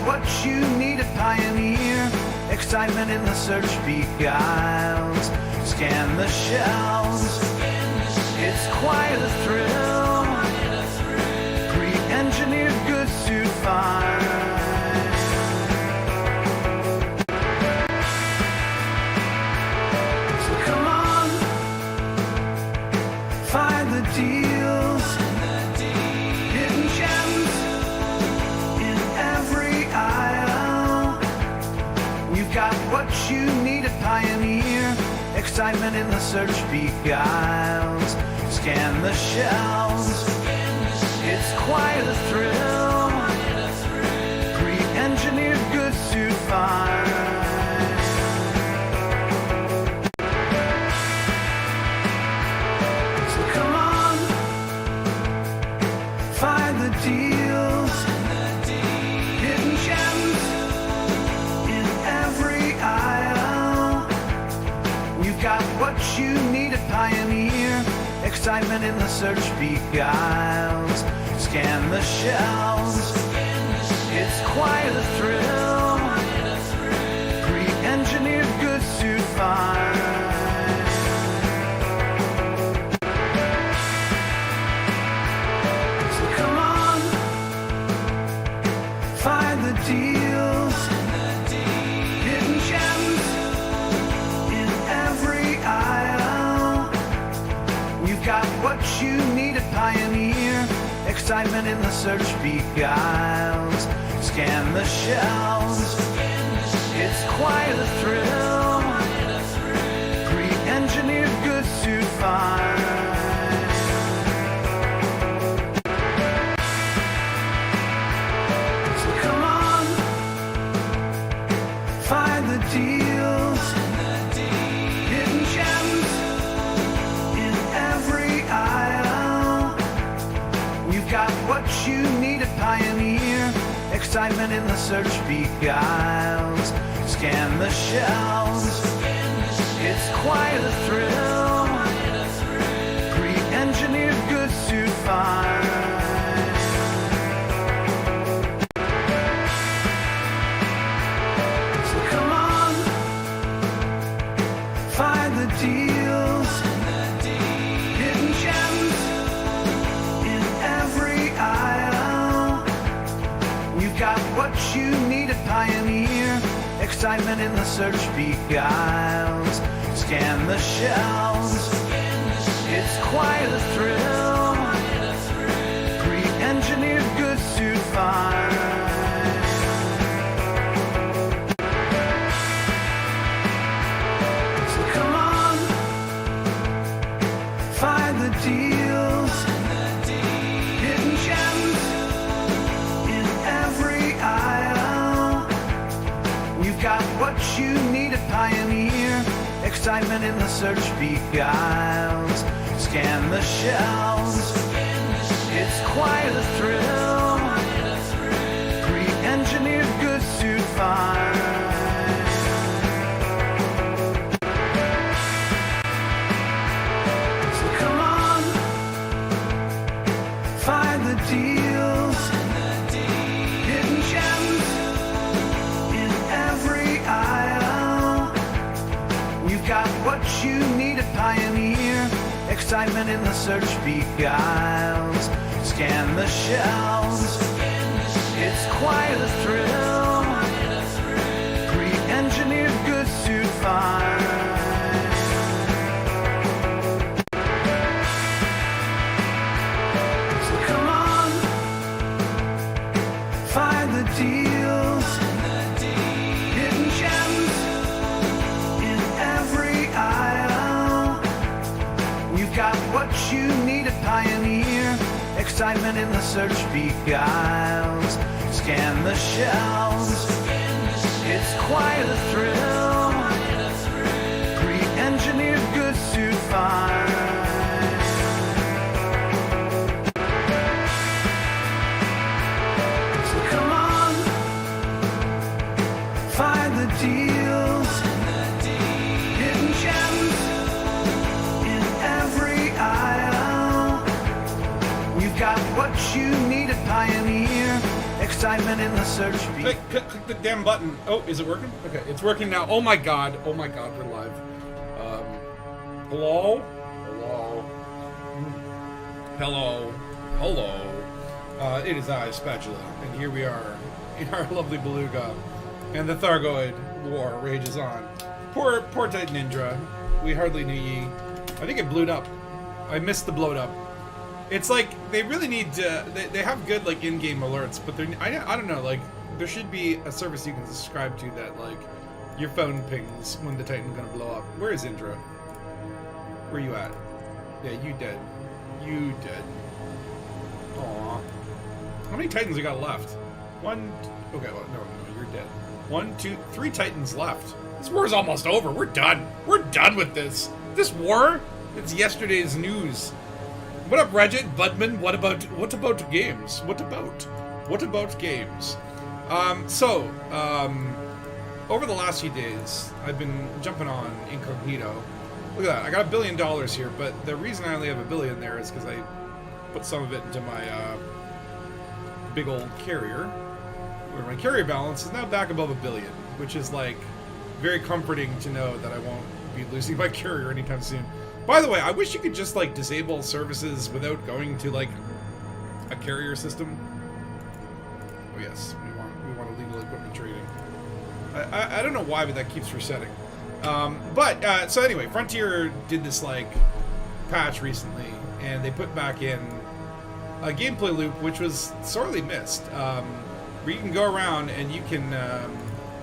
what you need, a pioneer. Excitement in the search beguiles. Scan the shelves. It's quite a thrill. Pre-engineered goods to find. So come on, find the deals. Hidden gems in every aisle. We've got what you need, a pioneer. Excitement in the search beguiles. Scan the shelves. It's quite a thrill. Pre-engineered goods to find. So come on, find the deals. Hidden gems in every aisle. We've got what you need, a pioneer. Excitement in the search beguiles. Scan the shelves. It's quite a thrill. Pre-engineered goods to find. So come on, find the deals. Hidden gems in every aisle. We've got what you need, a pioneer. Excitement in the search beguiles. Scan the shelves. It's quite a thrill. Pre-engineered goods to find. So come on, find the deals. Hidden gems in every aisle. We've got what you need, a pioneer. Excitement in the search beguiles. Scan the shelves. It's quite a thrill. Pre-engineered goods to find. So come on, find the deals. Hidden gems in every aisle. We've got what you need, a pioneer. Excitement in the search beguiles. Scan the shelves. It's quite a thrill. Pre-engineered goods to find. So come on, find the deals. Hidden gems in every aisle. We've got what you need, a pioneer. Excitement in the search beguiles. Scan the shelves. It's quite a thrill. Pre-engineered goods to find. So come on, find the deals. Hidden gems in every aisle. We've got what you need, a pioneer. Excitement in the search beguiles. Scan the shelves. It's quite a thrill. Pre-engineered goods to find. So come on, find the deals. Hidden gems in every aisle. We've got what you need, a pioneer. Excitement in the search beguiles. Scan the shelves. It's quite a thrill. Pre-engineered goods to find. So come on, find the deals. Hidden gems in every aisle. We've got what you need, a pioneer. Excitement excitement in the search beat. Click the damn button. Oh, is it working? Okay, it's working now. Oh my god, we're live. Hello? Hello. It is I, Spatula, and here we are in our lovely Beluga, and the Thargoid war rages on. Poor Titan Indra. We hardly knew ye. I think it blew up. I missed the blowed up. It's like they really need to. They have good like in-game alerts, but they're I don't know. Like there should be a service you can subscribe to that like your phone pings when the Titan's gonna blow up. Where is Indra? Where you at? Yeah, you dead. You dead. Aww. How many Titans we got left? One. Okay, well, no, you're dead. 1, 2, 3 Titans left. This war's almost over. We're done. We're done with this. This war. It's yesterday's news. What up, Regit? Budman? What about games? What about games? Over the last few days, I've been jumping on incognito. Look at that. I got $1 billion here, but the reason I only have $1 billion there is because I put some of it into my big old carrier, where my carrier balance is now back above $1 billion, which is like very comforting to know that I won't be losing my carrier anytime soon. By the way, I wish you could just like disable services without going to like a carrier system. Oh yes, we want illegal equipment trading. I don't know why, but that keeps resetting. So anyway, Frontier did this like patch recently, and they put back in a gameplay loop which was sorely missed, where you can go around and you can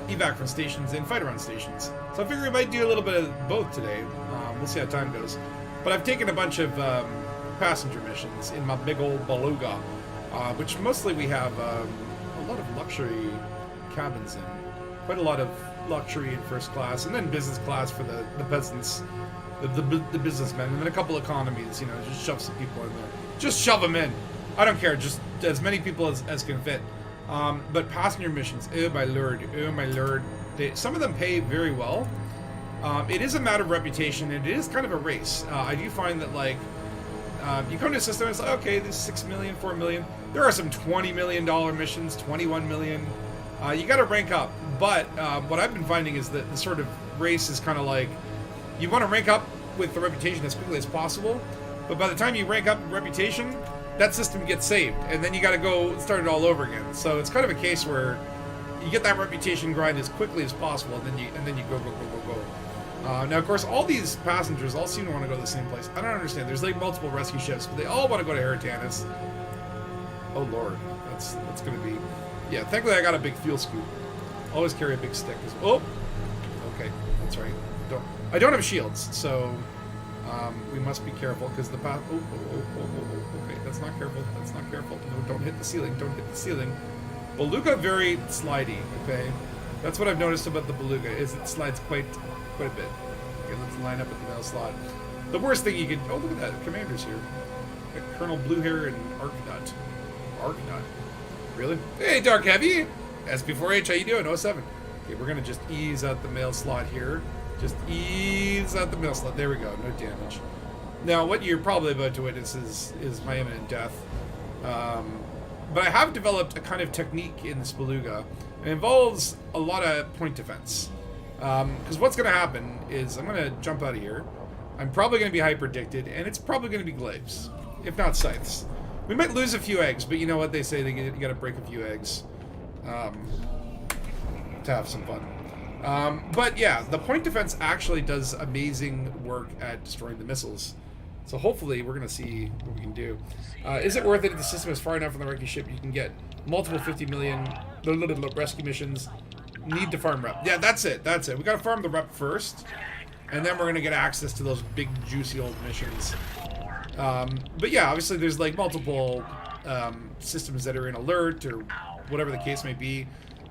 evac from stations and fight around stations. So I figure we might do a little bit of both today. We'll see how time goes. But I've taken a bunch of passenger missions in my big old Beluga, which mostly we have a lot of luxury cabins in. Quite a lot of luxury in first class, and then business class for the peasants, the businessmen, and then a couple economies, you know, just shove some people in there. Just shove them in. I don't care, just as many people as can fit. But passenger missions, oh my lord, some of them pay very well. It is a matter of reputation, and it is kind of a race. I do find that, like, you come to a system, and it's like, okay, this is 6 million, 4 million. There are some $20 million missions, 21 million. You got to rank up. But what I've been finding is that the sort of race is kind of like, you want to rank up with the reputation as quickly as possible, but by the time you rank up reputation, that system gets saved, and then you got to go start it all over again. So it's kind of a case where you get that reputation grind as quickly as possible, and then you go. Now, of course, all these passengers all seem to want to go to the same place. I don't understand. There's like multiple rescue ships, but they all want to go to Heritanis. Oh lord, that's going to be. Yeah, thankfully I got a big fuel scoop. Always carry a big stick. Oh, okay, that's right. I don't have shields, so we must be careful because the path. Oh, okay, that's not careful. That's not careful. No, don't hit the ceiling. Don't hit the ceiling. Beluga very slidey. Okay, that's what I've noticed about the Beluga is it slides quite a bit. Okay, let's line up at the mail slot. The worst thing you could. Oh, look at that. Commander's here. Got Colonel Bluehair and Arknut. Arknut. Really? Hey, Dark Heavy! SP4H, how you doing? 07. Okay, we're gonna just ease out the mail slot here. Just ease out the mail slot. There we go, no damage. Now, what you're probably about to witness is my imminent death. But I have developed a kind of technique in this Beluga. It involves a lot of point defense. Because what's gonna happen is I'm gonna jump out of here. I'm probably gonna be hyper-addicted, and it's probably gonna be glaives, if not scythes. We might lose a few eggs, but you know what they say, you gotta break a few eggs to have some fun. But yeah, the point defense actually does amazing work at destroying the missiles. So hopefully we're gonna see what we can do. Is it worth it if the system is far enough from the rescue ship you can get multiple 50 million rescue missions? Need to farm rep. Yeah, that's it. We gotta farm the rep first, and then we're gonna get access to those big juicy old missions. But yeah, obviously there's like multiple systems that are in alert or whatever the case may be.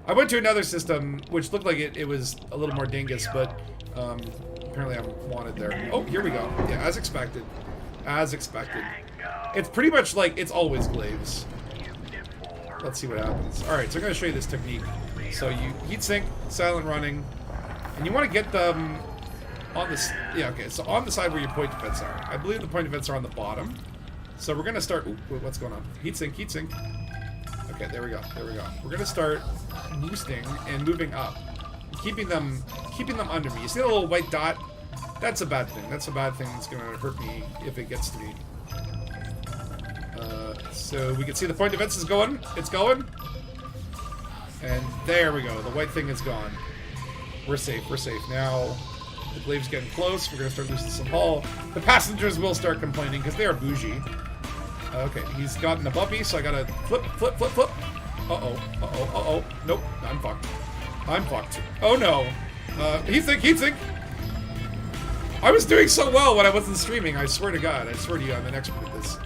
I went to another system which looked like it was a little more dingus, but apparently I'm wanted there. Oh, here we go. Yeah, as expected. As expected. It's pretty much like it's always glaives. Let's see what happens. Alright, so I'm going to show you this technique. So you heat sink, silent running, and you want to get them on this. Yeah, okay, so on the side where your point defense are. I believe the point defense are on the bottom. So we're going to start. Ooh, what's going on? Heat sink, heat sink. Okay, Okay, there we go. There we go. We're gonna start boosting and moving up, keeping them under me. You see the little white dot? That's a bad thing. That's a bad thing that's gonna hurt me if it gets to me. So we can see the point defense is going. It's going. And there we go. The white thing is gone. We're safe. We're safe. Now the glaive's getting close. We're gonna start losing some hull. The passengers will start complaining because they are bougie. Okay, he's gotten above me, so I gotta flip. Uh-oh. Nope, I'm fucked. I'm fucked. Oh no. Heat sink. I was doing so well when I wasn't streaming, I swear to God. I swear to you, I'm an expert at this.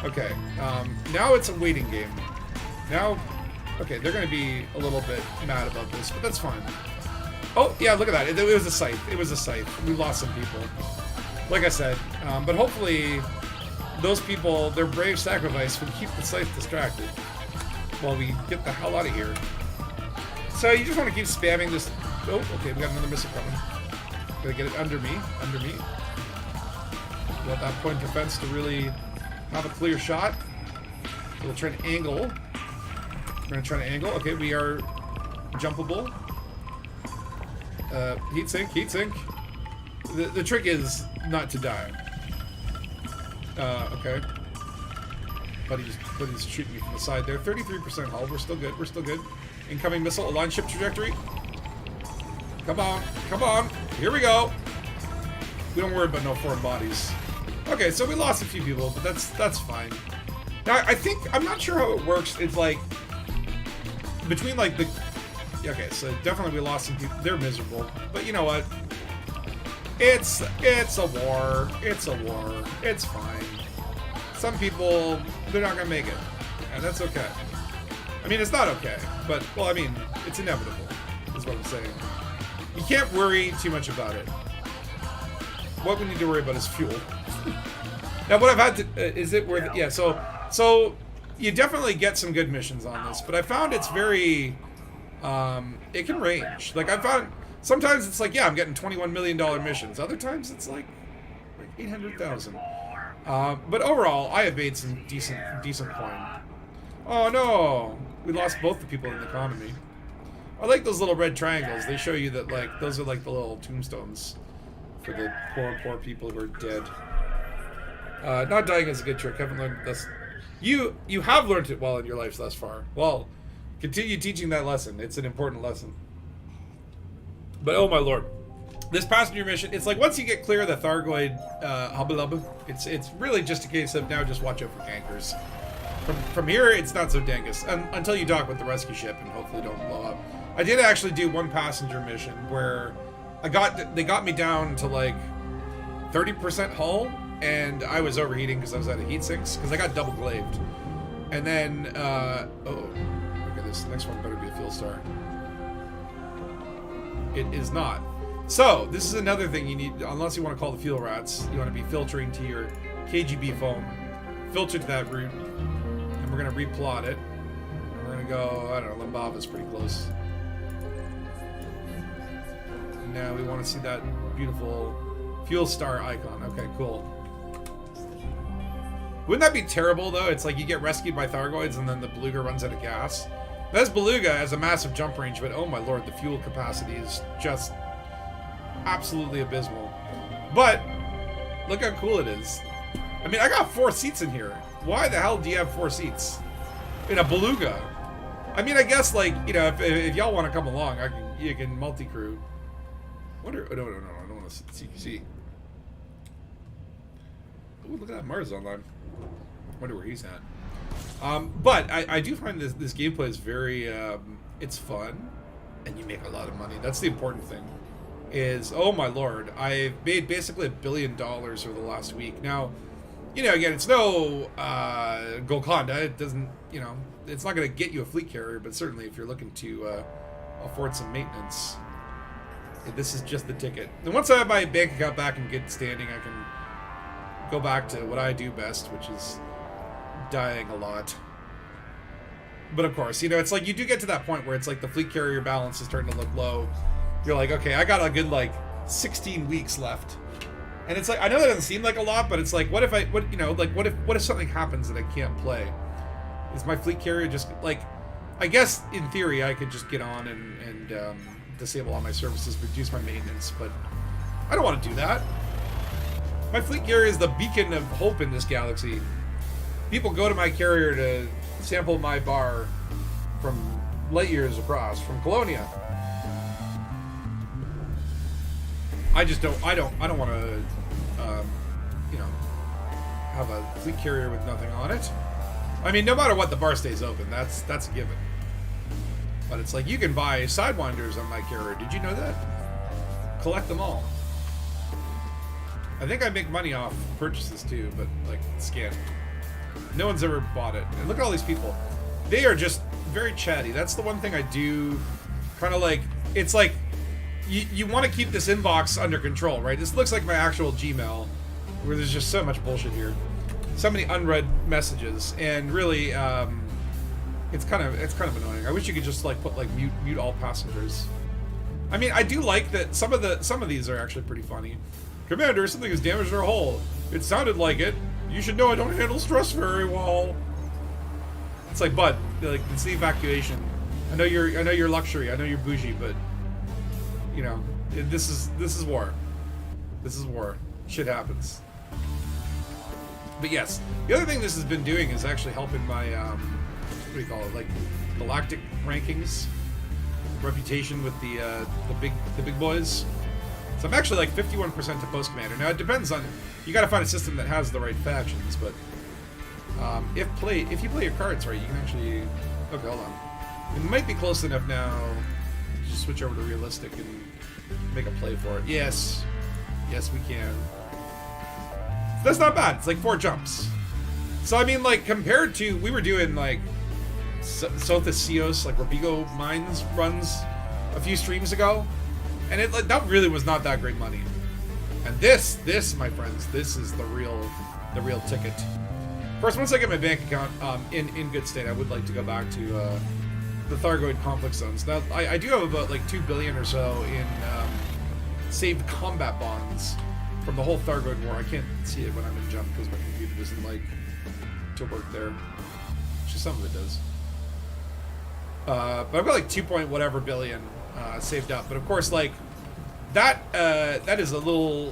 Okay, now it's a waiting game. Now, okay, they're gonna be a little bit mad about this, but that's fine. Oh, yeah, look at that. It was a scythe. It was a scythe. We lost some people. Like I said, but hopefully those people, their brave sacrifice will keep the scythe distracted while we get the hell out of here. So you just want to keep spamming this. Oh, okay, we got another missile coming. Gotta get it under me. Want that point defense to really have a clear shot. So we'll try to angle. We're gonna try to angle. Okay, we are jumpable. Heat sink. The trick is not to die. Okay. Buddy's shooting me from the side there. 33% hull. We're still good. Incoming missile. Align ship trajectory. Come on. Here we go. We don't worry about no foreign bodies. Okay, so we lost a few people, but that's fine. Now, I'm not sure how it works. It's like, between like the... Okay, so definitely we lost some people. They're miserable. But you know what? It's a war. It's fine. Some people, they're not gonna make it. And that's okay. I mean, it's not okay. But, well, I mean, it's inevitable, is what I'm saying. You can't worry too much about it. What we need to worry about is fuel. Now, what I've had to... is it worth it? Yeah, so you definitely get some good missions on this. But I found it's very... it can range. Like, I found... Sometimes it's like, yeah, I'm getting $21 million missions. Other times it's like 800,000. But overall, I have made some decent coin. Oh no! We lost both the people in the economy. I like those little red triangles. They show you that, like, those are like the little tombstones for the poor people who are dead. Not dying is a good trick. Haven't learned this. You have learned it well in your life thus far. Well, continue teaching that lesson. It's an important lesson. But oh my lord, this passenger mission, it's like once you get clear of the Thargoid hubba-lubba, it's really just a case of now just watch out for gankers. From here, it's not so dangus until you dock with the rescue ship and hopefully don't blow up. I did actually do one passenger mission where they got me down to like 30% hull, and I was overheating because I was out of heat sinks because I got double glaved. And then oh, look at this. Next one better be a field star. It is not. So this is another thing you need, unless you want to call the fuel rats. You want to be filtering to your KGB foam. Filter to that route, and we're gonna replot it. And we're gonna go. I don't know. Limbava's pretty close. Now we want to see that beautiful fuel star icon. Okay, cool. Wouldn't that be terrible though? It's like you get rescued by Thargoids and then the beluga runs out of gas. This beluga has a massive jump range, but oh my lord, the fuel capacity is just absolutely abysmal. But look how cool it is. I mean, I got 4 seats in here. Why the hell do you have 4 seats in a beluga? I mean, I guess, like, you know, if y'all want to come along, you can multi-crew. Wonder, no, I don't want to see. Ooh, look at that, Mars online. Wonder where he's at. But I do find this gameplay is very, it's fun, and you make a lot of money. That's the important thing. Is, oh my lord, I've made basically $1 billion over the last week. Now, you know, again, it's no Golconda. It doesn't, you know, it's not going to get you a fleet carrier, but certainly if you're looking to afford some maintenance, this is just the ticket. And once I have my bank account back in good standing, I can go back to what I do best, which is dying a lot. But of course, you know, it's like you do get to that point where it's like the fleet carrier balance is starting to look low. You're like, okay, I got a good like 16 weeks left. And it's like, I know that doesn't seem like a lot, but it's like, what if something happens that I can't play? Is my fleet carrier just like? I guess in theory I could just get on and disable all my services, reduce my maintenance, but I don't want to do that. My fleet carrier is the beacon of hope in this galaxy. People go to my carrier to sample my bar from light years across, from Colonia. I don't want to, you know, have a fleet carrier with nothing on it. I mean, no matter what, the bar stays open. That's a given. But it's like, you can buy sidewinders on my carrier. Did you know that? Collect them all. I think I make money off purchases too, but like, scan. No one's ever bought it. And look at all these people. They are just very chatty. That's the one thing I do. Kind of like, it's like, you want to keep this inbox under control, right? This looks like my actual Gmail, where there's just so much bullshit here. So many unread messages, and really, it's kind of annoying. I wish you could just like put like mute all passengers. I mean, I do like that some of these are actually pretty funny. Commander, something has damaged our hull. It sounded like it. You should know I don't handle stress very well. It's like, bud, like, it's the evacuation. I know you're luxury. I know you're bougie, but you know, this is war. This is war. Shit happens. But yes, the other thing this has been doing is actually helping my what do you call it? Like galactic rankings, reputation with the big boys. So I'm actually like 51% to post commander. Now it depends on, you got to find a system that has the right factions, but if you play your cards right, you can actually. Okay, hold on. It might be close enough now. Just switch over to realistic and make a play for it. Yes, we can. So that's not bad. It's like 4 jumps. So I mean, like compared to, we were doing like Sothis Sios, like Rapigo Mines runs a few streams ago. And it like, that really was not that great money. And this, my friends, this is the real ticket. Of course, once I get my bank account in good state, I would like to go back to the Thargoid conflict zones. Now, I do have about like 2 billion or so in saved combat bonds from the whole Thargoid war. I can't see it when I'm in jump because my computer doesn't like to work there. Just some of it does. But I've got like 2 point whatever billion saved up, but of course, like that is a little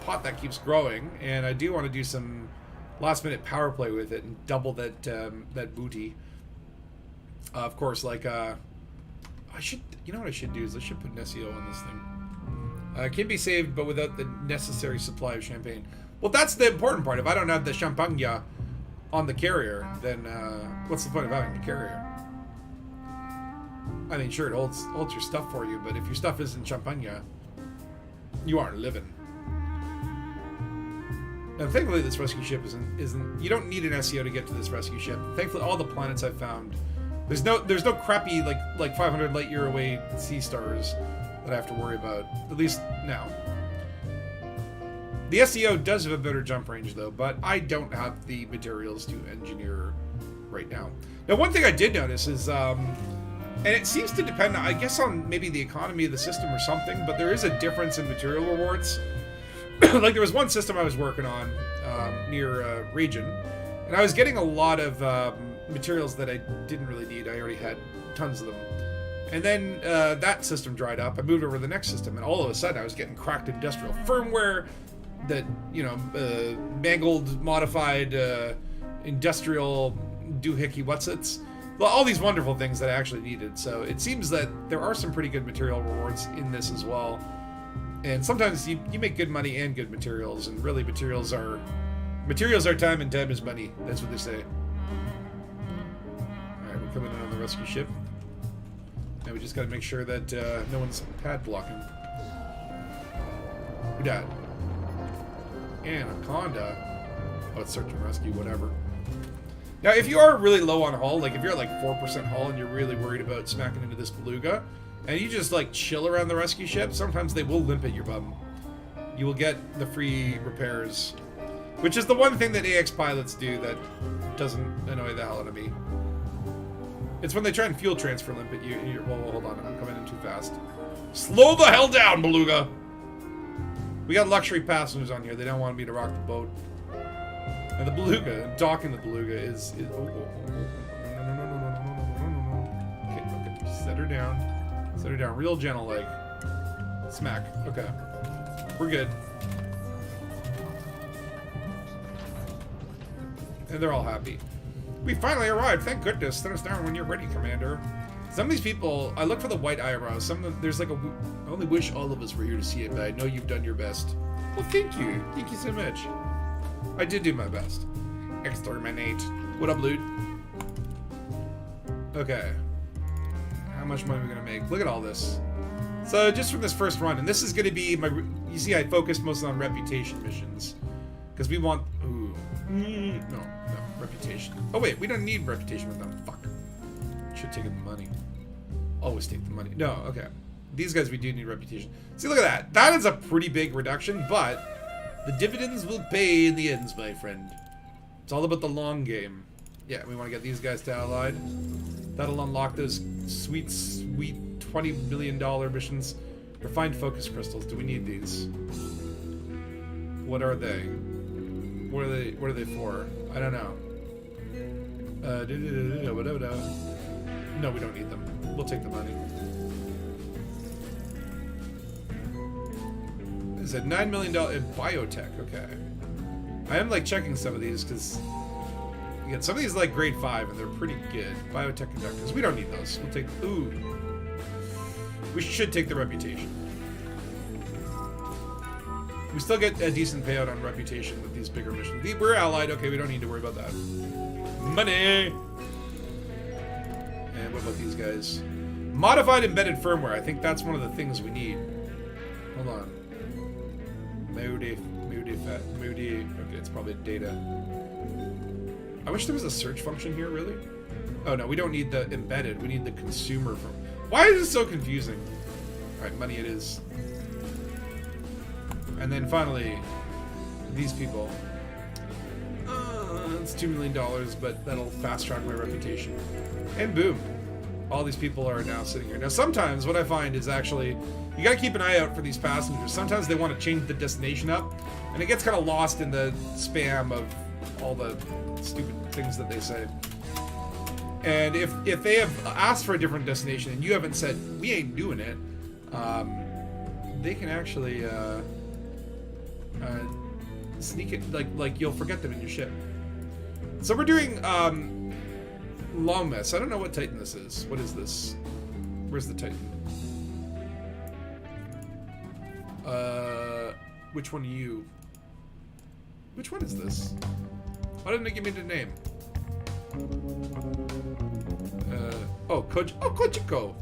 pot that keeps growing, and I do want to do some last minute power play with it and double that booty. Of course, like I should, you know what I should do is I should put an SEO on this thing. It can be saved, but without the necessary supply of champagne. Well, that's the important part. If I don't have the champagne on the carrier, then what's the point of having the carrier? I mean, sure, it holds your stuff for you, but if your stuff isn't champagne, you aren't living. And thankfully, this rescue ship isn't. You don't need an SEO to get to this rescue ship. Thankfully, all the planets I've found, there's no crappy like 500 light year away sea stars that I have to worry about. At least now. The SEO does have a better jump range though, but I don't have the materials to engineer right now. Now, one thing I did notice is, and it seems to depend, I guess, on maybe the economy of the system or something, but there is a difference in material rewards. Like, there was one system I was working on near Region, and I was getting a lot of materials that I didn't really need. I already had tons of them. And then that system dried up. I moved over to the next system, and all of a sudden I was getting cracked industrial firmware, that, you know, mangled, modified industrial doohickey whatsits. Well, all these wonderful things that I actually needed. So it seems that there are some pretty good material rewards in this as well. And sometimes you make good money and good materials, and really materials are time, and time is money. That's what they say. Alright, we're coming in on the rescue ship. Now we just gotta make sure that no one's pad blocking. Who died? Anaconda. Oh, it's search and rescue, whatever. Now, if you are really low on hull, like if you're at like 4% hull and you're really worried about smacking into this beluga, and you just like chill around the rescue ship, sometimes they will limp at your bum. You will get the free repairs, which is the one thing that AX pilots do that doesn't annoy the hell out of me. It's when they try and fuel transfer limp at you. Whoa, hold on, I'm coming in too fast. Slow the hell down, beluga! We got luxury passengers on here. They don't want me to rock the boat. And the beluga, docking the beluga is oh. Set her down. Set her down. Real gentle, like. Smack. Okay. We're good. And they're all happy. We finally arrived. Thank goodness. Set us down when you're ready, Commander. Some of these people, I look for the white eyebrows. Some of them, there's like a. I only wish all of us were here to see it, but I know you've done your best. Well, thank you. Thank you so much. I did do my best. Exterminate. What up, loot? Okay. How much money are we gonna make? Look at all this. So just from this first run, and this is gonna be my. You see, I focused mostly on reputation missions because we want. Ooh. No, reputation. Oh wait, we don't need reputation with them. Fuck. Should take the money. Always take the money. No, okay. These guys we do need reputation. See, look at that. That is a pretty big reduction, but the dividends will pay in the ends, my friend. It's all about the long game. Yeah, we want to get these guys to Allied. That'll unlock those sweet, sweet $20 million missions. Refined focus crystals. Do we need these? What are they? What are they for? I don't know. No, we don't need them. We'll take the money. Is it $9 million in biotech? Okay. I am like checking some of these because again, some of these are like grade 5 and they're pretty good. Biotech conductors. We don't need those. We'll take. Ooh. We should take the reputation. We still get a decent payout on reputation with these bigger missions. We're allied. Okay, we don't need to worry about that. Money. And what about these guys? Modified embedded firmware. I think that's one of the things we need. Hold on. Moody. Okay, it's probably data. I wish there was a search function here, really. Oh no, we don't need the embedded. We need the consumer from. Why is it so confusing? Alright, money it is. And then finally, these people. It's $2 million, but that'll fast track my reputation. And boom. All these people are now sitting here. Now sometimes what I find is actually, you gotta keep an eye out for these passengers. Sometimes they want to change the destination up, and it gets kind of lost in the spam of all the stupid things that they say. And if they have asked for a different destination and you haven't said, we ain't doing it, they can actually sneak it, like you'll forget them in your ship. So we're doing long mess. I don't know what Titan this is. What is this? Where's the Titan? Which one are you? Which one is this? Why didn't it give me the name? Kojiko.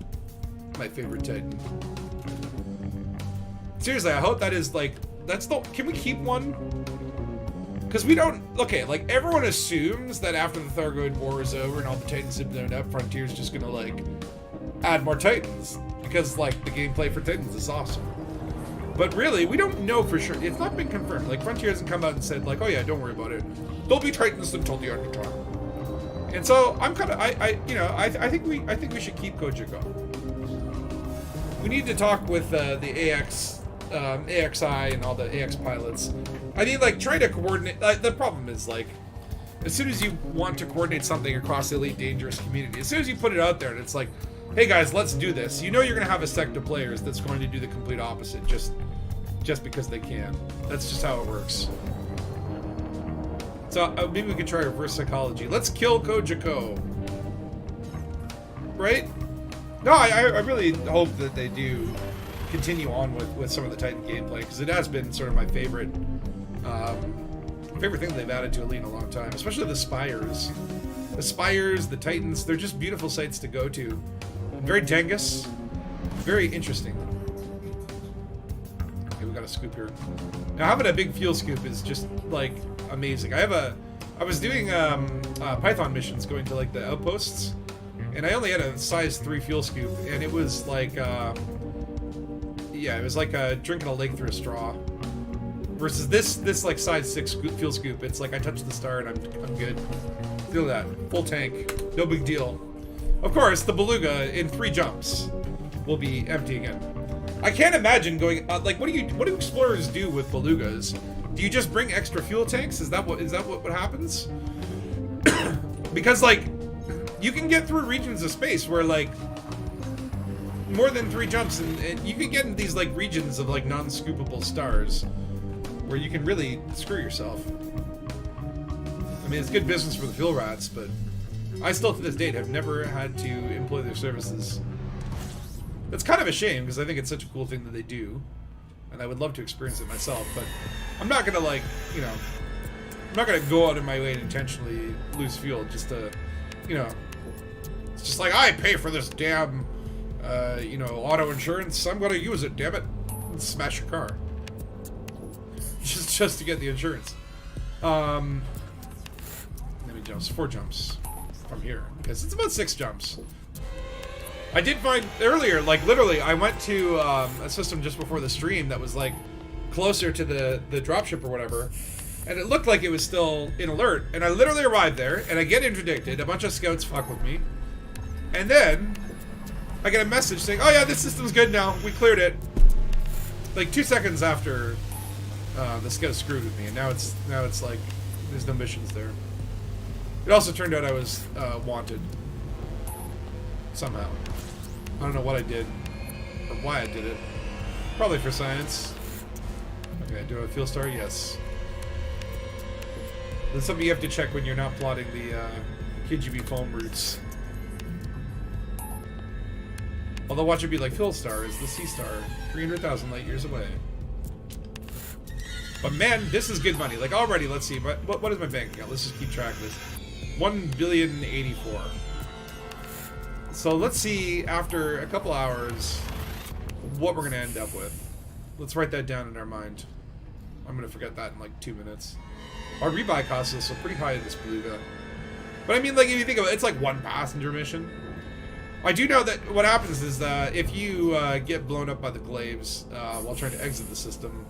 My favorite Titan. Seriously, I hope that is like, that's the, can we keep one? Because we don't, okay, like everyone assumes that after the Thargoid War is over and all the Titans have blown up, Frontier's just gonna like add more Titans. Because like the gameplay for Titans is awesome. But really, we don't know for sure. It's not been confirmed. Like Frontier hasn't come out and said like, oh yeah, don't worry about it. There'll be Titans until the end of time. And so I'm kind of, I think we should keep Kojiko. We need to talk with the AX, AXI and all the AX pilots. I mean, like, try to coordinate. The problem is, like, as soon as you want to coordinate something across the Elite Dangerous community, as soon as you put it out there and it's like, hey guys, let's do this, you know you're going to have a sect of players that's going to do the complete opposite just because they can. That's just how it works. So maybe we could try reverse psychology. Let's kill Kojiko. Right? No, I really hope that they do continue on with some of the Titan gameplay, because it has been sort of my favorite thing they've added to Elite in a long time, especially the Spires. The Spires, the Titans, they're just beautiful sites to go to. Very Dangus, very interesting. Okay, we got a scoop here. Now having a big fuel scoop is just like amazing. I was doing Python missions going to like the outposts, and I only had a size 3 fuel scoop, and it was like yeah, it was like drinking a lake through a straw. Versus this like size 6 fuel scoop, it's like I touch the star and I'm good. Feel that full tank, no big deal. Of course, the Beluga in 3 jumps will be empty again. I can't imagine going like what do explorers do with Belugas? Do you just bring extra fuel tanks? Is that what happens? Because like you can get through regions of space where like more than 3 jumps, and you can get in these like regions of like non-scoopable stars where you can really screw yourself. I mean, it's good business for the fuel rats, but I still to this date have never had to employ their services. That's kind of a shame because I think it's such a cool thing that they do, and I would love to experience it myself, but I'm not gonna like, you know, I'm not gonna go out of my way to intentionally lose fuel just to, you know, it's just like, I pay for this damn, you know, auto insurance, I'm gonna use it, damn it, and smash your car. Just to get the insurance. Let me jumps, 4 jumps from here, because it's about 6 jumps. I did find earlier, like literally, I went to a system just before the stream that was like closer to the dropship or whatever, and it looked like it was still in alert, and I literally arrived there, and I get interdicted, a bunch of scouts fuck with me, and then I get a message saying, oh yeah, this system's good now, we cleared it. Like 2 seconds after the scout screwed with me, and now it's like there's no missions there. It also turned out I was wanted somehow. I don't know what I did or why I did it. Probably for science. Okay, do I have a fuel star? Yes. That's something you have to check when you're not plotting the KGB foam routes. Although watch it be like fuel star is the sea star, 300,000 light years away. But man, this is good money. Like already, let's see. What is my bank account? Let's just keep track of this. 1,000,000,084. So let's see after a couple hours what we're gonna end up with. Let's write that down in our mind. I'm gonna forget that in like 2 minutes. Our rebuy cost is so pretty high in this beluga. But I mean, like if you think of it, it's like 1 passenger mission. I do know that what happens is if you get blown up by the glaives while trying to exit the system,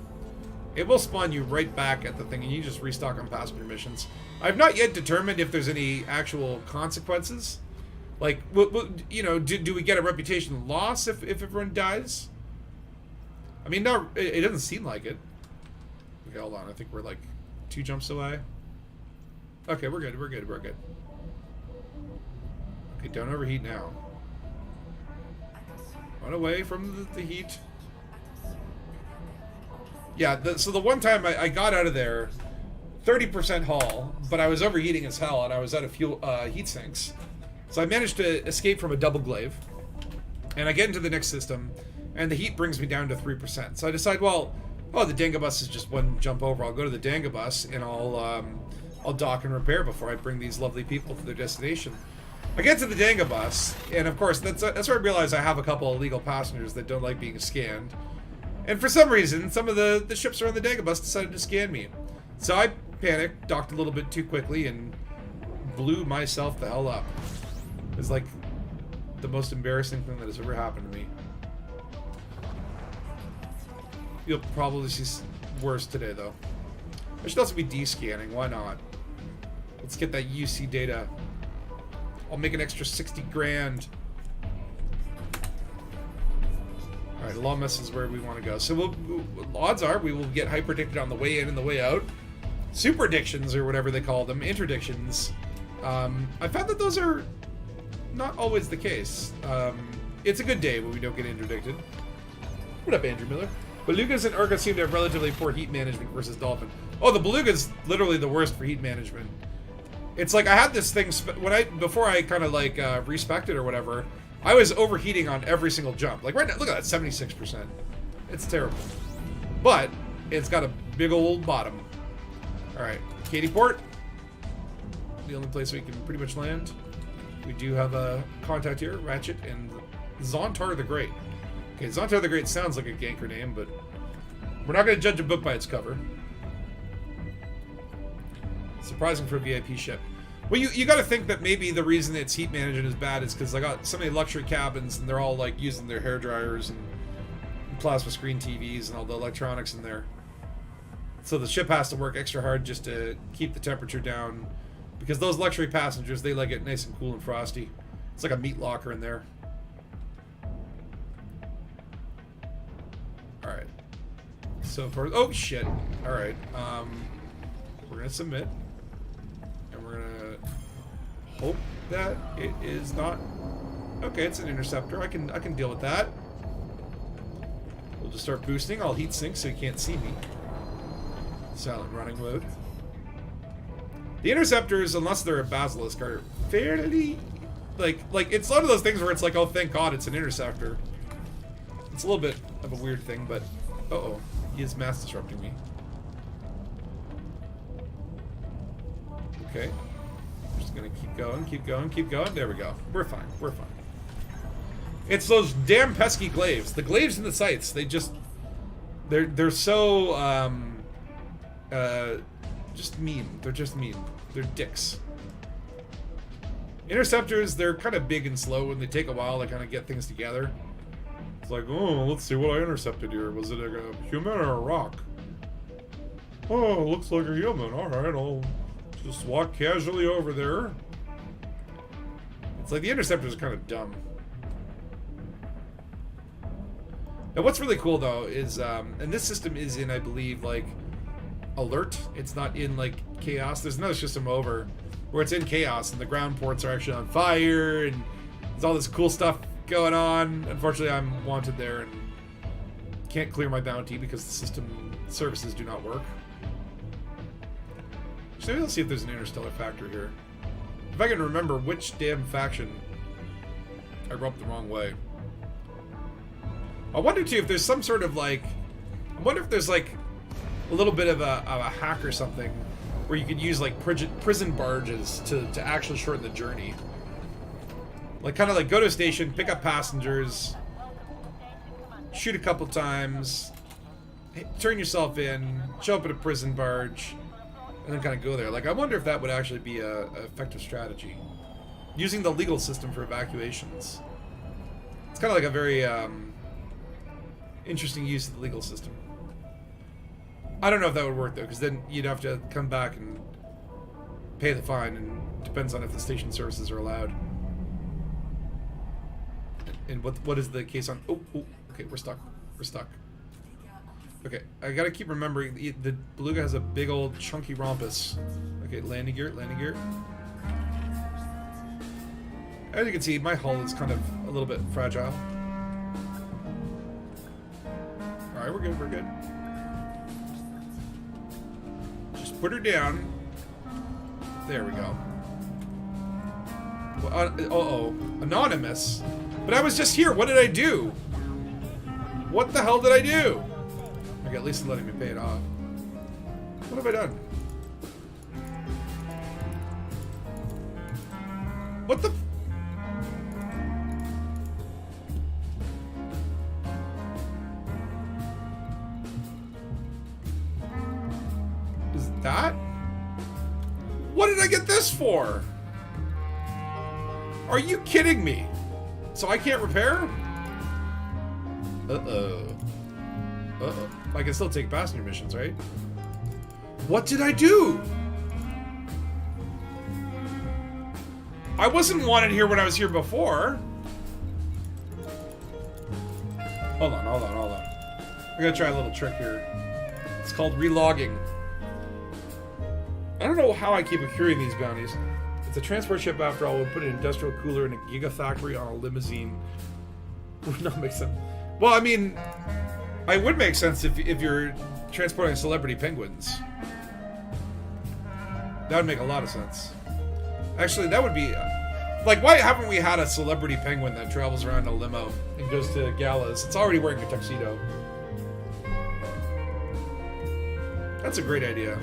it will spawn you right back at the thing, and you just restock on passenger missions. I've not yet determined if there's any actual consequences. Like, you know, do we get a reputation loss if everyone dies? I mean, no, it doesn't seem like it. Okay, hold on. I think we're like 2 jumps away. Okay, we're good. We're good. We're good. Okay, don't overheat now. Run away from the heat. Yeah, so the one time I got out of there, 30% hull, but I was overheating as hell, and I was out of fuel heat sinks. So I managed to escape from a double glaive, and I get into the next system, and the heat brings me down to 3%. So I decide, well, oh, the Dangabus is just 1 jump over. I'll go to the Dangabus, and I'll dock and repair before I bring these lovely people to their destination. I get to the Dangabus, and of course, that's where I realize I have a couple illegal passengers that don't like being scanned. And for some reason, some of the ships around the Dangabus decided to scan me. So I panicked, docked a little bit too quickly, and blew myself the hell up. It was like the most embarrassing thing that has ever happened to me. You'll probably see worse today, though. I should also be de-scanning. Why not? Let's get that UC data. I'll make an extra 60 grand. Alright, Lawmess is where we want to go. So odds are we will get hyperdicted on the way in and the way out. Superdictions, or whatever they call them, interdictions. I found that those are not always the case. It's a good day when we don't get interdicted. What up, Andrew Miller? Belugas and Orca seem to have relatively poor heat management versus Dolphin. Oh, the Beluga's literally the worst for heat management. It's like I had this thing before I kind of like respected or whatever. I was overheating on every single jump. Like right now, look at that, 76%. It's terrible, but it's got a big old bottom. All right, Katy Port, the only place we can pretty much land. We do have a contact here, Ratchet and Zontar the Great. Okay, Zontar the Great sounds like a ganker name, but we're not going to judge a book by its cover. Surprising for a VIP ship. Well, you got to think that maybe the reason its heat management is bad is because I got so many luxury cabins, and they're all like using their hair dryers and plasma screen TVs and all the electronics in there. So the ship has to work extra hard just to keep the temperature down, because those luxury passengers, they like it nice and cool and frosty. It's like a meat locker in there. All right. So far, oh shit. All right. We're gonna submit. We're gonna hope that it is not Okay, it's an interceptor. I can deal with that. We'll just start boosting. I'll heat sink so you can't see me. Silent running mode. The interceptors, unless they're a basilisk, are fairly like it's one of those things where it's like, oh, thank God it's an interceptor. It's a little bit of a weird thing, but uh-oh, he is mass disrupting me. Okay. I'm just gonna keep going, keep going, keep going. There we go. We're fine. We're fine. It's those damn pesky glaives. The glaives and the sights, they're so just mean. They're just mean. They're dicks. Interceptors, they're kind of big and slow, and they take a while to kind of get things together. It's like, oh, let's see what I intercepted here. Was it a human or a rock? Oh, looks like a human. Alright, I'll just walk casually over there. It's like the interceptors are kind of dumb. Now, what's really cool, though, is, and this system is in, I believe, like, alert. It's not in, like, chaos. There's another system over where it's in chaos, and the ground ports are actually on fire, and there's all this cool stuff going on. Unfortunately, I'm wanted there, and can't clear my bounty because the system services do not work. So maybe let's see if there's an interstellar factor here. If I can remember which damn faction I rubbed the wrong way. I wonder too if there's some sort of like, I wonder if there's like a little bit of a hack or something where you could use like prison barges to actually shorten the journey. Like kind of like go to a station, pick up passengers, shoot a couple times, turn yourself in, show up at a prison barge, and then kind of go there. Like I wonder if that would actually be a effective strategy. Using the legal system for evacuations. It's kind of like a very interesting use of the legal system. I don't know if that would work though, because then you'd have to come back and pay the fine, and depends on if the station services are allowed. And what is the case on? Oh, okay, we're stuck. We're stuck. Okay, I gotta keep remembering the beluga has a big old chunky rompus. Okay, landing gear, landing gear. As you can see, my hull is kind of a little bit fragile. Alright, we're good, we're good. Just put her down. There we go. Well, uh-oh. Anonymous? But I was just here, what did I do? What the hell did I do? Okay, at least letting me pay it off. What have I done? What the... Is that? What did I get this for? Are you kidding me? So I can't repair? Uh-oh. Uh-oh. I can still take passenger missions, right? What did I do? I wasn't wanted here when I was here before. Hold on, hold on, hold on. I'm gonna try a little trick here. It's called relogging. I don't know how I keep accruing these bounties. It's a transport ship after all. We'll put an industrial cooler in a gigafactory on a limousine. Would not make sense. Well, I mean, it would make sense if you're transporting celebrity penguins. That would make a lot of sense. Actually, that would be... like, why haven't we had a celebrity penguin that travels around in a limo and goes to galas? It's already wearing a tuxedo. That's a great idea.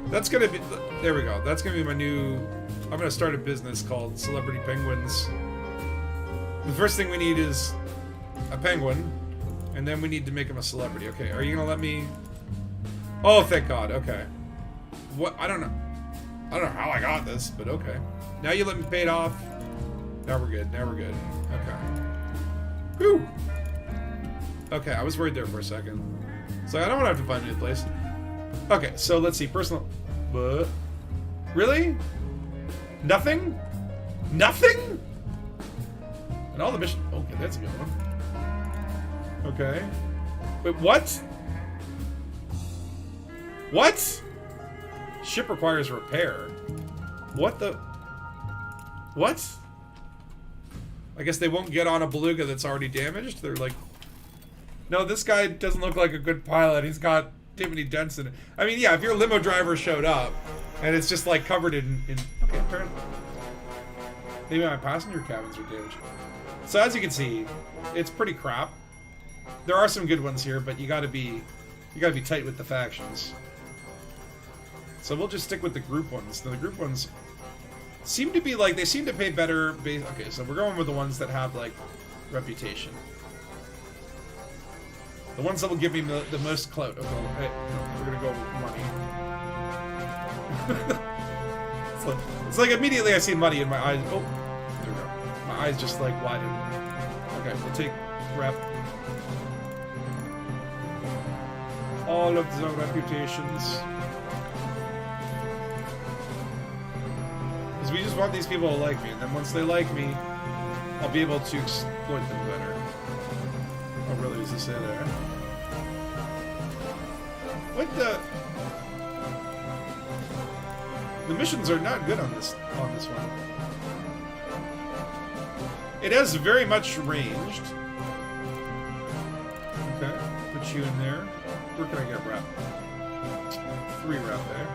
That's gonna be... there we go. That's gonna be my new... I'm gonna start a business called Celebrity Penguins. The first thing we need is a penguin, and then we need to make him a celebrity. Okay, are you gonna let me... oh, thank God. Okay. What? I don't know. I don't know how I got this, but okay. Now you let me pay it off. Now we're good. Now we're good. Okay. Whew. Okay, I was worried there for a second. So I don't want to have to find a new place. Okay, so let's see. Personal... but... really? Nothing? Nothing? And all the mission... okay, that's a good one. Okay. Wait, what? What? Ship requires repair. What the... what? I guess they won't get on a beluga that's already damaged. They're like, no, this guy doesn't look like a good pilot. He's got too many dents in it. I mean, yeah, if your limo driver showed up and it's just like covered in okay, apparently. Maybe my passenger cabins are damaged. So as you can see, it's pretty crap. There are some good ones here, but you gotta be tight with the factions. So we'll just stick with the group ones. Now, the group ones seem to be like, they seem to pay better. Okay, so we're going with the ones that have like reputation. The ones that will give me the most clout. Okay, hey, we're gonna go with money. It's like immediately I see money in my eyes. Oh, there we go. My eyes just like widen. Okay, we'll take rep. All of the reputations. Because we just want these people to like me, and then once they like me, I'll be able to exploit them better. Oh, really? Does it say there? What the? The missions are not good on this one. It has very much ranged. Okay, put you in there. Where can I get rep? 3 rep there.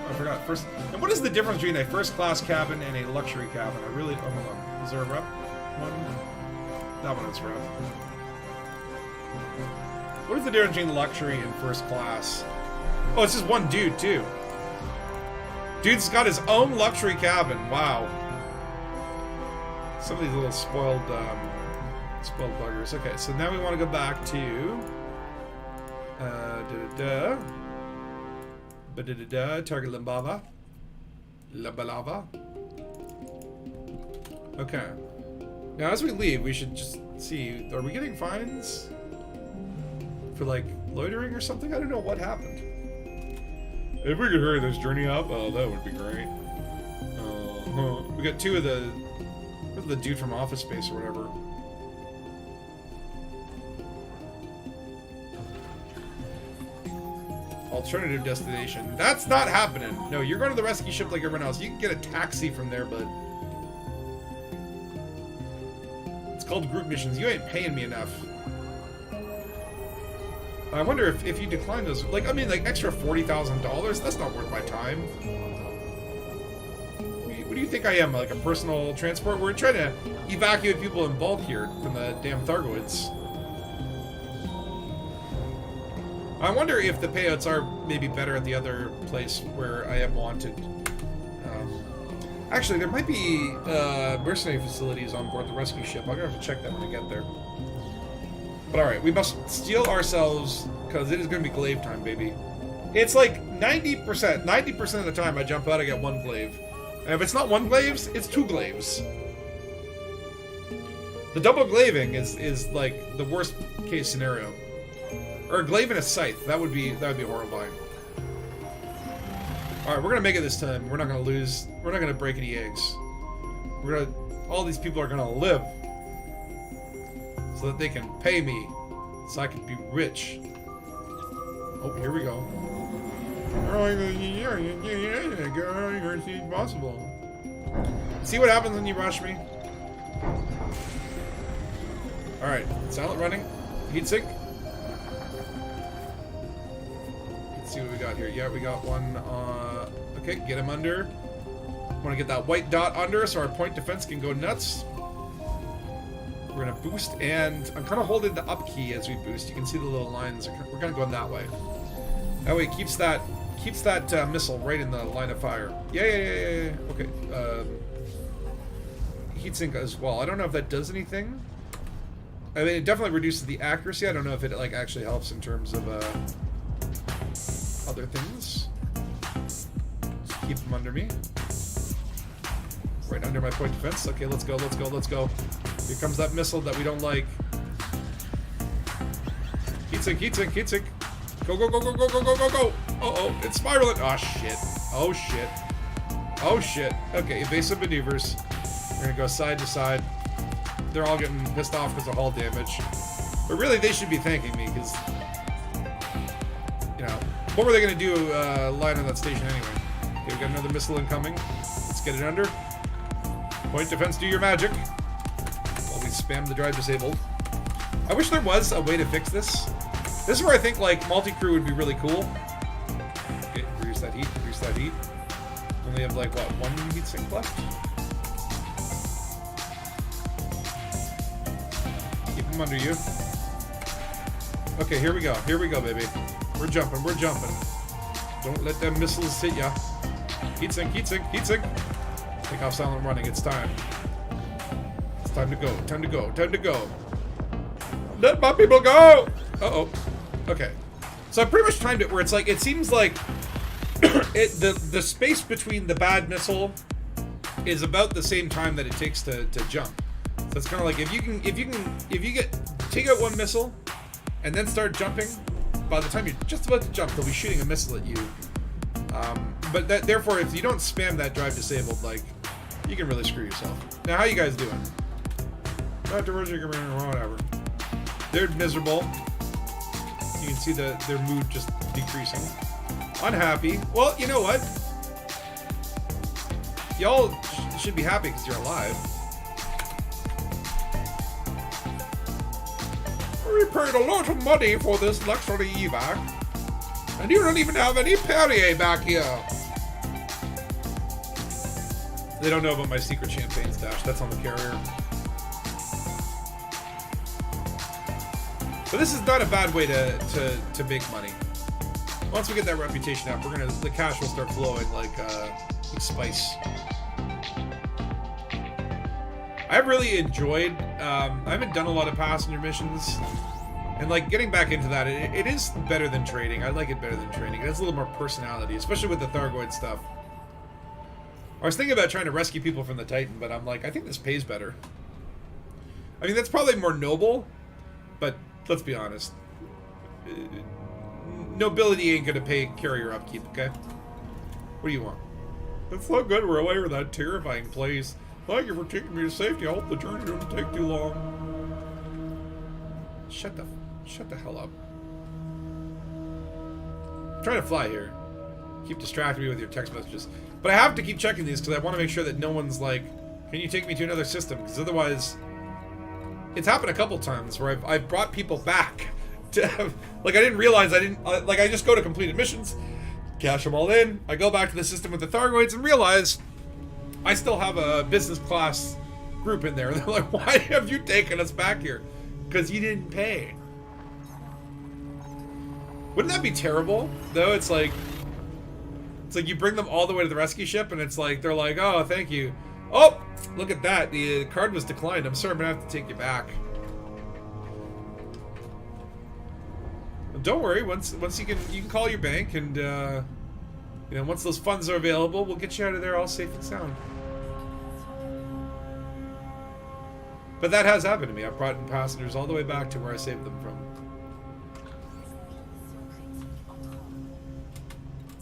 Oh, I forgot. First, and what is the difference between a first-class cabin and a luxury cabin? I really. Oh, hold on. Is there a rep? One. That one is rep. What is the difference between luxury and first class? Oh, it's just one dude, too. Dude's got his own luxury cabin. Wow. Some of these little spoiled buggers. Okay, so now we want to go back to... Target Limbava. Lambalava. Okay. Now, as we leave, we should just see... Are we getting fines? For, like, loitering or something? I don't know what happened. If we could hurry this journey up, oh, that would be great. We got 2 of the... What's the dude from Office Space or whatever? Alternative destination. That's not happening! No, you're going to the rescue ship like everyone else. You can get a taxi from there, but... It's called group missions. You ain't paying me enough. I wonder if you decline those, like, I mean, like, extra $40,000, that's not worth my time. What do you think I am, like a personal transport? We're trying to evacuate people in bulk here from the damn Thargoids. I wonder if the payouts are maybe better at the other place where I am wanted. Actually, there might be mercenary facilities on board the rescue ship. I'm gonna have to check that when I get there. But alright, we must steel ourselves, because it is going to be glaive time, baby. It's like 90%. 90% of the time I jump out, I get 1 glaive. And if it's not 1 glaives, it's 2 glaives. The double glaving is like the worst case scenario. Or a glaive and a scythe. That would be horrifying. Alright, we're going to make it this time. We're not going to lose. We're not going to break any eggs. All these people are going to live. So that they can pay me, so I can be rich. Oh, here we go. Possible. See what happens when you rush me? Alright, silent running. Heat sink. Let's see what we got here. Yeah, we got one. Okay, get him under. Want to get that white dot under so our point defense can go nuts. We're gonna boost, and I'm kind of holding the up key as we boost. You can see the little lines. We're gonna go that way. That way, it keeps that missile right in the line of fire. Yeah. Okay. Heatsink as well. I don't know if that does anything. I mean, it definitely reduces the accuracy. I don't know if it like actually helps in terms of other things. Just keep them under me. Right under my point defense. Okay, let's go. Here comes that missile that we don't like. Heatsink. Go. Uh-oh, it's spiraling. Oh, shit. Okay, evasive maneuvers. We're gonna go side to side. They're all getting pissed off because of hull damage. But really, they should be thanking me, because... You know, what were they gonna do, lying on that station anyway? Okay, we got another missile incoming. Let's get it under. Point defense, do your magic. While we spam the drive disabled. I wish there was a way to fix this. This is where I think like multi-crew would be really cool. Okay, reduce that heat, reduce that heat. Only have like what, one heat sink left? Keep them under you. Okay, here we go, baby. We're jumping, we're jumping. Don't let them missiles hit ya. Heat sink, heat sink, heat sink. Take off silent running, it's time. It's time to go, time to go, time to go. Let my people go! Uh-oh. Okay. So I pretty much timed it where it's like, it seems like the space between the bad missile is about the same time that it takes to jump. So it's kind of like if you take out one missile and then start jumping, by the time you're just about to jump, they'll be shooting a missile at you. But therefore, if you don't spam that drive disabled, like, you can really screw yourself. Now, how you guys doing? Not diverging or whatever. They're miserable. You can see their mood just decreasing. Unhappy. Well, you know what? Y'all should be happy because you're alive. We paid a lot of money for this luxury evac. And you don't even have any Perrier back here. They don't know about my secret champagne stash. That's on the carrier. But this is not a bad way to make money. Once we get that reputation up, the cash will start flowing like spice. I've really enjoyed. I haven't done a lot of passenger missions, and like getting back into that, it is better than trading. I like it better than trading. It has a little more personality, especially with the Thargoid stuff. I was thinking about trying to rescue people from the Titan, but I'm like, I think this pays better. I mean, that's probably more noble, but let's be honest. Nobility ain't gonna pay carrier upkeep, okay? What do you want? It's not good we're away from that terrifying place. Thank you for taking me to safety. I hope the journey doesn't take too long. Shut the hell up. I'm trying to fly here. Keep distracting me with your text messages. But I have to keep checking these because I want to make sure that no one's like, can you take me to another system? Because otherwise, it's happened a couple times where I've brought people back to, like I didn't realize like I just go to completed missions, cash them all in, I go back to the system with the Thargoids and realize I still have a business class group in there. They're like, why have you taken us back here? Because you didn't pay. Wouldn't that be terrible? Though it's like you bring them all the way to the rescue ship and it's like, they're like, oh, thank you. Oh, look at that. The card was declined. I'm sorry, I'm gonna have to take you back. Don't worry, once you can call your bank and you know, once those funds are available, we'll get you out of there all safe and sound. But that has happened to me. I've brought in passengers all the way back to where I saved them from.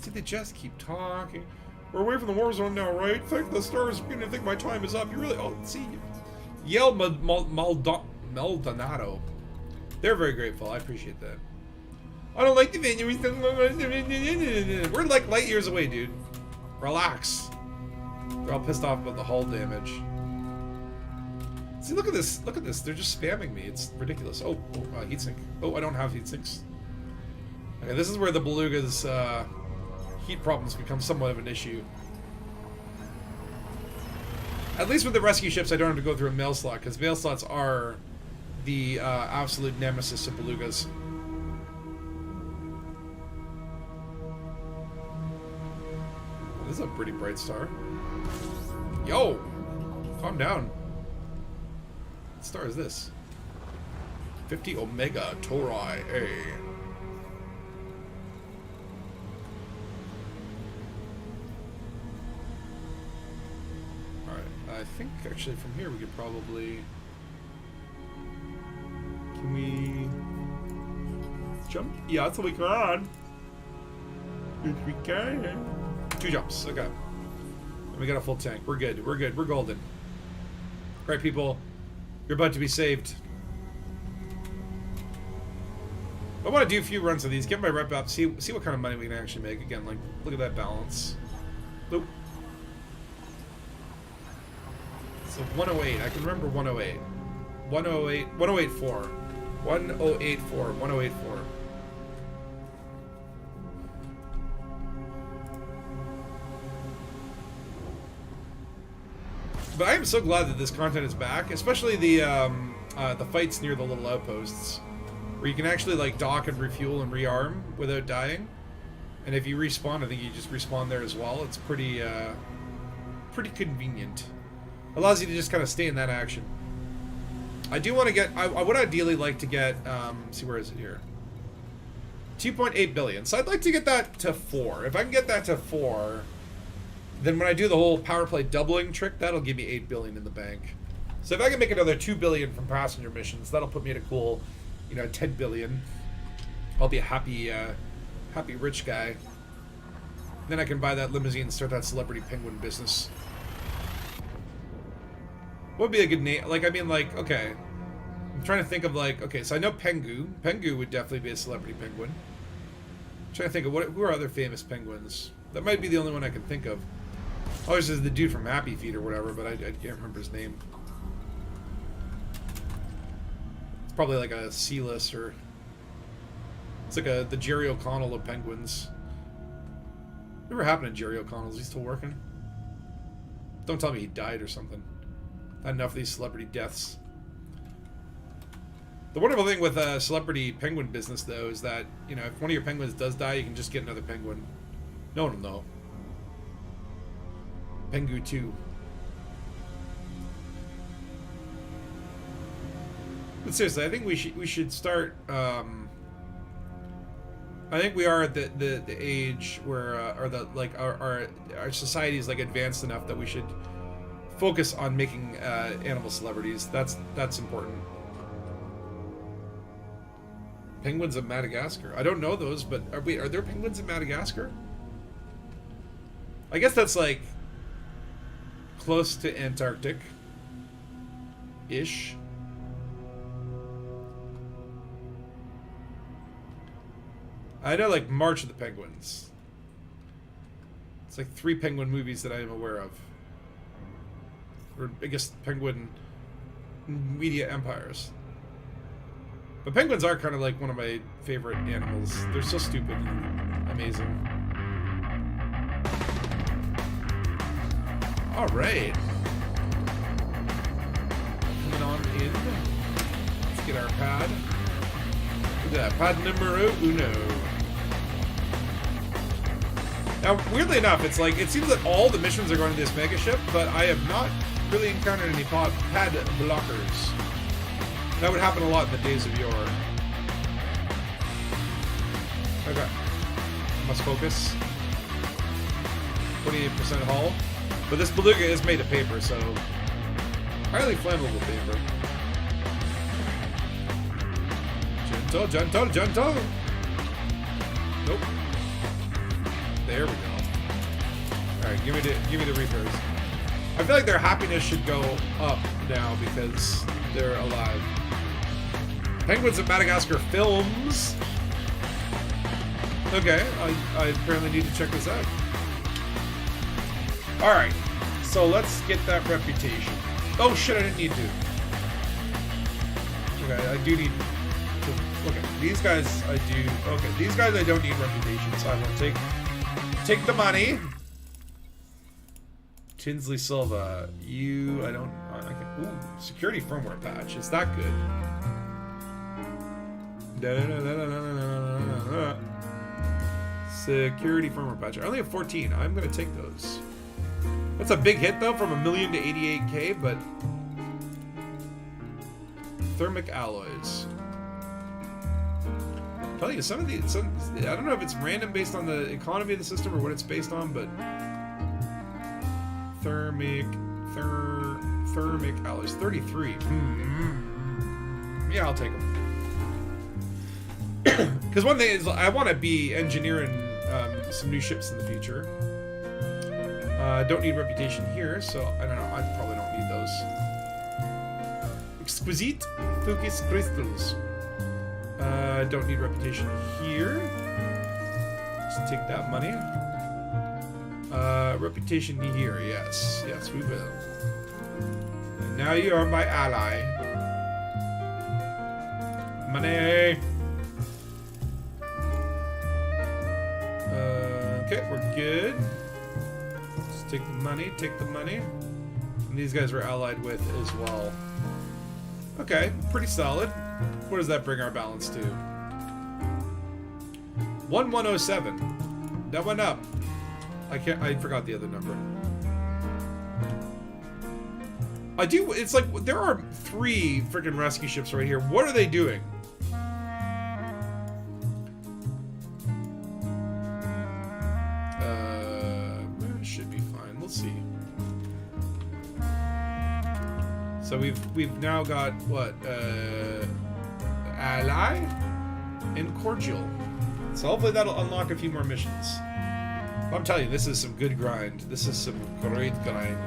See, they just keep talking. We're away from the war zone now, right? Thank the stars. I'm beginning to think my time is up. You really... Oh, see. Yale Maldonado. They're very grateful. I appreciate that. I don't like the venue. We're like light years away, dude. Relax. They're all pissed off about the hull damage. See, look at this. Look at this. They're just spamming me. It's ridiculous. Oh, heatsink. Oh, I don't have heatsinks. Okay, this is where the Beluga's heat problems become somewhat of an issue. At least with the rescue ships, I don't have to go through a mail slot, because mail slots are the absolute nemesis of Belugas. This is a pretty bright star. Yo! Calm down. What star is this? 50 Omega Tori A. Alright, I think actually from here we could probably... Can we... jump? Yeah, that's what we can. Yes, we can. 2 jumps, okay. And we got a full tank. We're good, we're good, we're golden. Right, people, you're about to be saved. I want to do a few runs of these, get my rep up, see what kind of money we can actually make. Again, like, look at that balance. Boop. So 108. I can remember 108. 108. 1084. 1084. 1084. But I am so glad that this content is back, especially the fights near the little outposts, where you can actually like dock and refuel and rearm without dying. And if you respawn, I think you just respawn there as well. It's pretty convenient. Allows you to just kind of stay in that action. I do want to get. I would ideally like to get. See, where is it here? 2.8 billion. So I'd like to get that to 4. If I can get that to 4. Then when I do the whole power play doubling trick, that'll give me 8 billion in the bank. So if I can make another 2 billion from passenger missions, that'll put me at a cool, 10 billion. I'll be a happy rich guy. Then I can buy that limousine and start that celebrity penguin business. What would be a good name? Okay. I'm trying to think of okay, so I know Pengu. Pengu would definitely be a celebrity penguin. I'm trying to think of who are other famous penguins. That might be the only one I can think of. Oh, this is the dude from Happy Feet or whatever, but I can't remember his name. It's probably like a Celis or... It's like the Jerry O'Connell of penguins. Whatever happened to Jerry O'Connell? Is he still working? Don't tell me he died or something. Not enough of these celebrity deaths. The wonderful thing with celebrity penguin business, though, is that, if one of your penguins does die, you can just get another penguin. No one will know. Pengu 2. But seriously, I think we should start. I think we are at the age where, our society is advanced enough that we should focus on making animal celebrities. That's important. Penguins of Madagascar. I don't know those, but are there penguins in Madagascar? I guess that's close to Antarctic-ish. I know March of the Penguins. It's 3 penguin movies that I am aware of. Or biggest penguin media empires. But penguins are kind of one of my favorite animals. They're so stupid and amazing. Alright. Coming on in. Let's get our pad. Look at that. Pad numero uno. Now, weirdly enough, it seems that all the missions are going to this mega ship, but I have not really encountered any pad blockers. That would happen a lot in the days of yore. Okay. Must focus. 28% hull. But this beluga is made of paper, so highly flammable paper. Gentle, gentle, gentle. Nope. There we go. All right, give me the repairs. I feel like their happiness should go up now because they're alive. Penguins of Madagascar films. Okay, I apparently need to check this out. Alright, so let's get that reputation. Oh shit, I didn't need to. Okay, I do need to... Okay, these guys I do... Okay, these guys I don't need reputation, so I will take the money. Tinsley Silva, you... I don't... ooh, security firmware patch. Is that good? Security firmware patch. I only have 14. I'm going to take those. That's a big hit, though, from 1 million to 88k, but... Thermic alloys. I'm telling you, some of these... I don't know if it's random based on the economy of the system or what it's based on, but... Thermic alloys. 33. Yeah, I'll take them. Because one thing is, I want to be engineering some new ships in the future. Don't need reputation here, so I don't know. I probably don't need those. Exquisite focus crystals. Don't need reputation here. Just take that money. Reputation here. Yes, yes, we will. Now you are my ally. Money. Okay, we're good. Let's take the money, take the money. And these guys we're allied with as well. Okay, pretty solid. What does that bring our balance to? 1107. That went up. I forgot the other number. It's like, there are 3 freaking rescue ships right here. What are they doing? Should be fine. We'll see. So we've now got, what, ally and cordial. So hopefully that'll unlock a few more missions. I'm telling you, this is some good grind. This is some great grind.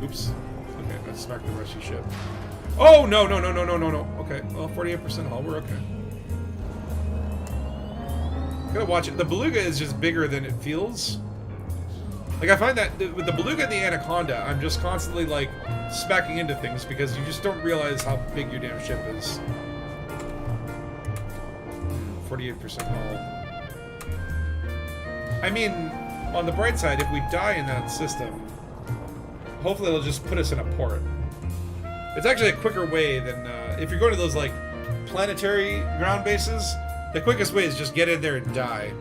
Oops. Okay, I smacked the rescue ship. Oh, no. Okay, well, 48% hull, we're okay. Gotta watch it. The Beluga is just bigger than it feels. Like, I find that with the Beluga and the Anaconda, I'm just constantly, like, smacking into things because you just don't realize how big your damn ship is. 48% hull. I mean, on the bright side, if we die in that system, hopefully it'll just put us in a port. It's actually a quicker way than, if you're going to those, like, planetary ground bases, the quickest way is just get in there and die.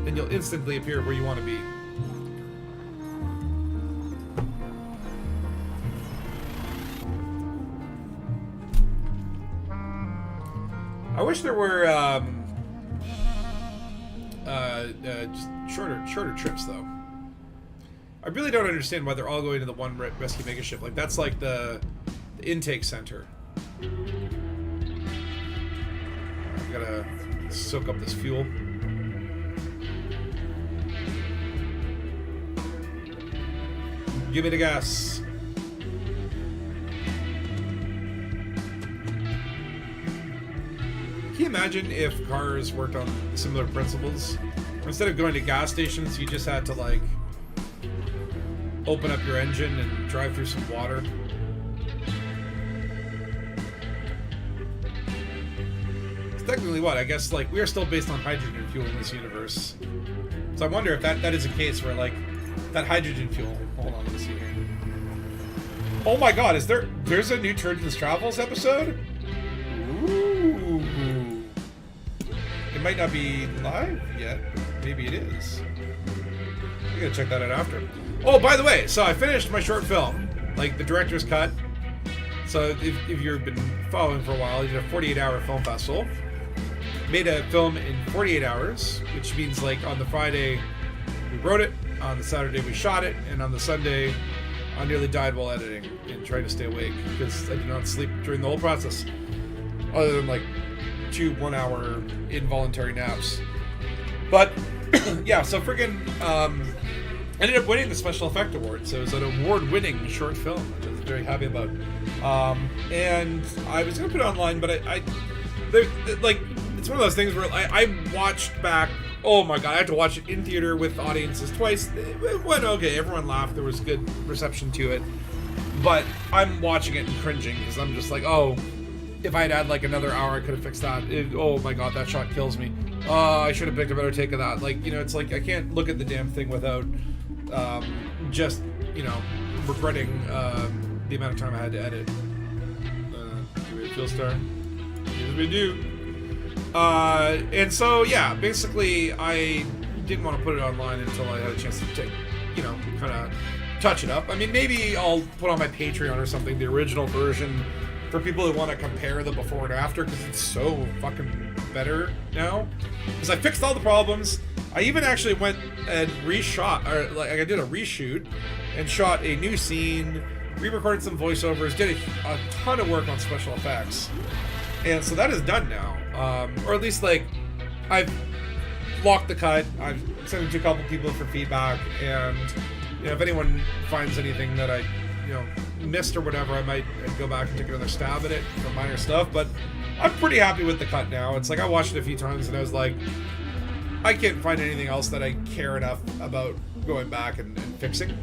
Then you'll instantly appear where you want to be. I wish there were, just shorter trips, though. I really don't understand why they're all going to the one rescue mega ship. Like, that's like the intake center. I gotta soak up this fuel. Give me the gas. Can you imagine if cars worked on similar principles? Instead of going to gas stations, you just had to, like, open up your engine and drive through some water. It's technically what? I guess, like, we are still based on hydrogen fuel in this universe. So I wonder if that is a case where, like, that hydrogen fuel... Hold on, let me see here. Oh my god, there's a new Turgeon's Travels episode? Ooh. It might not be live yet, but maybe it is. I gotta check that out after. Oh, by the way, so I finished my short film, like the director's cut. So if you've been following for a while, you did a 48-hour film festival. Made a film in 48 hours, which means, like, on the Friday we wrote it, on the Saturday we shot it, and on the Sunday I nearly died while editing and trying to stay awake because I did not sleep during the whole process, other than like 2 1-hour involuntary naps. But yeah, so friggin' ended up winning the Special Effect Award, so it was an award-winning short film, which I was very happy about. And I was gonna put it online, but like, it's one of those things where I watched back. Oh my god, I had to watch it in theater with audiences twice. It went okay, everyone laughed, there was good reception to it. But I'm watching it and cringing because I'm just like, oh, if I had like another hour, I could have fixed that. Oh my god, that shot kills me. I should have picked a better take of that. Like, you know, it's like I can't look at the damn thing without just, you know, regretting the amount of time I had to edit. Do we have fuel star? Yes, we do. And so, yeah, basically, I didn't want to put it online until I had a chance to take, you know, kind of touch it up. I mean, maybe I'll put on my Patreon or something the original version for people who want to compare the before and after, because it's so fucking better now. Because I fixed all the problems. I even actually went and reshot, or like I did a reshoot and shot a new scene, re-recorded some voiceovers, did a ton of work on special effects. And so that is done now. Or at least, like, I've locked the cut. I've sent it to a couple people for feedback, and, you know, if anyone finds anything that I, you know, missed or whatever, I might go back and take another stab at it for minor stuff. But I'm pretty happy with the cut now. It's like I watched it a few times and I was like, I can't find anything else that I care enough about going back and fixing.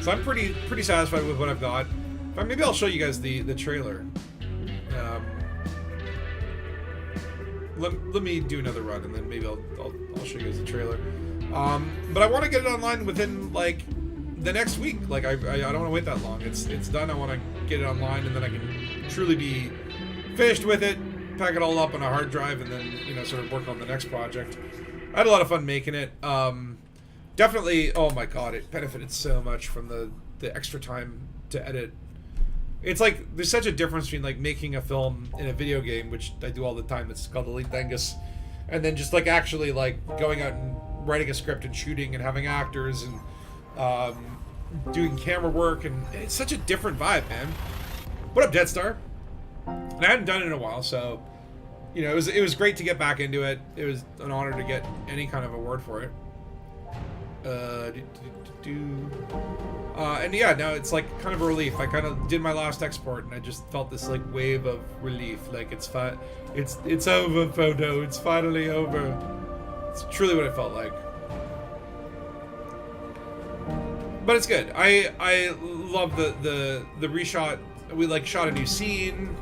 So I'm pretty satisfied with what I've got. But maybe I'll show you guys the trailer. Let me do another run, and then maybe I'll show you guys the trailer. But I want to get it online within like the next week. Like I don't want to wait that long. It's done. I want to get it online, and then I can truly be finished with it, pack it all up on a hard drive, and then, you know, sort of work on the next project. I had a lot of fun making it. Definitely, oh my god, it benefited so much from the extra time to edit. It's like, there's such a difference between like making a film in a video game, which I do all the time, it's called Elite Dangus, and then just like actually like going out and writing a script and shooting and having actors and doing camera work, and it's such a different vibe, man. What up, Dead Star? And I hadn't done it in a while, so, you know, it was great to get back into it. It was an honor to get any kind of award for it. And yeah, no, it's like kind of a relief. I kind of did my last export, and I just felt this like wave of relief. Like it's over, photo. It's finally over. It's truly what it felt like. But it's good. I love the reshot. We like shot a new scene.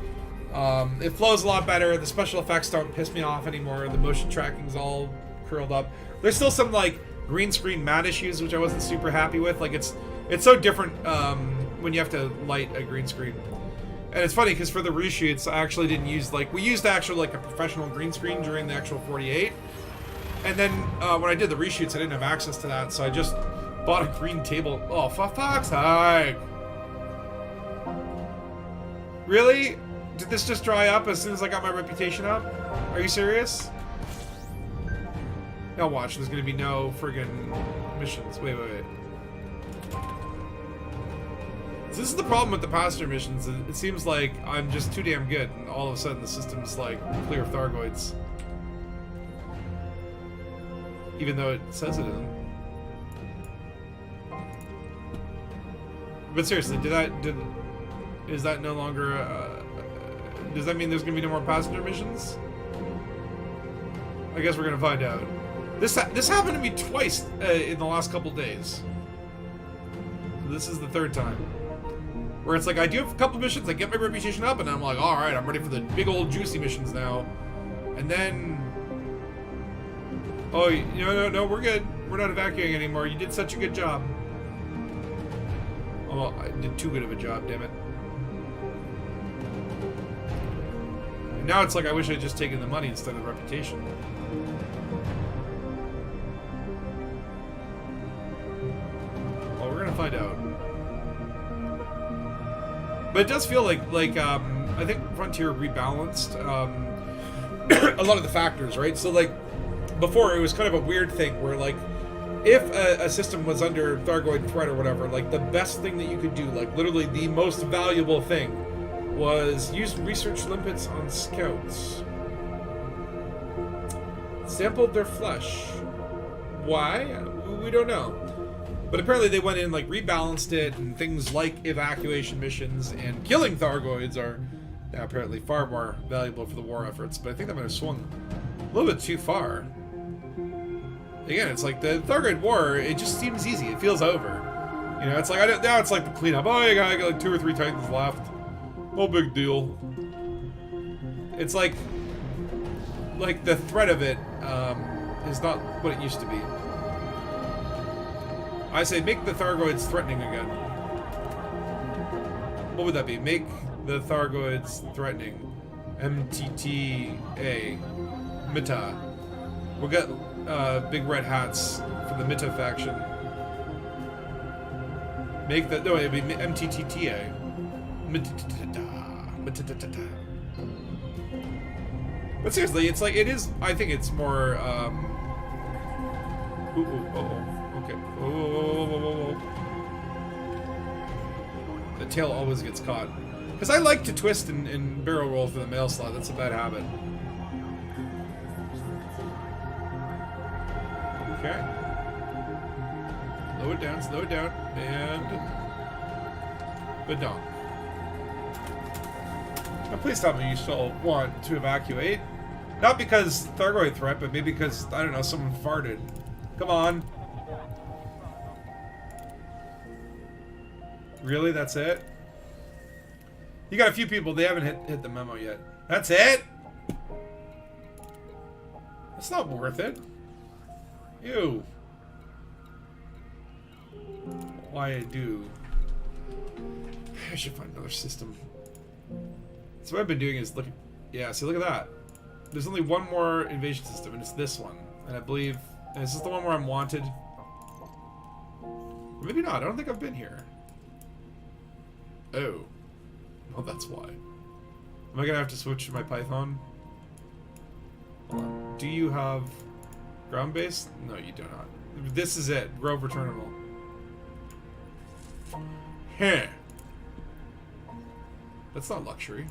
It flows a lot better. The special effects don't piss me off anymore. The motion tracking's all curled up. There's still some like green screen matte issues, which I wasn't super happy with. Like it's so different when you have to light a green screen. And it's funny because for the reshoots, I actually didn't use we used actual like a professional green screen during the actual 48. And then when I did the reshoots, I didn't have access to that, so I just bought a green table. Oh, for fuck's sake! Really? Did this just dry up as soon as I got my reputation up? Are you serious? Now watch, there's gonna be no friggin' missions. Wait. So this is the problem with the passenger missions. It seems like I'm just too damn good, and all of a sudden the system's like clear of Thargoids. Even though it says it isn't. But seriously, is that no longer, does that mean there's gonna be no more passenger missions? I guess we're gonna find out. This happened to me twice in the last couple days. This is the third time. Where it's like, I do have a couple missions, I get my reputation up, and I'm like, alright, I'm ready for the big old juicy missions now. And then... Oh, no, we're good. We're not evacuating anymore. You did such a good job. Oh, I did too good of a job, damn it. And now it's like I wish I'd just taken the money instead of the reputation. Well, we're gonna find out. But it does feel like I think Frontier rebalanced a lot of the factors, right? So like before, it was kind of a weird thing where like if a system was under Thargoid threat or whatever, like the best thing that you could do, like literally the most valuable thing, was use research limpets on scouts. Sampled their flesh. Why? We don't know. But apparently they went in, like, rebalanced it, and things like evacuation missions and killing Thargoids are now apparently far more valuable for the war efforts. But I think that might have swung a little bit too far. Again, it's like the Thargoid war, it just seems easy. It feels over. You know, it's like, now it's like the cleanup. Oh, you got like 2 or 3 Titans left. No big deal. It's like the threat of it is not what it used to be. I say make the Thargoids threatening again. What would that be? Make the Thargoids threatening. MTTA. Mita. We'll get big red hats for the Mita faction. Make the... No, it'd be MTTTA. But seriously, it's like, it is... I think it's more... Okay. Whoa. The tail always gets caught. Because I like to twist and barrel roll for the mail slot. That's a bad habit. Okay. Slow it down, and... Badonk. Now please tell me you still want to evacuate. Not because Thargoid threat, but maybe because, I don't know, someone farted. Come on. Really? That's it? You got a few people, they haven't hit the memo yet. That's it? That's not worth it. Ew. Why I do? I should find another system. So what I've been doing is look. Yeah, see, look at that. There's only one more invasion system, and it's this one. And I believe, and is this the one where I'm wanted? Maybe not. I don't think I've been here. Oh. Well, that's why. Am I gonna have to switch to my Python? Hold on. Do you have ground base? No, you do not. This is it. Rover Terminal. Heh. That's not luxury.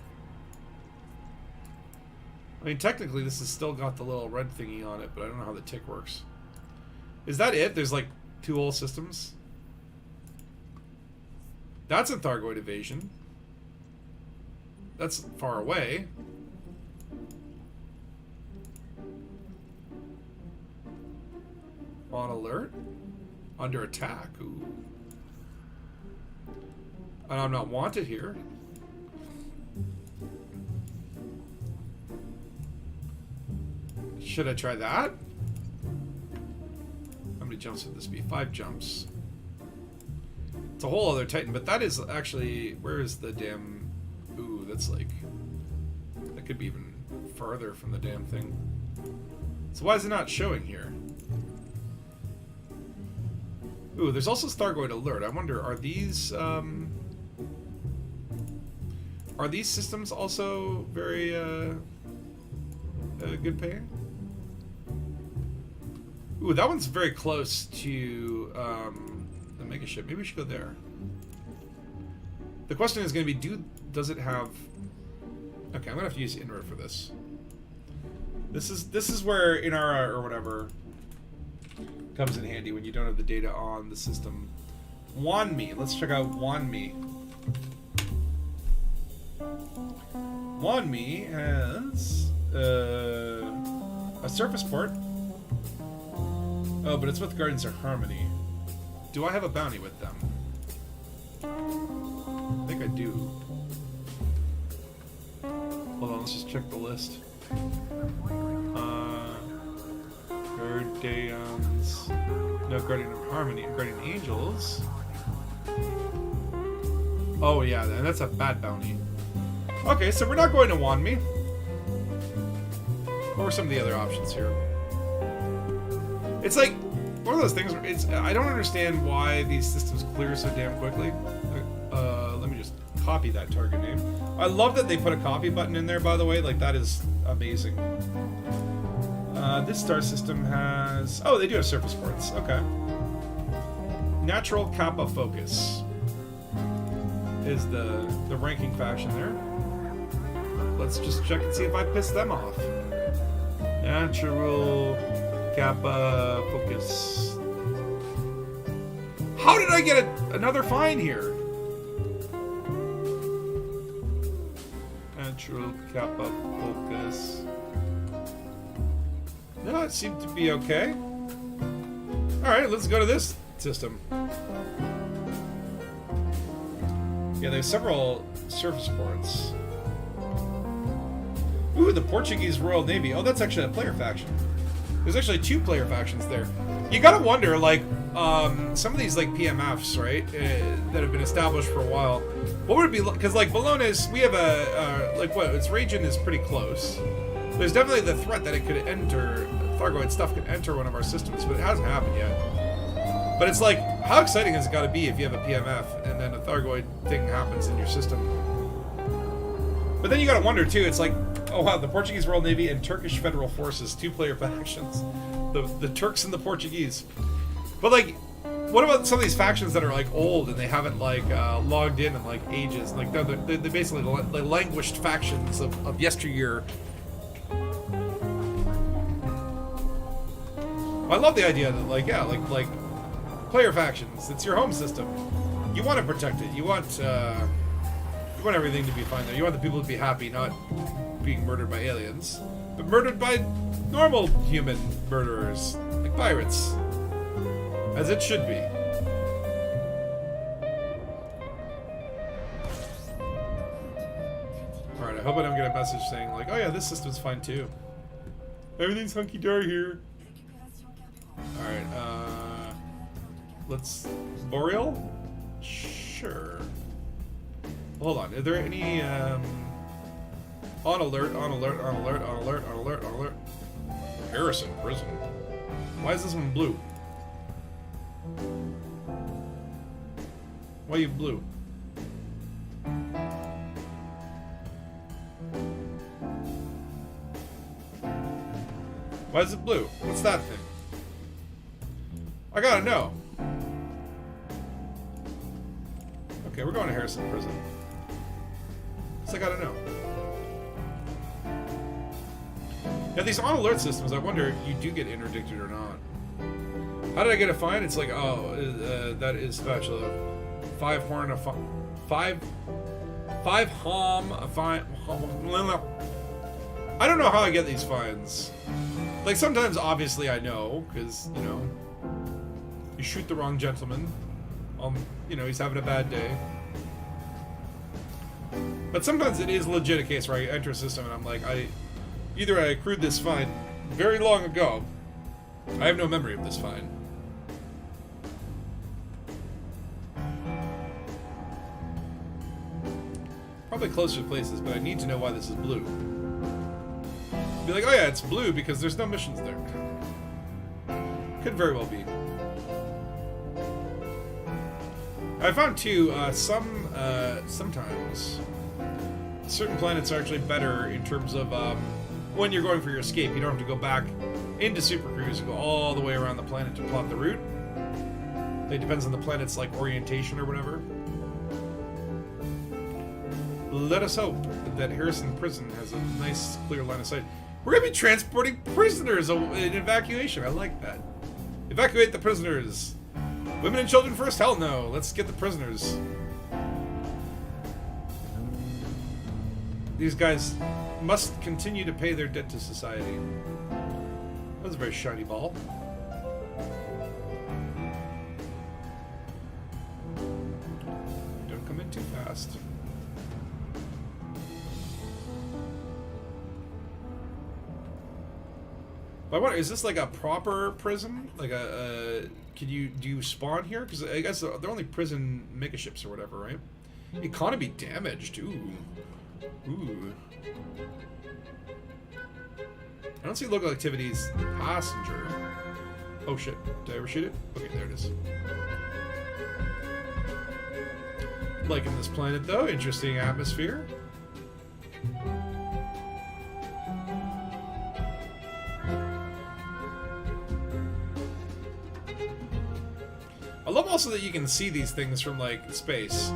I mean, technically, this has still got the little red thingy on it, but I don't know how the tick works. Is that it? There's like 2 old systems. That's a Thargoid evasion. That's far away. On alert? Under attack. Ooh. And I'm not wanted here. Should I try that? How many jumps would this be? 5 jumps. It's a whole other Titan, but that is actually... Where is the damn... Ooh, that's like... That could be even farther from the damn thing. So why is it not showing here? Ooh, there's also Thargoid alert. I wonder, are these systems also very good paying? Ooh, that one's very close to the mega ship. Maybe we should go there. The question is going to be, does it have... Okay, I'm going to have to use inward for this. This is where Inara or whatever comes in handy when you don't have the data on the system. Wanmi. Let's check out Wanmi. Wanmi has a surface port. Oh, but it's with Guardians of Harmony. Do I have a bounty with them? I think I do. Hold on, let's just check the list. Guardians... No, Guardian of Harmony. Guardian Angels. Oh, yeah, and that's a bad bounty. Okay, so we're not going to Wanmi. What were some of the other options here? It's like one of those things where it's... I don't understand why these systems clear so damn quickly. Let me just copy that target name. I love that they put a copy button in there, by the way. Like, that is amazing. This star system has... Oh, they do have surface ports. Okay. Natural Kappa Focus is the ranking faction there. Let's just check and see if I piss them off. Natural Kappa Focus. How did I get another fine here? Natural Kappa Focus. No, it seemed to be okay. Alright, let's go to this system. Yeah, there's several surface ports. Ooh, the Portuguese Royal Navy. Oh, that's actually a player faction. There's actually 2 player factions there. You gotta wonder, like, some of these, like, PMFs, right, that have been established for a while, what would it be like? Because, like, Bologna's, we have like, what, its region is pretty close. There's definitely the threat that it could enter, Thargoid stuff could enter one of our systems, but it hasn't happened yet. But it's like, how exciting has it got to be if you have a PMF and then a Thargoid thing happens in your system? But then you got to wonder, too, it's like, oh wow, the Portuguese Royal Navy and Turkish Federal Forces, 2-player factions. The Turks and the Portuguese. But, like, what about some of these factions that are, like, old and they haven't, like, logged in like, ages? Like, they're basically the languished factions of yesteryear. I love the idea that, like, yeah, like player factions. It's your home system. You want to protect it. You want everything to be fine there. You want the people to be happy, not being murdered by aliens, but murdered by normal human murderers, like pirates, as it should be. I hope I don't get a message saying like, oh yeah, this system's fine too. Everything's hunky-dory here. Alright, let's... Boreal? Sure. Hold on, are there any, on alert, on alert, on alert, on alert, on alert, on alert. Harrison Prison. Why is this one blue? Why are you blue? Why is it blue? What's that thing? I gotta know. Okay, we're going to Harrison Prison. So I gotta know. Yeah, these on alert systems, I wonder if you do get interdicted or not. How did I get a fine? It's like, oh, that is spatula. 5 horn, a 5 hom, a fine. I don't know how I get these fines. Like, sometimes, obviously, I know, because, you know, you shoot the wrong gentleman. You know, he's having a bad day. But sometimes it is legit a case where I enter a system and I'm like, either I accrued this fine very long ago. I have no memory of this fine. Probably closer to places, but I need to know why this is blue. Be like, oh yeah, it's blue because there's no missions there. Could very well be. I found too, sometimes certain planets are actually better in terms of when you're going for your escape. You don't have to go back into Super Cruise and go all the way around the planet to plot the route. It depends on the planet's like orientation or whatever. Let us hope that Harrison Prison has a nice, clear line of sight. We're gonna be transporting prisoners in evacuation. I like that. Evacuate the prisoners. Women and children first? Hell no. Let's get the prisoners. These guys must continue to pay their debt to society. That was a very shiny ball. Don't come in too fast. But I wonder, is this like a proper prison? Like do you spawn here? Because I guess they're only prison megaships or whatever, right? Economy damaged, ooh. Ooh. I don't see local activities. Passenger. Oh shit, did I ever shoot it? Okay, there it is. Liking this planet though, interesting atmosphere. I love also that you can see these things from, like, space.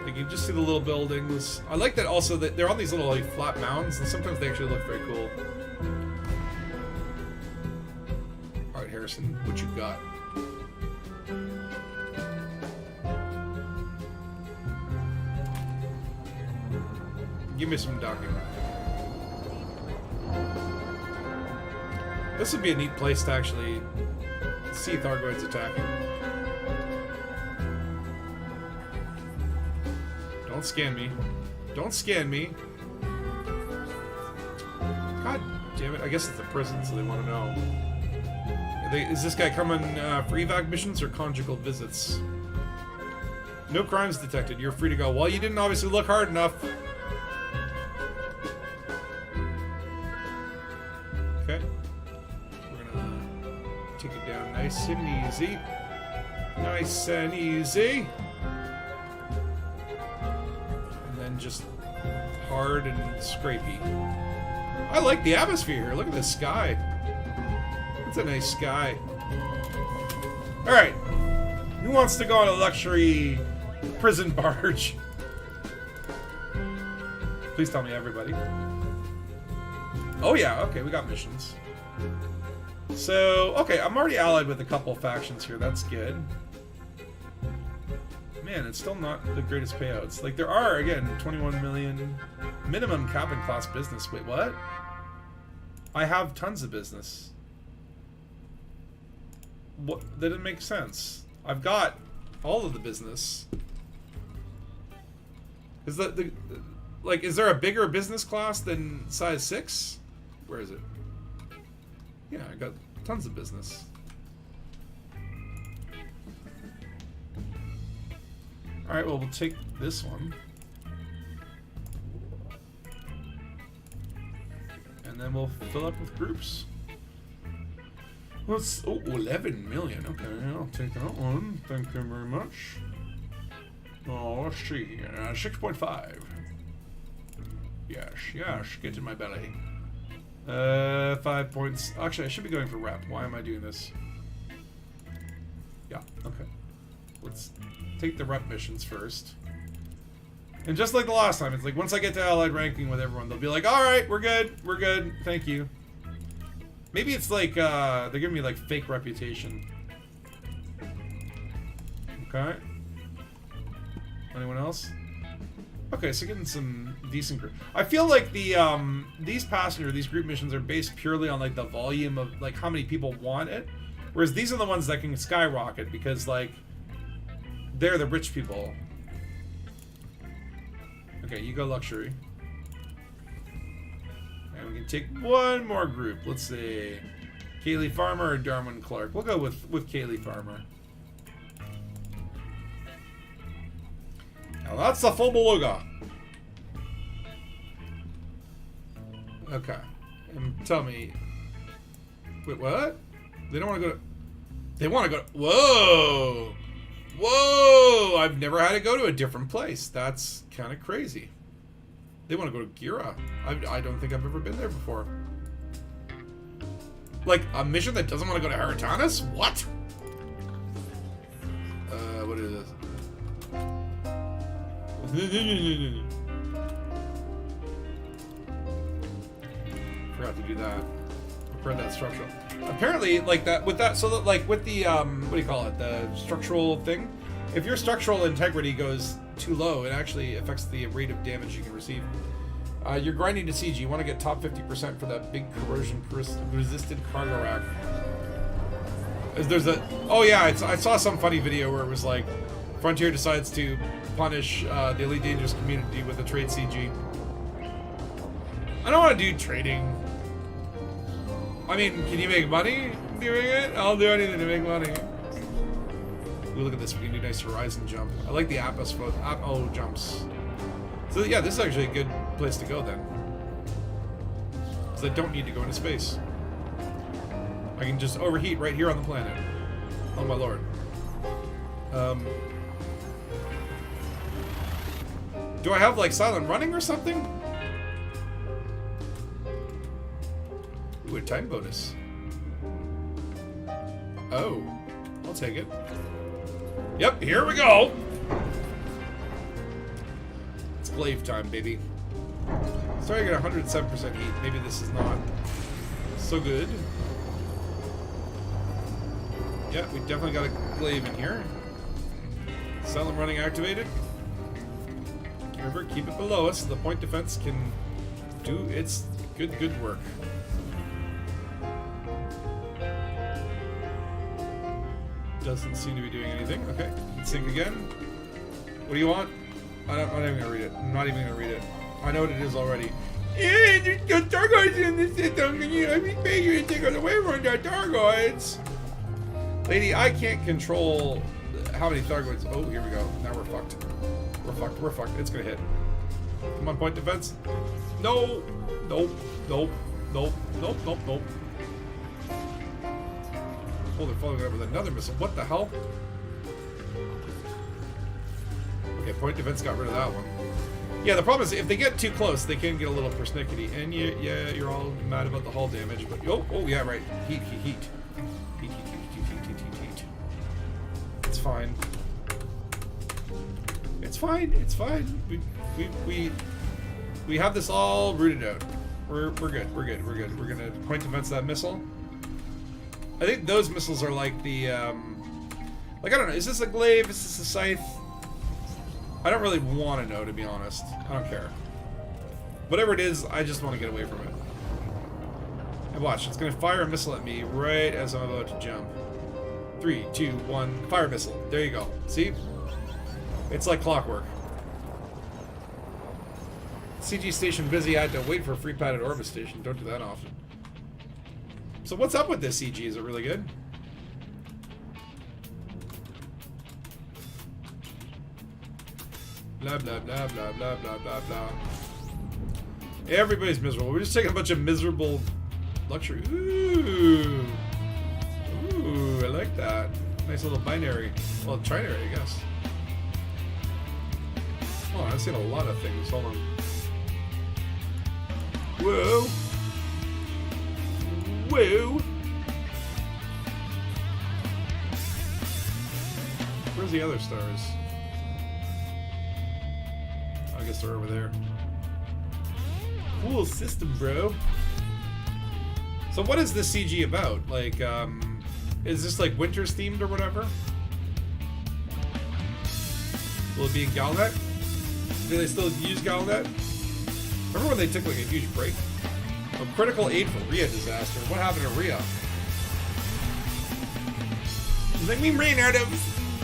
Like, you just see the little buildings. I like that also that they're on these little, like, flat mounds, and sometimes they actually look very cool. Alright, Harrison, what you got? Give me some docking. This would be a neat place to actually see Thargoids attacking. Don't scan me. Don't scan me. God damn it. I guess it's the prison, so they want to know. Is this guy coming for evac missions or conjugal visits? No crimes detected. You're free to go. Well, you didn't obviously look hard enough. Okay. We're gonna take it down nice and easy. Nice and easy. And then just hard and scrapey. I like the atmosphere here. Look at this sky. It's a nice sky. Alright. Who wants to go on a luxury prison barge? Please tell me everybody. Oh yeah, okay, we got missions. So, okay, I'm already allied with a couple factions here. That's good. Man, it's still not the greatest payouts. Like, there are, again, 21 million minimum cabin class business. Wait, what? I have tons of business. What? That didn't make sense. I've got all of the business. Is that the like, is there a bigger business class than size 6? Where is it? Yeah, I got tons of business. Alright, well, we'll take this one. And then we'll fill up with groups. Let's, oh, 11 million. Okay, I'll take that one. Thank you very much. Oh, let's see. 6.5. Yes, yes, get in my belly. 5 points. Actually, I should be going for rep. Why am I doing this? Yeah, okay. Let's take the rep missions first. And just like the last time, it's like once I get to allied ranking with everyone, they'll be like, alright, we're good, thank you. Maybe it's like, they're giving me like fake reputation. Okay. Anyone else? Okay, so getting some decent group. I feel like the, these group missions are based purely on like the volume of like how many people want it. Whereas these are the ones that can skyrocket because like, they're the rich people. Okay, you go luxury. And we can take one more group. Let's see. Kaylee Farmer or Darwin Clark. We'll go with Kaylee Farmer. Now that's the full beluga. Okay. And tell me. Wait, what? They don't want to go to... They want to go to... Whoa! Whoa! I've never had to go to a different place. That's kind of crazy. They want to go to Gira. I don't think I've ever been there before. Like, a mission that doesn't want to go to Haritanis? What? What is this? Forgot to do that. Prepare that structural. Apparently, like that with that, so that like with the what do you call it? The structural thing. If your structural integrity goes too low, it actually affects the rate of damage you can receive. You're grinding to siege. You want to get top 50% for that big corrosion-resistant cargo rack. There's a... Oh yeah, I saw some funny video where it was like, Frontier decides to punish the Elite Dangerous community with a trade CG. I don't want to do trading. I mean, can you make money doing it? I'll do anything to make money. Ooh, look at this. We can do nice horizon jump. I like the Apo jumps. So yeah, this is actually a good place to go then. Because I don't need to go into space. I can just overheat right here on the planet. Oh my lord. Do I have like silent running or something? Ooh, a time bonus. Oh, I'll take it. Yep, here we go. It's glaive time, baby. Starting at 107% heat. Maybe this is not so good. Yeah, we definitely got a glaive in here. Silent running activated. Remember, keep it below us so the point defense can do its good work. Doesn't seem to be doing anything. Okay, let's sing again. What do you want? I'm not even gonna read it. I'm not even gonna read it. I know what it is already. Yeah, there's Thargoids in the system. Can you let me pay you to take us away from the Thargoids? Lady, I can't control how many Thargoids. Oh, here we go. Now we're fucked. We're fucked. We're fucked. It's gonna hit. Come on, point defense. No. Nope. Nope. Nope. Nope. Nope. Nope. Oh, they're following it up with another missile. What the hell? Okay, point defense got rid of that one. Yeah, the problem is if they get too close, they can get a little persnickety. And yeah, you're all mad about the hull damage. But oh yeah, right. Heat. It's fine. It's fine. It's fine. We have this all rooted out. We're good. We're good. We're good. We're gonna point defense that missile. I think those missiles are like the like I don't know. Is this a glaive? Is this a scythe? I don't really want to know, to be honest. I don't care. Whatever it is, I just want to get away from it. And watch, it's gonna fire a missile at me right as I'm about to jump. 3, 2, 1, fire missile. There you go. See? It's like clockwork. CG station busy. I had to wait for a free padded orbit station. Don't do that often. So what's up with this CG? Is it really good? Blah, blah, blah, blah, blah, blah, blah, blah. Everybody's miserable. We're just taking a bunch of miserable luxury. Ooh. Ooh, I like that. Nice little binary. Well, trinary, I guess. Oh, I've seen a lot of things. Hold on. Whoa. Whoa. Where's the other stars? I guess they're over there. Cool system, bro. So what is this CG about? Like, is this like Winter's themed or whatever? Will it be in Galnet? Do they still use Galnet? Remember when they took like a huge break? A critical aid for Rhea disaster. What happened to Rhea? Let me rain out of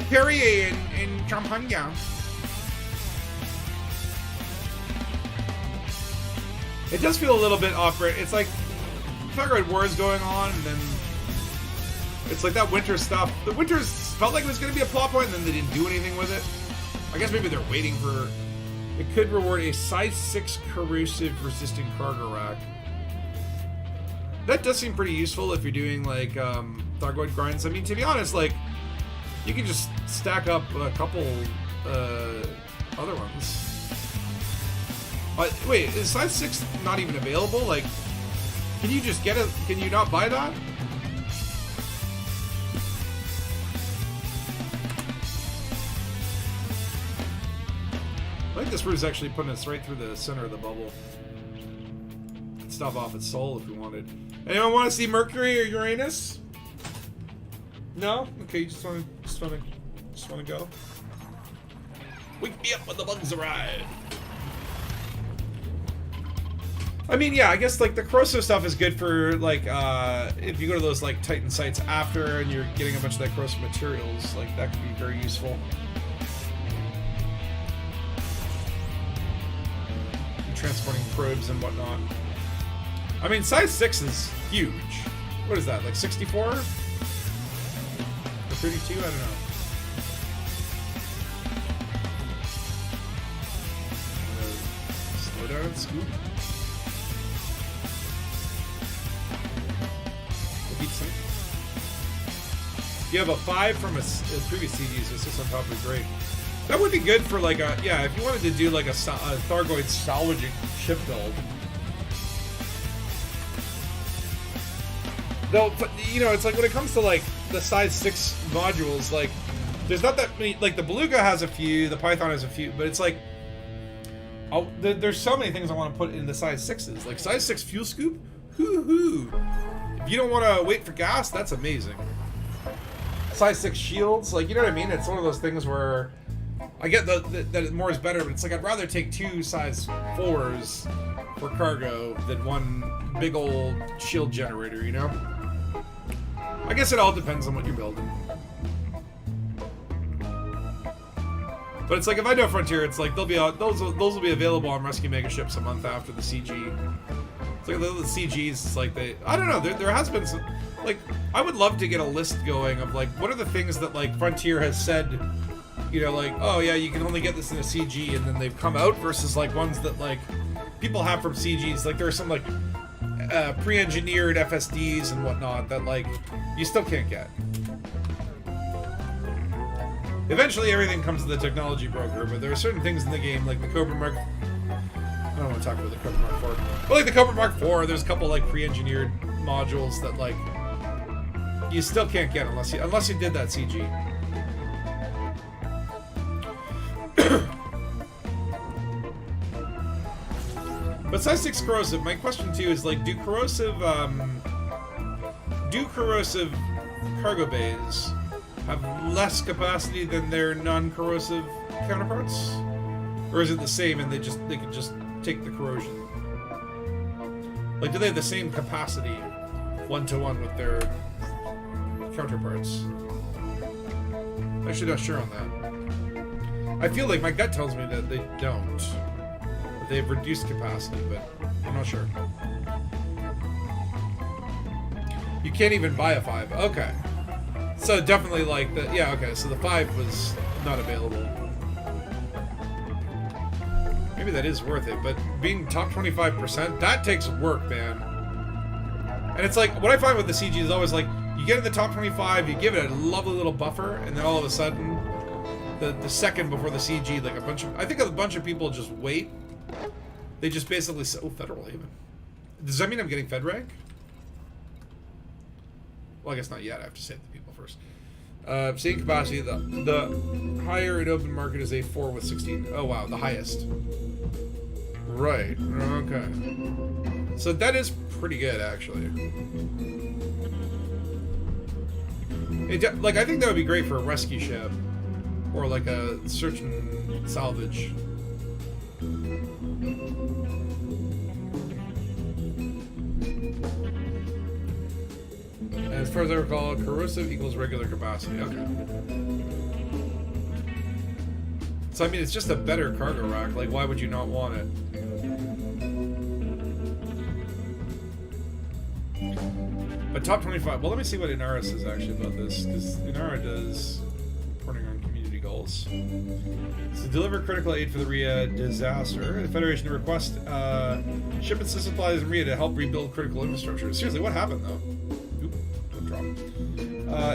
Perrier and Champagne. It does feel a little bit off-brand. It's like Thargoid War is going on, and then it's like that winter stuff. The winters felt like it was going to be a plot point, and then they didn't do anything with it. I guess maybe they're waiting for... It could reward a size 6 corrosive resisting cargo rack. That does seem pretty useful if you're doing like Thargoid grinds. I mean, to be honest, like you can just stack up a couple other ones. Wait, is size 6 not even available? Like, can you just get it? Can you not buy that? I think this route is actually putting us right through the center of the bubble. Stop off at Sol if we wanted. Anyone want to see Mercury or Uranus? No? Okay, you just want to go. Wake me up when the bugs arrive. I mean, yeah, I guess like the corrosive stuff is good for like if you go to those like Titan sites after and you're getting a bunch of that corrosive materials, like that could be very useful. Transporting probes and whatnot. I mean, size 6 is huge. What is that, like 64? Or 32? I don't know. Slow down and scoop. You have a 5 from a previous CD, so 6 on top would be great. That would be good for like a, yeah, if you wanted to do like a Thargoid salvaging ship build. Though, you know, it's like when it comes to like the size 6 modules, like there's not that many, like the Beluga has a few, the Python has a few, but it's like, there's so many things I want to put in the size 6s. Like size 6 fuel scoop, hoo-hoo. If you don't want to wait for gas, that's amazing. Size 6 shields, like, you know what I mean? It's one of those things where I get that more is better, but it's like I'd rather take 2 size 4s for cargo than one big old shield generator, you know? I guess it all depends on what you're building. But it's like if I do a Frontier, it's like they'll be those will be available on Rescue Mega Ships a month after the CG. It's like the CGs, it's like I don't know, there has been some, like, I would love to get a list going of like what are the things that like Frontier has said, you know, like, oh yeah, you can only get this in a CG, and then they've come out, versus like ones that like people have from CGs. Like there are some like pre-engineered FSDs and whatnot that like you still can't get. Eventually everything comes to the technology broker, but there are certain things in the game like the Cobra Mark, I don't want to talk about the Cobra Mark 4, but like the Cobra Mark 4, there's a couple like pre-engineered modules that like you still can't get unless you did that CG. But size 6 corrosive, my question to you is like, do corrosive cargo bays have less capacity than their non-corrosive counterparts? Or is it the same and they can just take the corrosion? Like, do they have the same capacity one-to-one with their counterparts? I'm actually not sure on that. I feel like my gut tells me that they don't. they've reduced capacity, but I'm not sure. You can't even buy a 5. Okay. So definitely like the, yeah, okay, so the 5 was not available. Maybe that is worth it, but being top 25%, that takes work, man. And it's like, what I find with the CG is always like, you get in the top 25, you give it a lovely little buffer, and then all of a sudden, the second before the CG, like I think a bunch of people just wait. They just basically say, oh, Federal Haven. Does that mean I'm getting Fed rank? Well, I guess not yet. I have to save the people first. Seeing capacity, the higher in open market is a 4 with 16. Oh, wow, the highest. Right, okay. So that is pretty good, actually. Like, I think that would be great for a rescue ship. Or like a search and salvage. As far as I recall, corrosive equals regular capacity. Okay. So, I mean, it's just a better cargo rack. Like, why would you not want it? But top 25. Well, let me see what Inara says actually about this. Because Inara does reporting on community goals. So, deliver critical aid for the RIA disaster. The Federation to request shipments of supplies in RIA to help rebuild critical infrastructure. Seriously, what happened, though?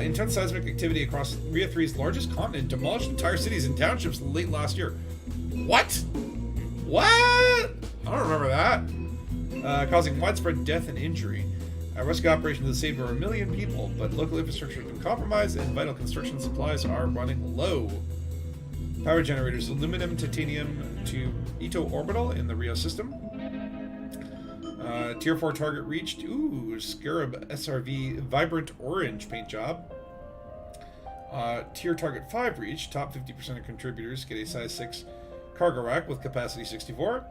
Intense seismic activity across RIA 3's largest continent demolished entire cities and townships late last year. What? What? I don't remember that. Causing widespread death and injury. A rescue operation has saved over 1 million people, but local infrastructure has been compromised and vital construction supplies are running low. Power generators, aluminum, titanium to Ito Orbital in the Rio system. Tier 4 target reached. Ooh, Scarab SRV Vibrant Orange paint job. Tier target 5 reached. Top 50% of contributors get a size 6 cargo rack with capacity 64.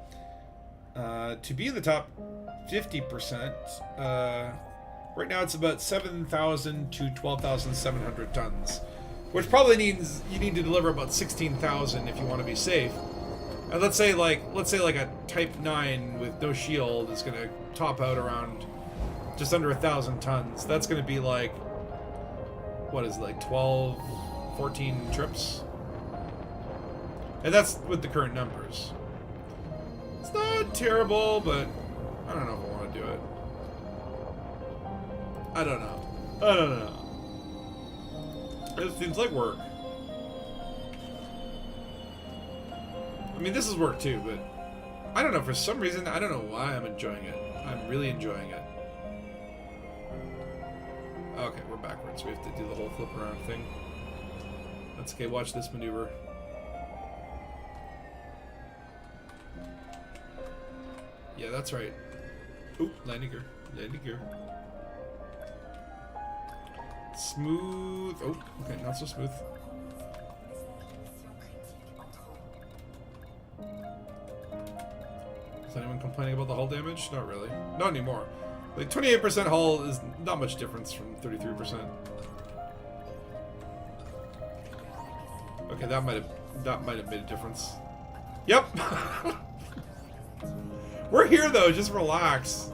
To be in the top 50%, right now it's about 7,000 to 12,700 tons. Which probably means you need to deliver about 16,000 if you want to be safe. And let's say like a Type 9 with no shield is going to top out around just under 1,000 tons. That's going to be like, what is it, like 12, 14 trips? And that's with the current numbers. It's not terrible, but I don't know if I want to do it. I don't know. It seems like work. I mean, this is work too, but I don't know. For some reason, I don't know why I'm enjoying it. I'm really enjoying it. Okay, we're backwards. We have to do the whole flip around thing. That's okay. Watch this maneuver. Yeah, that's right. Oop, landing gear. Landing gear. Smooth. Oh, okay, not so smooth. Is anyone complaining about the hull damage? Not really. Not anymore. Like 28% hull is not much difference from 33%. Okay, that might have made a difference. Yep. We're here though. Just relax.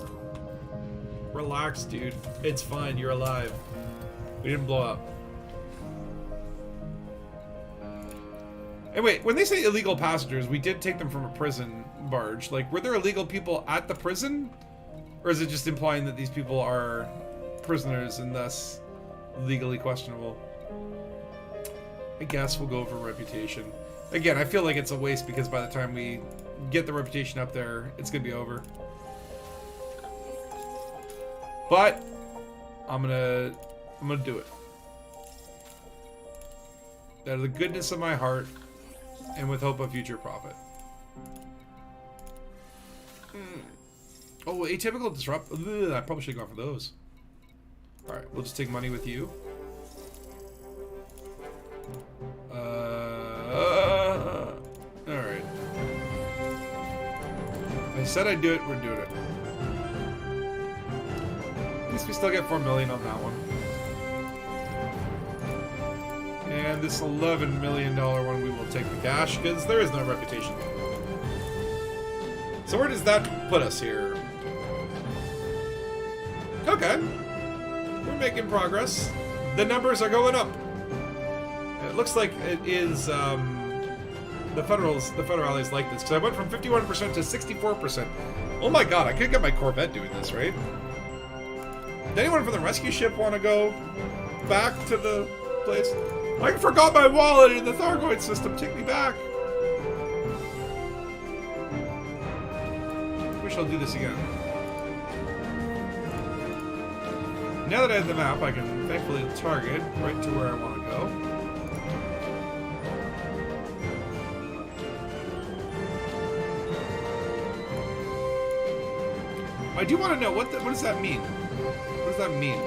Relax, dude. It's fine. You're alive. We didn't blow up. And wait, when they say illegal passengers, we did take them from a prison barge. Like, were there illegal people at the prison? Or is it just implying that these people are prisoners and thus legally questionable? I guess we'll go for reputation. Again, I feel like it's a waste because by the time we get the reputation up there, it's gonna be over. But I'm gonna do it. Out of the goodness of my heart and with hope of future profit. Oh, atypical disrupt. Ugh, I probably should have gone for those. Alright, we'll just take money with you. Alright. I said I'd do it, we're doing it. At least we still get 4 million on that one. And this $11 million one, we will take the cash, because there is no reputation. So where does that put us here? Okay. We're making progress. The numbers are going up. It looks like it is, the federales like this, because I went from 51% to 64%. Oh my god, I could get my Corvette doing this, right? Did anyone from the rescue ship want to go back to the place? I forgot my wallet in the Thargoid system. Take me back. Wish I'll do this again. Now that I have the map, I can thankfully target right to where I want to go. I do want to know, what does that mean? What does that mean?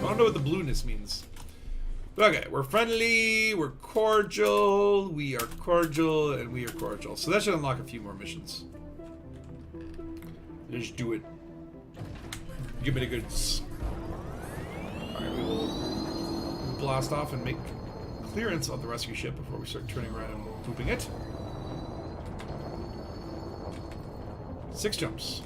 I don't know what the blueness means. Okay, we're friendly, we're cordial, we are cordial, and we are cordial. So that should unlock a few more missions. Let's do it. Give me the goods. Alright, we will blast off and make clearance of the rescue ship before we start turning around and pooping it. 6 jumps.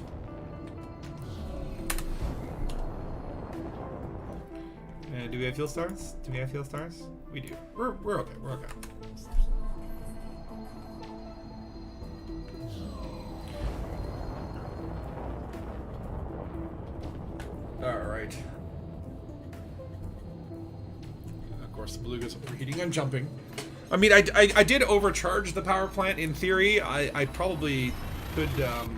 And do we have fuel stars? Do we have fuel stars? We do. We're okay. We're okay. All right. Of course, the beluga's overheating and jumping. I mean, I did overcharge the power plant in theory. I probably could. Well,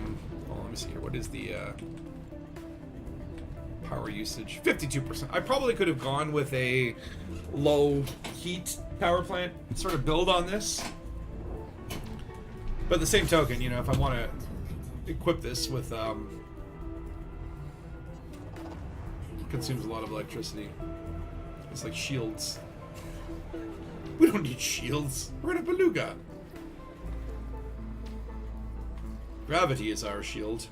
let me see here. What is the power usage? 52%. I probably could have gone with a low heat power plant and sort of build on this. But the same token, you know, if I want to equip this with consumes a lot of electricity. It's like shields. We don't need shields. We're in a beluga. Gravity is our shield.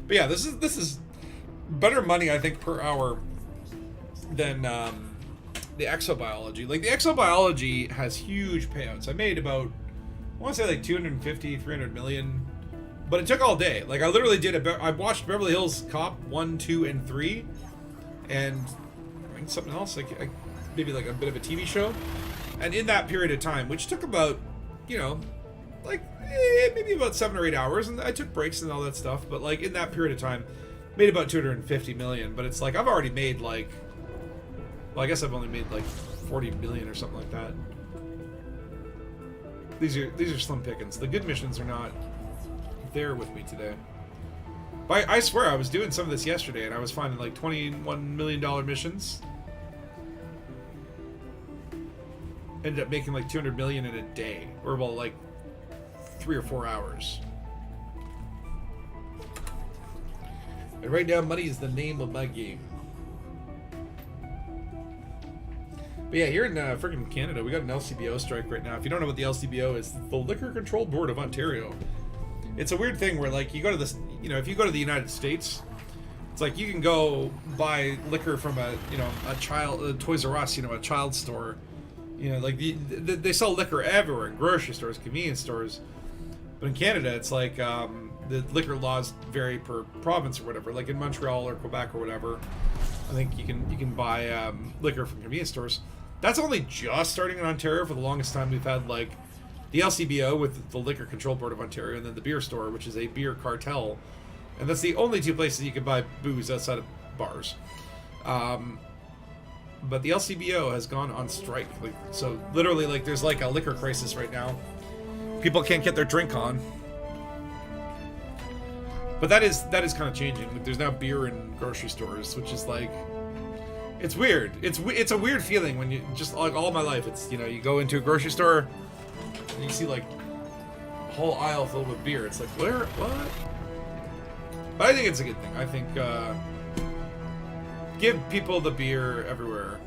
But yeah, this is better money, I think, per hour than the exobiology. Like, the exobiology has huge payouts. I made about, I want to say like 250, 300 million. But it took all day. Like, I literally did I watched Beverly Hills Cop 1, 2, and 3. And I mean, something else, like maybe like a bit of a TV show. And in that period of time, which took about, you know, like maybe about 7 or 8 hours, and I took breaks and all that stuff, but like in that period of time, made about 250 million. But it's like I've already made like, well, I guess I've only made like 40 million or something like that. These are slim pickings. The good missions are not there with me today. But I swear I was doing some of this yesterday, and I was finding like $21 million missions. Ended up making like 200 million in a day, or well, like 3 or 4 hours. And right now, money is the name of my game. But yeah, here in freaking Canada, we got an LCBO strike right now. If you don't know what the LCBO is, the Liquor Control Board of Ontario. It's a weird thing where, like, you go to this, you know, if you go to the United States, it's like you can go buy liquor from a Toys R Us, you know, a child store. You know, like they sell liquor everywhere in grocery stores, convenience stores. But in Canada, it's like the liquor laws vary per province or whatever. Like in Montreal or Quebec or whatever, I think you can buy liquor from convenience stores. That's only just starting in Ontario. For the longest time, we've had like the LCBO with the Liquor Control Board of Ontario, and then the beer store, which is a beer cartel, and that's the only 2 places you can buy booze outside of bars. But the LCBO has gone on strike. Like, so literally, like, there's like a liquor crisis right now. People can't get their drink on. But that is kind of changing. Like, there's now beer in grocery stores, which is like, it's weird. It's a weird feeling when you just, like, all my life, it's, you know, you go into a grocery store and you see like a whole aisle filled with beer. It's like, where, what? But I think it's a good thing. I think give people the beer everywhere.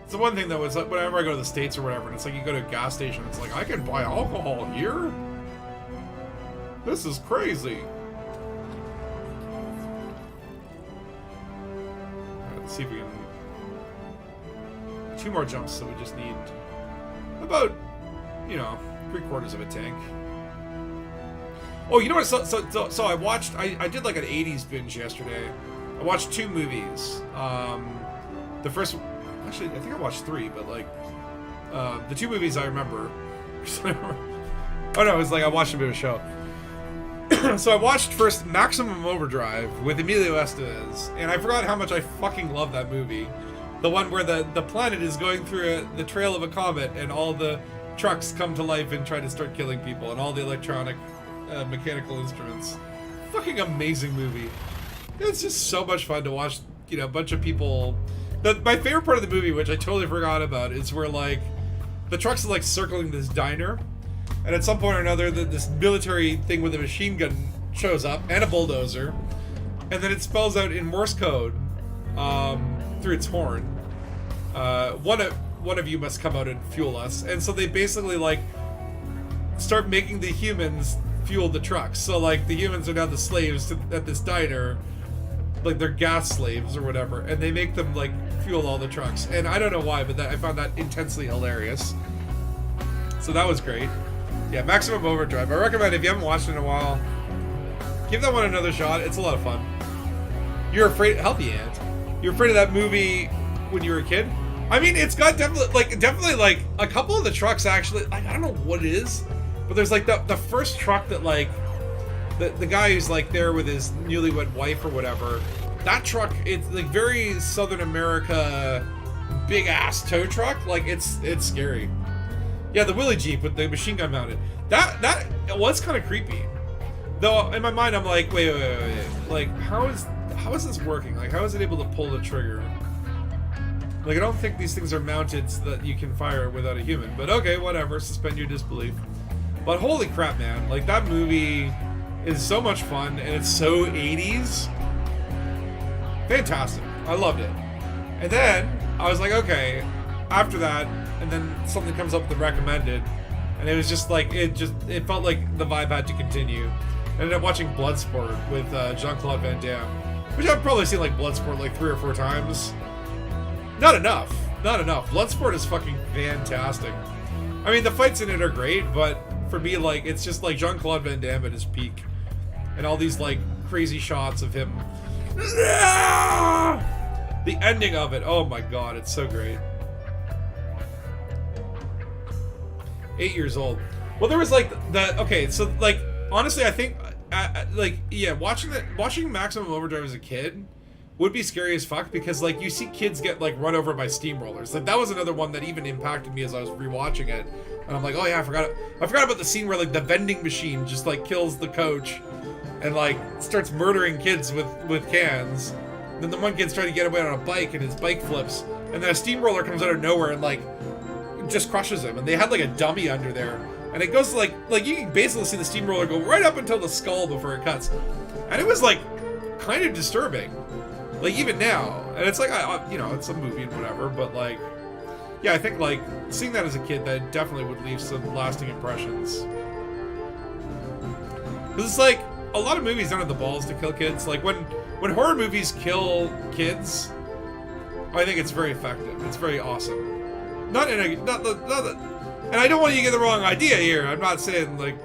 It's the one thing though, is like whenever I go to the States or whatever, and it's like you go to a gas station, it's like, I can buy alcohol here? This is crazy. see if we can... 2 more jumps, so we just need about, you know, 3/4 of a tank. Oh, you know what? So I watched... I did like an 80s binge yesterday. I watched 2 movies. The first... Actually, I think I watched 3, but like... the 2 movies I remember... Oh no, it was like I watched a bit of a show. So I watched first Maximum Overdrive with Emilio Estevez, and I forgot how much I fucking love that movie. The one where the planet is going through the trail of a comet, and all the trucks come to life and try to start killing people, and all the electronic, mechanical instruments. Fucking amazing movie. It's just so much fun to watch, you know, a bunch of people... My favorite part of the movie, which I totally forgot about, is where, like, the trucks are, like, circling this diner, and at some point or another, this military thing with a machine gun shows up, and a bulldozer, and then it spells out in Morse code, through its horn, one of you must come out and fuel us. And so they basically, like, start making the humans fuel the trucks. So, like, the humans are now the slaves at this diner, like, they're gas slaves or whatever, and they make them, like, fuel all the trucks. And I don't know why, but I found that intensely hilarious. So that was great. Yeah, Maximum Overdrive. I recommend, if you haven't watched it in a while, give that one another shot. It's a lot of fun. You're afraid... Healthy Ant. You're afraid of that movie when you were a kid? I mean, it's got definitely like a couple of the trucks actually, like, I don't know what it is, but there's like the first truck that, like, the guy who's like there with his newlywed wife or whatever, that truck, it's like very Southern America big ass tow truck. Like, it's scary. Yeah, the Willie Jeep with the machine gun mounted. That was kind of creepy. Though in my mind I'm like, wait. Like, how is this working? Like, how is it able to pull the trigger? Like, I don't think these things are mounted so that you can fire without a human. But okay, whatever. Suspend your disbelief. But holy crap, man. Like, that movie is so much fun, and it's so 80s. Fantastic. I loved it. And then I was like, okay, after that, and then something comes up with the recommended, and it was just like, it felt like the vibe had to continue. I ended up watching Bloodsport with Jean-Claude Van Damme, which I've probably seen like Bloodsport like 3 or 4 times. Not enough. Bloodsport is fucking fantastic. I mean, the fights in it are great, but for me, like, it's just like Jean-Claude Van Damme at his peak. And all these, like, crazy shots of him. The ending of it, oh my god, it's so great. 8 years old. Well, there was, like, okay, so, like, honestly, I think, like, yeah, watching Maximum Overdrive as a kid would be scary as fuck, because, like, you see kids get, like, run over by steamrollers. Like, that was another one that even impacted me as I was rewatching it. And I'm like, oh yeah, I forgot about the scene where, like, the vending machine just, like, kills the coach and, like, starts murdering kids with cans. And then the one kid's trying to get away on a bike, and his bike flips, and then a steamroller comes out of nowhere and, like, just crushes him. And they had, like, a dummy under there, and it goes like you can basically see the steamroller go right up until the skull before it cuts. And it was, like, kind of disturbing. Like, even now, and it's like, you know, it's a movie and whatever, but, like, yeah, I think, like, seeing that as a kid, that definitely would leave some lasting impressions. Because it's like, a lot of movies don't have the balls to kill kids. Like, when horror movies kill kids, I think it's very effective. It's very awesome. And I don't want you to get the wrong idea here. I'm not saying, like,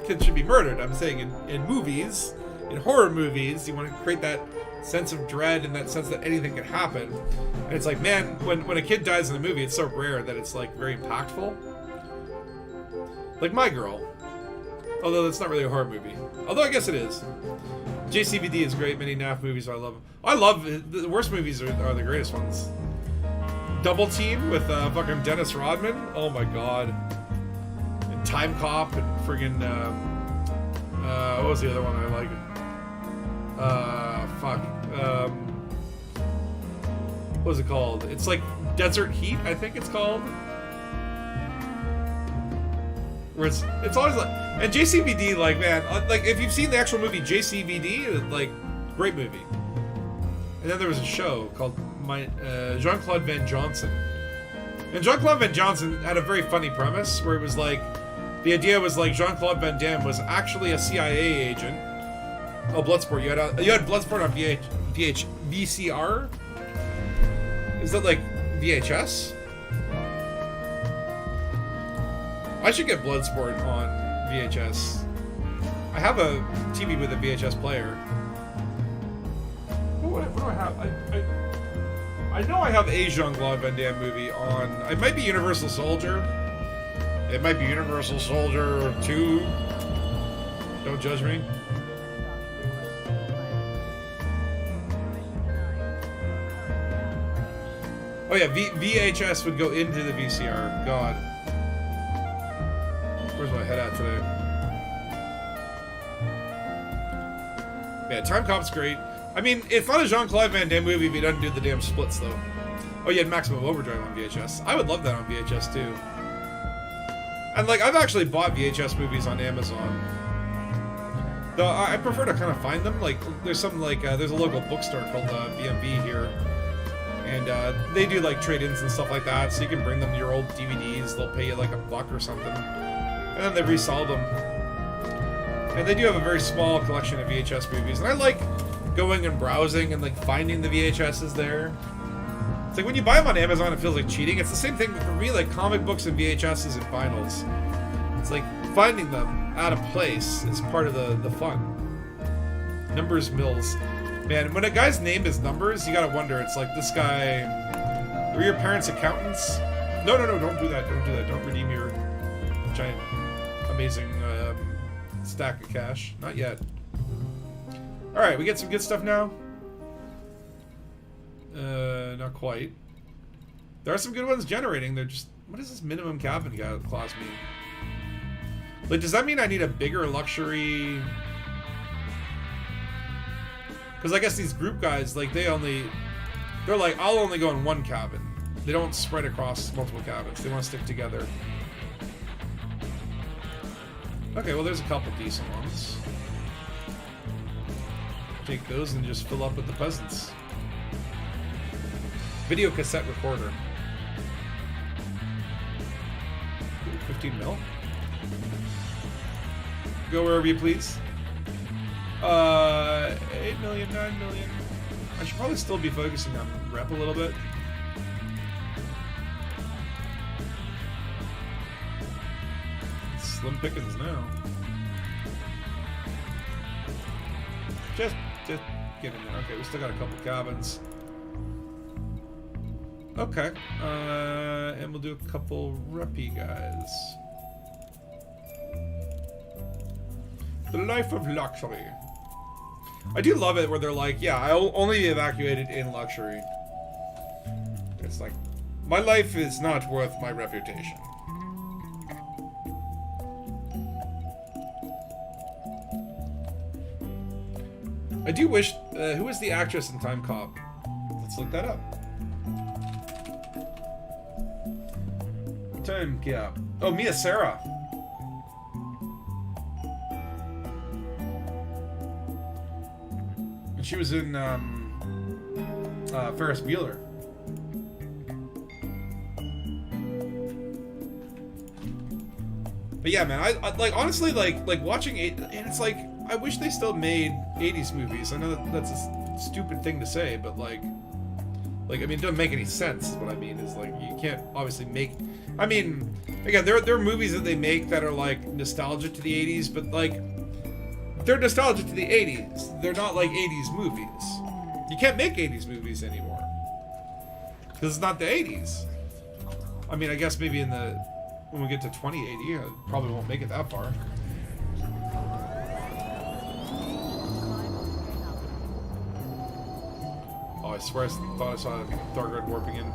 kids should be murdered. I'm saying in movies, in horror movies, you want to create that sense of dread and that sense that anything can happen. And it's like, man, when a kid dies in a movie, it's so rare that it's, like, very impactful. Like My Girl. Although that's not really a horror movie. Although I guess it is. JCVD is great. Many NAF movies I love. I love the worst movies are the greatest ones. Double Team with fucking Dennis Rodman. Oh my god. And Time Cop and friggin' what was the other one I like? What was it called? It's like Desert Heat, I think it's called. Where it's always like, and JCVD, like, man, like, if you've seen the actual movie JCVD, like, great movie. And then there was a show called Jean-Claude Van Johnson. And Jean-Claude Van Johnson had a very funny premise where it was like, the idea was like Jean-Claude Van Damme was actually a CIA agent. Oh, Bloodsport. You had Bloodsport on VCR. Is that like VHS? I should get Bloodsport on VHS. I have a TV with a VHS player. What do I have? I know I have a Jean-Claude Van Damme movie on. It might be Universal Soldier. It might be Universal Soldier 2. Don't judge me. Oh yeah, VHS would go into the VCR. God. Where's my head at today? Yeah, Time Cop's great. I mean, it's not a Jean-Claude Van Damme movie if he doesn't do the damn splits, though. Oh, you had Maximum Overdrive on VHS. I would love that on VHS, too. And, like, I've actually bought VHS movies on Amazon. Though I prefer to kind of find them. Like, there's some, like, there's a local bookstore called BMV here. And they do, like, trade-ins and stuff like that, so you can bring them your old DVDs. They'll pay you, like, $1 or something. And then they resell them. And they do have a very small collection of VHS movies. And I like going and browsing and, like, finding the VHSs there. It's like when you buy them on Amazon, it feels like cheating. It's the same thing for me, like comic books and VHSs and vinyls. It's like finding them out of place is part of the fun. Numbers Mills. Man, when a guy's name is Numbers, you gotta wonder, it's like this guy... Were your parents accountants? No, don't do that, don't do that. Don't redeem your giant, amazing stack of cash. Not yet. Alright, we get some good stuff now? Not quite. There are some good ones generating. They're just... What does this minimum cabin clause mean? Like, does that mean I need a bigger luxury... Because I guess these group guys, like, they're like, I'll only go in one cabin. They don't spread across multiple cabins. They want to stick together. Okay, well, there's a couple decent ones. Take those and just fill up with the peasants. Video cassette recorder. 15 mil. Go wherever you please. 8 million, 9 million. I should probably still be focusing on rep a little bit. Slim pickings now. Just get in there. Okay, we still got a couple cabins. Okay, and we'll do a couple reppy guys. The life of luxury. I do love it where they're like, yeah, I'll only be evacuated in luxury. It's like, my life is not worth my reputation. I do wish, who was the actress in Time Cop? Let's look that up. Time Cop. Oh, Mia Sara. And she was in Ferris Bueller. But yeah, man, I like honestly like watching it, and it's like I wish they still made 80s movies. I know that's a stupid thing to say, but like I mean, it doesn't make any sense. Is what I mean is like you can't obviously make. I mean, again, there are movies that they make that are like nostalgic to the 80s, but like they're nostalgic to the 80s. They're not like 80s movies. You can't make 80s movies anymore because it's not the 80s. I mean, I guess maybe when we get to 2080, I probably won't make it that far. Oh, I swear I thought I saw Thargoid warping in.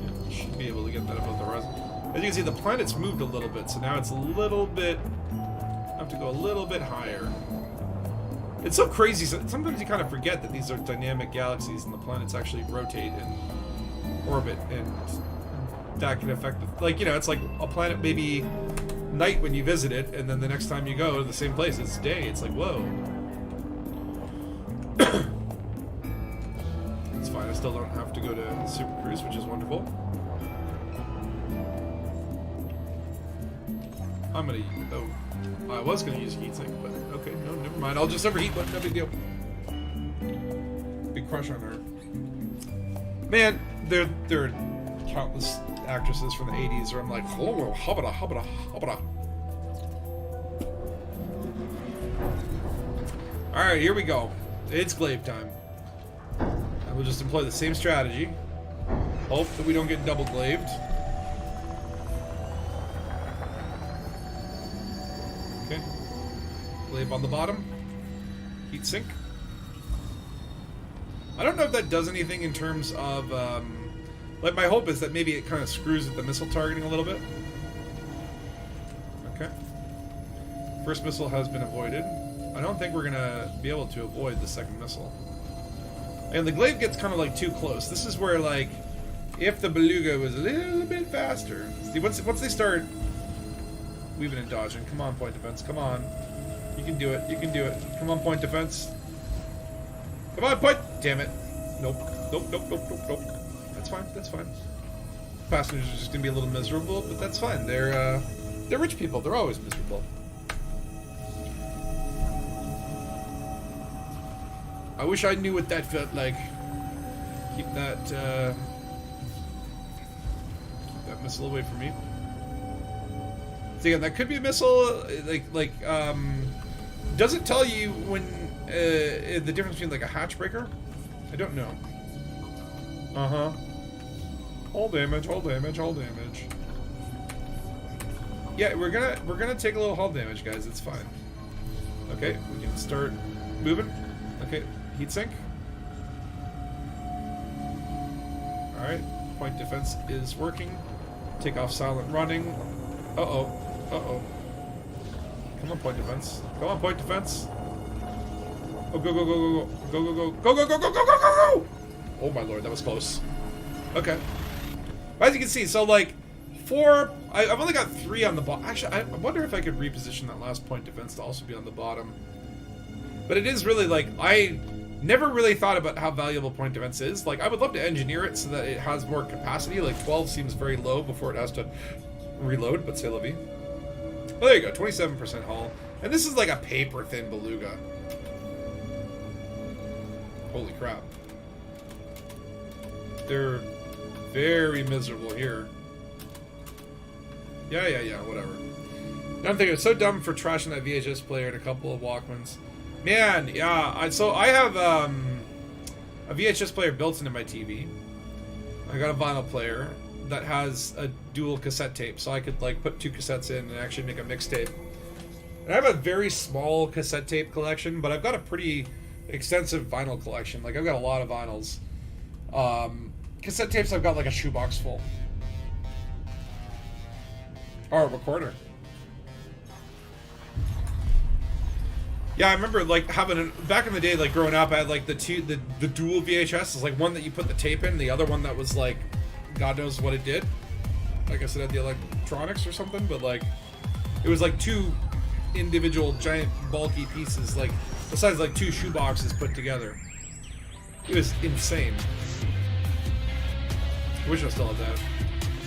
Yeah, should be able to get that above the horizon. As you can see, the planet's moved a little bit, so now it's a little bit... I have to go a little bit higher. It's so crazy, sometimes you kind of forget that these are dynamic galaxies and the planets actually rotate and orbit, and that can affect... Like, you know, it's like a planet maybe night when you visit it, and then the next time you go to the same place, it's day. It's like, whoa. It's fine, I still don't have to go to Super Cruise, which is wonderful. I'm gonna... Oh, I was gonna use heatsink, but okay, no, never mind. I'll just overheat, but no big deal. crush on her. Man, there are countless actresses from the 80s where I'm like, oh, hobbada, hobbada, hobbada. Alright, here we go. It's glaive time. And we'll just employ the same strategy. Hope that we don't get double glaved. Okay. Glaive on the bottom. Heat sink. I don't know if that does anything in terms of, like, my hope is that maybe it kind of screws with the missile targeting a little bit. Okay. First missile has been avoided. I don't think we're gonna be able to avoid the second missile. And the glaive gets kind of like too close. This is where, like, if the beluga was a little bit faster. See, once they start weaving and dodging, come on, point defense, come on. You can do it, you can do it. Come on, point defense. Come on, point! Damn it. Nope. Nope, nope, nope, nope, nope. That's fine, that's fine. Passengers are just gonna be a little miserable, but that's fine. They're rich people, they're always miserable. I wish I knew what that felt like. Keep that missile away from me. So again, that could be a missile. Does it tell you when the difference between like a hatch breaker? I don't know. Hull damage, hull damage, hull damage. Yeah, we're gonna take a little hull damage, guys. It's fine. Okay, we can start moving. Okay. Heatsink. Alright, point defense is working. Take off silent running. Uh-oh. Uh-oh. Come on, point defense. Come on, point defense. Oh, go, go, go, go, go. Go, go, go. Go, go, go, go, go, go, go, go! Oh my lord, that was close. Okay. As you can see, so like, I've only got 3 on the bottom. Actually, I wonder if I could reposition that last point defense to also be on the bottom. But it is really like, I never really thought about how valuable point defense is. Like, I would love to engineer it so that it has more capacity. Like, 12 seems very low before it has to reload, but c'est la vie. Oh, there you go, 27% hull. And this is like a paper-thin beluga. Holy crap. They're very miserable here. Yeah, whatever. Now I'm thinking, it's so dumb for trashing that VHS player and a couple of Walkmans. Man, yeah, so I have a VHS player built into my TV. I got a vinyl player that has a dual cassette tape, so I could like put 2 cassettes in and actually make a mixtape. And I have a very small cassette tape collection, but I've got a pretty extensive vinyl collection. Like, I've got a lot of vinyls. Cassette tapes, I've got like a shoebox full. Or a recorder. Yeah, I remember like having back in the day, like growing up, I had like the dual VHS. It's like one that you put the tape in, the other one that was like, God knows what it did. I guess it had the electronics or something, but like, it was like 2 individual giant bulky pieces, like the size of like 2 shoeboxes put together. It was insane. I wish I still had that.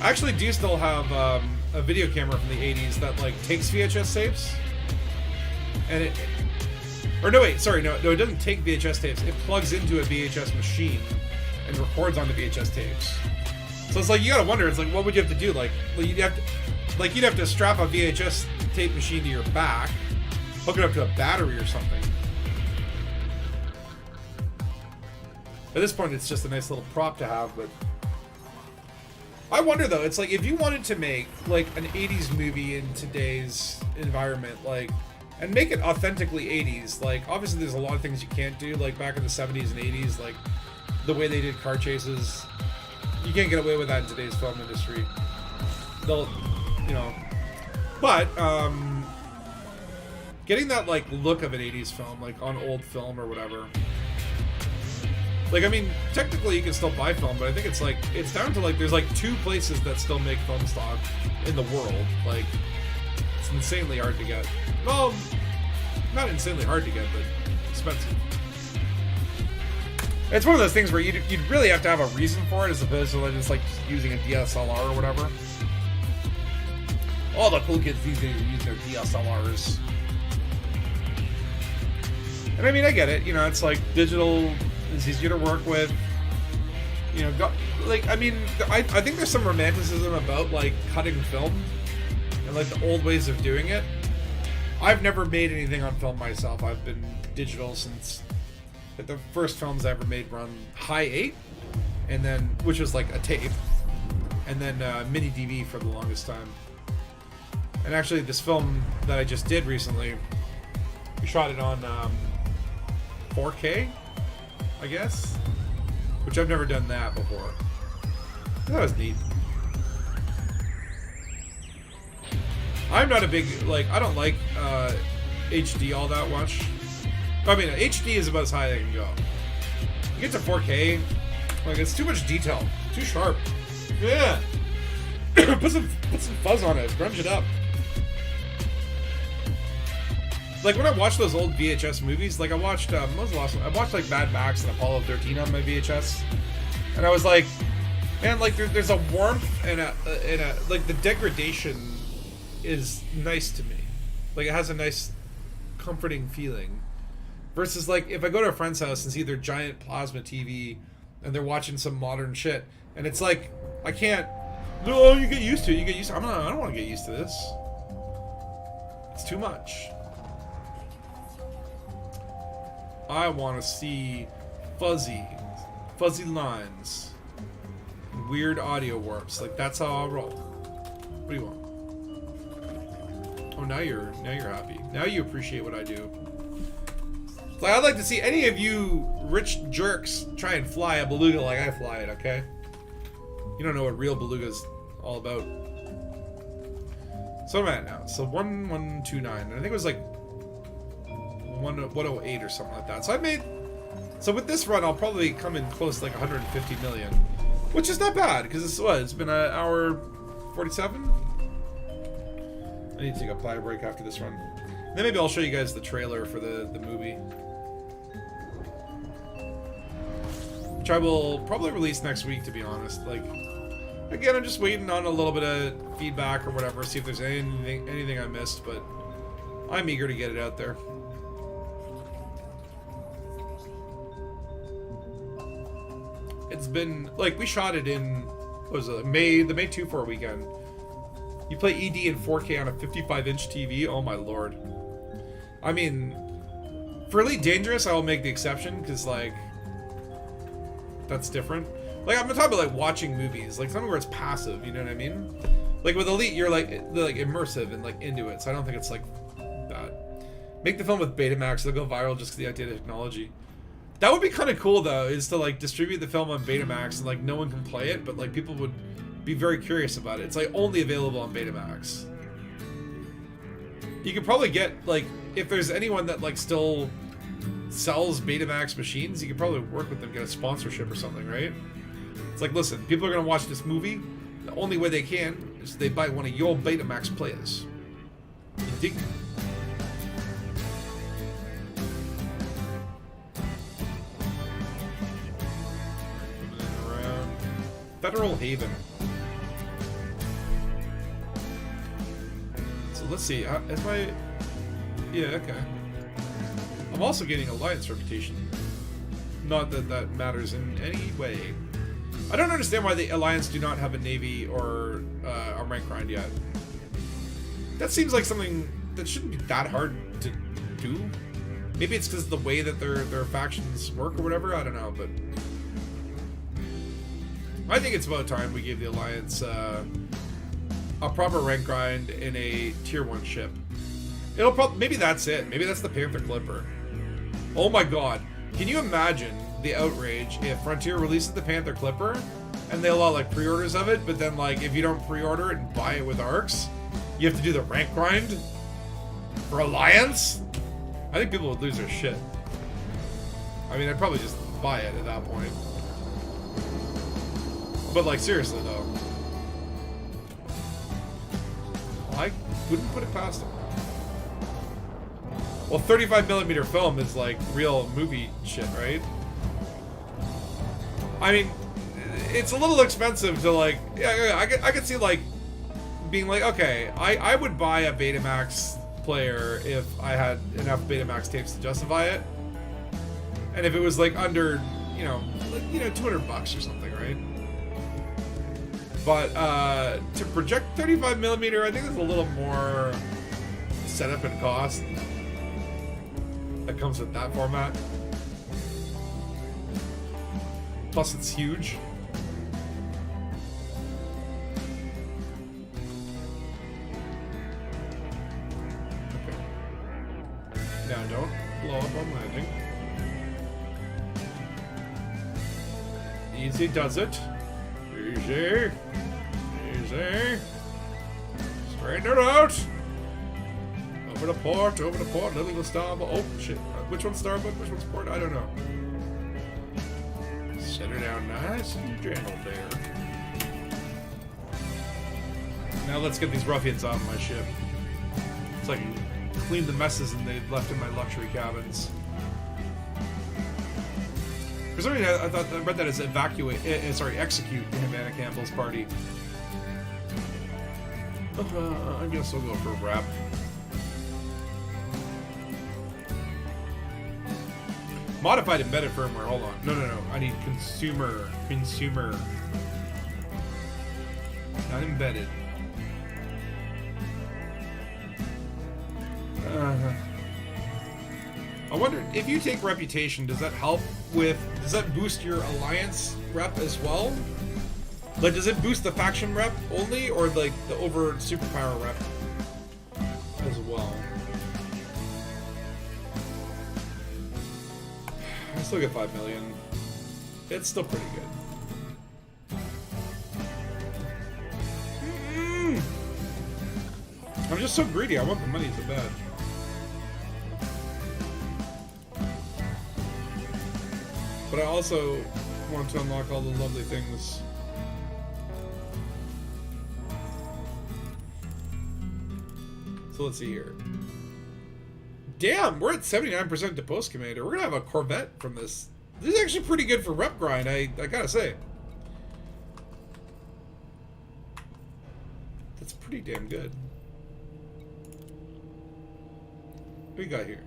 I actually do still have a video camera from the 80s that like takes VHS tapes, and it. Or no, wait, sorry, no, it doesn't take VHS tapes. It plugs into a VHS machine and records on the VHS tapes. So it's like, you gotta wonder, it's like, what would you have to do? Like, well, you'd have to strap a VHS tape machine to your back, hook it up to a battery or something. At this point, it's just a nice little prop to have, but I wonder though, it's like, if you wanted to make like an 80s movie in today's environment, like, and make it authentically 80s. Like, obviously there's a lot of things you can't do, like back in the 70s and 80s, like the way they did car chases. You can't get away with that in today's film industry. They'll, you know, but getting that like look of an 80s film, like on old film or whatever. Like, I mean, technically you can still buy film, but I think it's like, it's down to like, there's like 2 places that still make film stock in the world. Like, it's insanely hard to get. Well, not insanely hard to get, but expensive. It's one of those things where you'd really have to have a reason for it, as opposed to just like using a DSLR or whatever. All the cool kids these days use their DSLRs. And I mean, I get it. You know, it's like digital It's easier to work with. You know, like, I mean, I think there's some romanticism about, like, cutting film and, like, the old ways of doing it. I've never made anything on film myself. I've been digital since, like, the first films I ever made were on High 8, and then, which was, like, a tape, and then mini DV for the longest time. And actually, this film that I just did recently, we shot it on 4K, I guess, which I've never done that before. That was neat. I'm not a big, like, I don't like HD all that much. I mean, HD is about as high as I can go. You get to 4K, like, it's too much detail, too sharp. Yeah. put some fuzz on it, grunge it up. Like, when I watch those old VHS movies, like, I watched, what was the last one? I watched, like, Mad Max and Apollo 13 on my VHS. And I was like, man, like, there's a warmth and a, like, the degradation is nice to me. Like, it has a nice, comforting feeling. Versus, like, if I go to a friend's house and see their giant plasma TV and they're watching some modern shit, and it's like, I can't, no, you get used to it, I don't want to get used to this. It's too much. I want to see fuzzy lines, weird audio warps. Like, that's how I'll roll. What do you want? Oh, now you're happy. Now you appreciate what I do. Like, I'd like to see any of you rich jerks try and fly a beluga like I fly it. Okay? You don't know what real beluga's all about. So what am I at now? So 1129. I think it was like 108 or something like that. So so with this run, I'll probably come in close to like 150 million, which is not bad because it's been an hour 47. I need to take a pie break after this run. Then maybe I'll show you guys the trailer for the movie, which I will probably release next week, to be honest. Like, again, I'm just waiting on a little bit of feedback or whatever, see if there's anything I missed, but I'm eager to get it out there. It's been, like, we shot it in, what was it, the May 2-4 weekend. You play ED in 4K on a 55-inch TV, oh my lord. I mean, for Elite Dangerous, I will make the exception, because, like, that's different. Like, I'm talking about, like, watching movies, like, something where it's passive, you know what I mean? Like, with Elite, you're, like immersive and, like, into it, so I don't think it's, like, bad. Make the film with Betamax, they'll go viral just because the idea of technology. That would be kind of cool, though, is to, like, distribute the film on Betamax and, like, no one can play it, but, like, people would be very curious about it. It's, like, only available on Betamax. You could probably get, like, if there's anyone that, like, still sells Betamax machines, you could probably work with them, get a sponsorship or something, right? It's like, listen, people are going to watch this movie. The only way they can is they buy one of your Betamax players. You dig? Federal Haven. So let's see. Is my... Yeah, okay. I'm also getting Alliance reputation. Not that that matters in any way. I don't understand why the Alliance do not have a Navy or a rank grind yet. That seems like something that shouldn't be that hard to do. Maybe it's because of the way that their factions work or whatever. I don't know, but... I think it's about time we gave the Alliance a proper rank grind in a tier 1 ship. It'll probably, maybe that's it. Maybe that's the Panther Clipper. Oh my god. Can you imagine the outrage if Frontier releases the Panther Clipper and they allow, like, pre-orders of it, but then, like, if you don't pre-order it and buy it with ARCs, you have to do the rank grind for Alliance? I think people would lose their shit. I mean, I'd probably just buy it at that point. But, like, seriously, though. I wouldn't put it past them. Well, 35mm film is, like, real movie shit, right? I mean, it's a little expensive to, like... Yeah, I could see, like, being like, okay, I would buy a Betamax player if I had enough Betamax tapes to justify it. And if it was like under, $200 or something, right? But to project 35 millimeter, I think there's a little more setup and cost that comes with that format. Plus, it's huge. Okay. Now, don't blow up on landing. Easy does it. Easy. Easy. Straighten it out. Over the port, little the starboard. Oh, shit. Which one's starboard? Which one's port? I don't know. Set her down nice and gentle there. Now let's get these ruffians off my ship. So I can clean the messes that they've left in my luxury cabins. For some reason, I read that as execute in Havana Campbell's party. I guess we'll go for a wrap. Modified embedded firmware. Hold on. No. I need consumer. Not embedded. I wonder if you take reputation, does that help with? Does that boost your alliance rep as well? Like, does it boost the faction rep only, or like the over superpower rep as well? I still get 5 million. It's still pretty good. I'm just so greedy. I want the money so bad. But I also want to unlock all the lovely things. So let's see here. Damn, we're at 79% to post commander. We're gonna have a Corvette from this. This is actually pretty good for rep grind, I gotta say. That's pretty damn good. What we got here?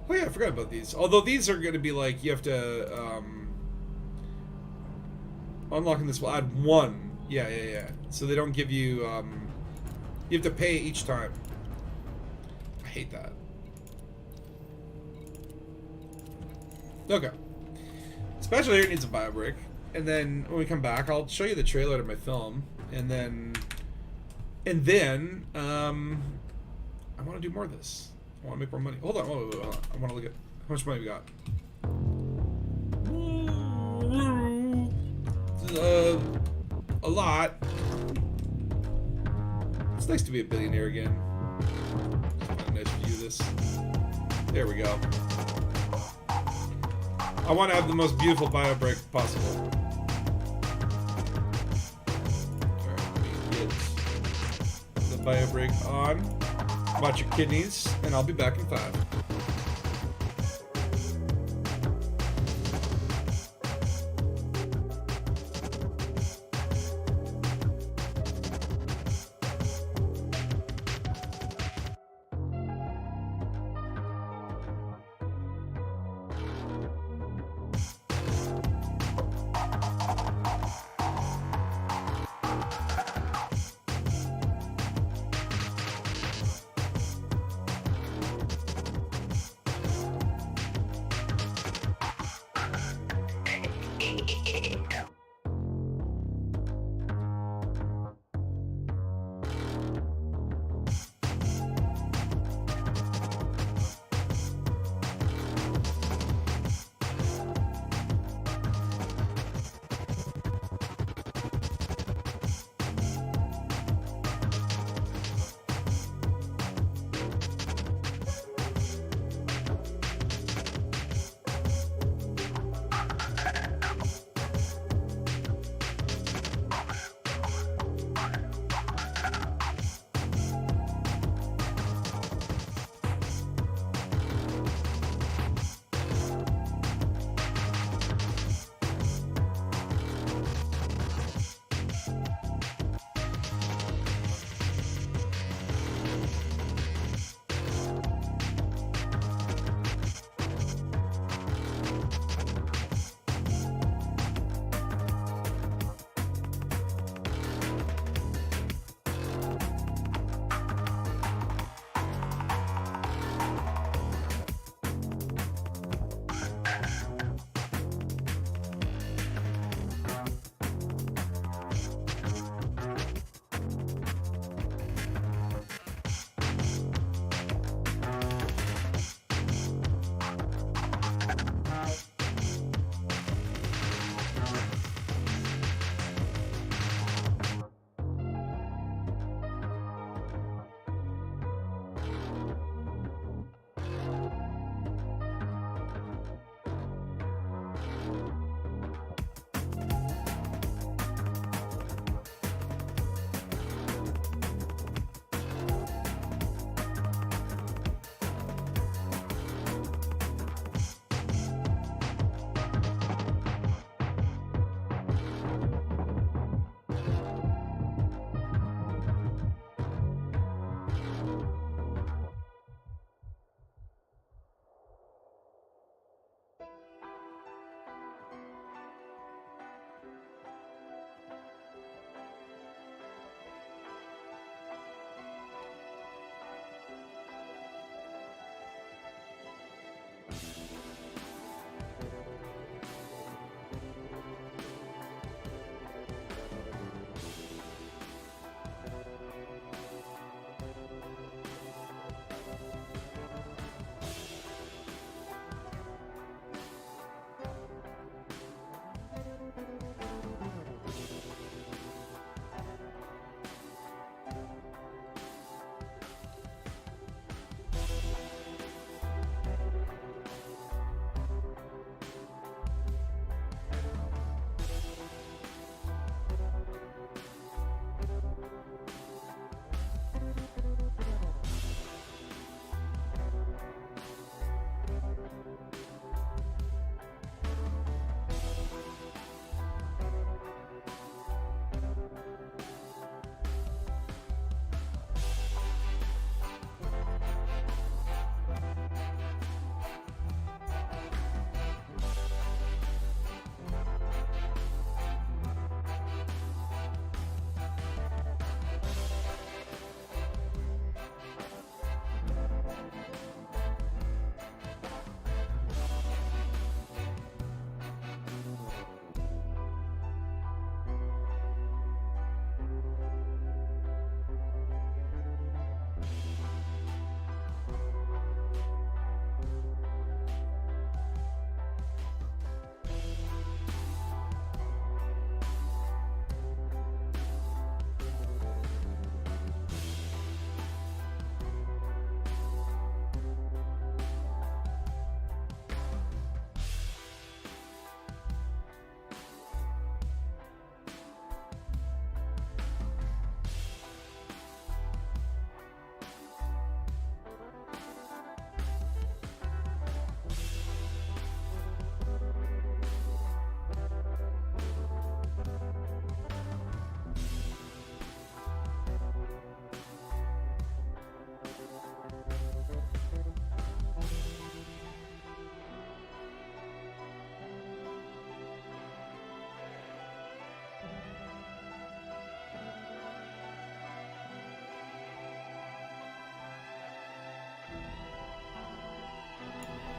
Oh yeah, I forgot about these. Although these are gonna be like, you have to, unlocking this will add 1. Yeah. So they don't give you, you have to pay each time. I hate that. Okay. Special here needs a bio brick. And then when we come back, I'll show you the trailer to my film. And then I want to do more of this. I want to make more money. Hold on. Hold on. I want to look at how much money we got. A lot. It's nice to be a billionaire again. A nice view of this. There we go. I want to have the most beautiful bio break possible. Alright, let me get the bio break on. Watch your kidneys, and I'll be back in 5.